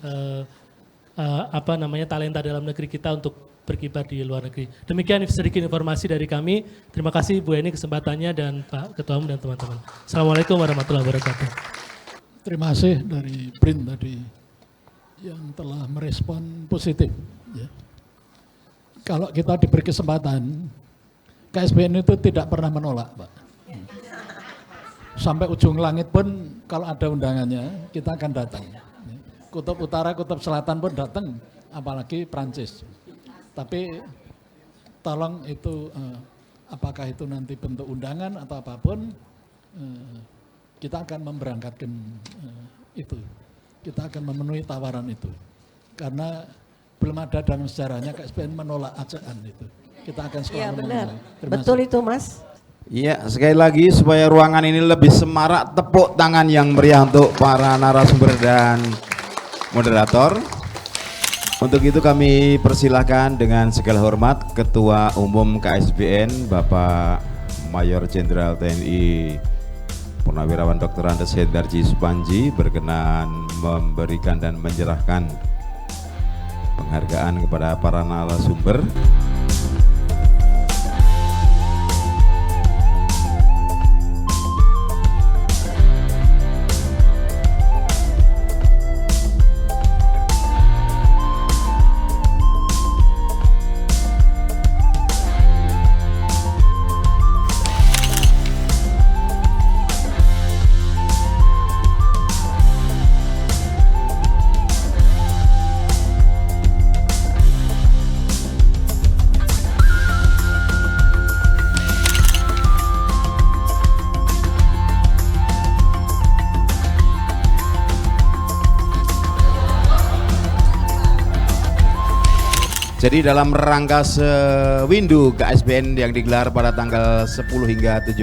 talenta dalam negeri kita untuk berkibar di luar negeri. Demikian sedikit informasi dari kami. Terima kasih Bu Eni kesempatannya dan Pak Ketua Umum dan teman-teman. Assalamualaikum warahmatullahi wabarakatuh. Terima kasih dari BRIN tadi yang telah merespon positif. Ya. Kalau kita diberi kesempatan, KSBN itu tidak pernah menolak, Pak. Sampai ujung langit pun kalau ada undangannya kita akan datang. Kutub Utara, Kutub Selatan pun datang, apalagi Prancis. Tapi tolong itu apakah itu nanti bentuk undangan atau apapun, kita akan memberangkatkan itu. Kita akan memenuhi tawaran itu. Karena belum ada dalam sejarahnya KSBN menolak ajakan itu. Kita akan selalu benar. memenuhi. Betul itu, Mas. Iya, sekali lagi supaya ruangan ini lebih semarak, tepuk tangan yang meriah untuk para narasumber dan moderator. Untuk itu kami persilahkan dengan segala hormat Ketua Umum KSBN Bapak Mayor Jenderal TNI Purnawirawan Dr. Andes Hendarji Supanji berkenan memberikan dan menyerahkan penghargaan kepada para narasumber. Jadi dalam rangka Sewindu KSBN yang digelar pada tanggal 10 hingga 17,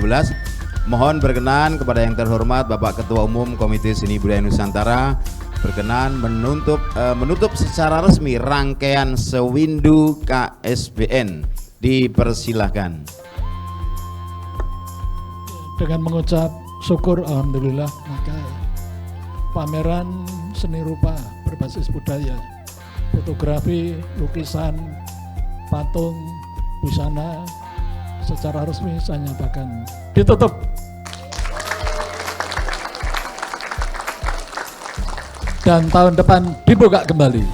mohon berkenan kepada yang terhormat Bapak Ketua Umum Komite Seni Budaya Nusantara berkenan menutup secara resmi rangkaian Sewindu KSBN. Dipersilahkan. Dengan mengucap syukur alhamdulillah, maka pameran seni rupa berbasis budaya, fotografi, lukisan, patung, busana secara resmi saya nyatakan ditutup. Dan tahun depan dibuka kembali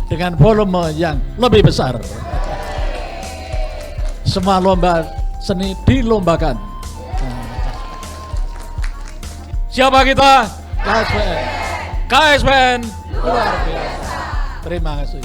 dengan volume yang lebih besar. Semua lomba seni dilombakan. Siapa kita? KSBN. KSBN luar biasa. Terima kasih.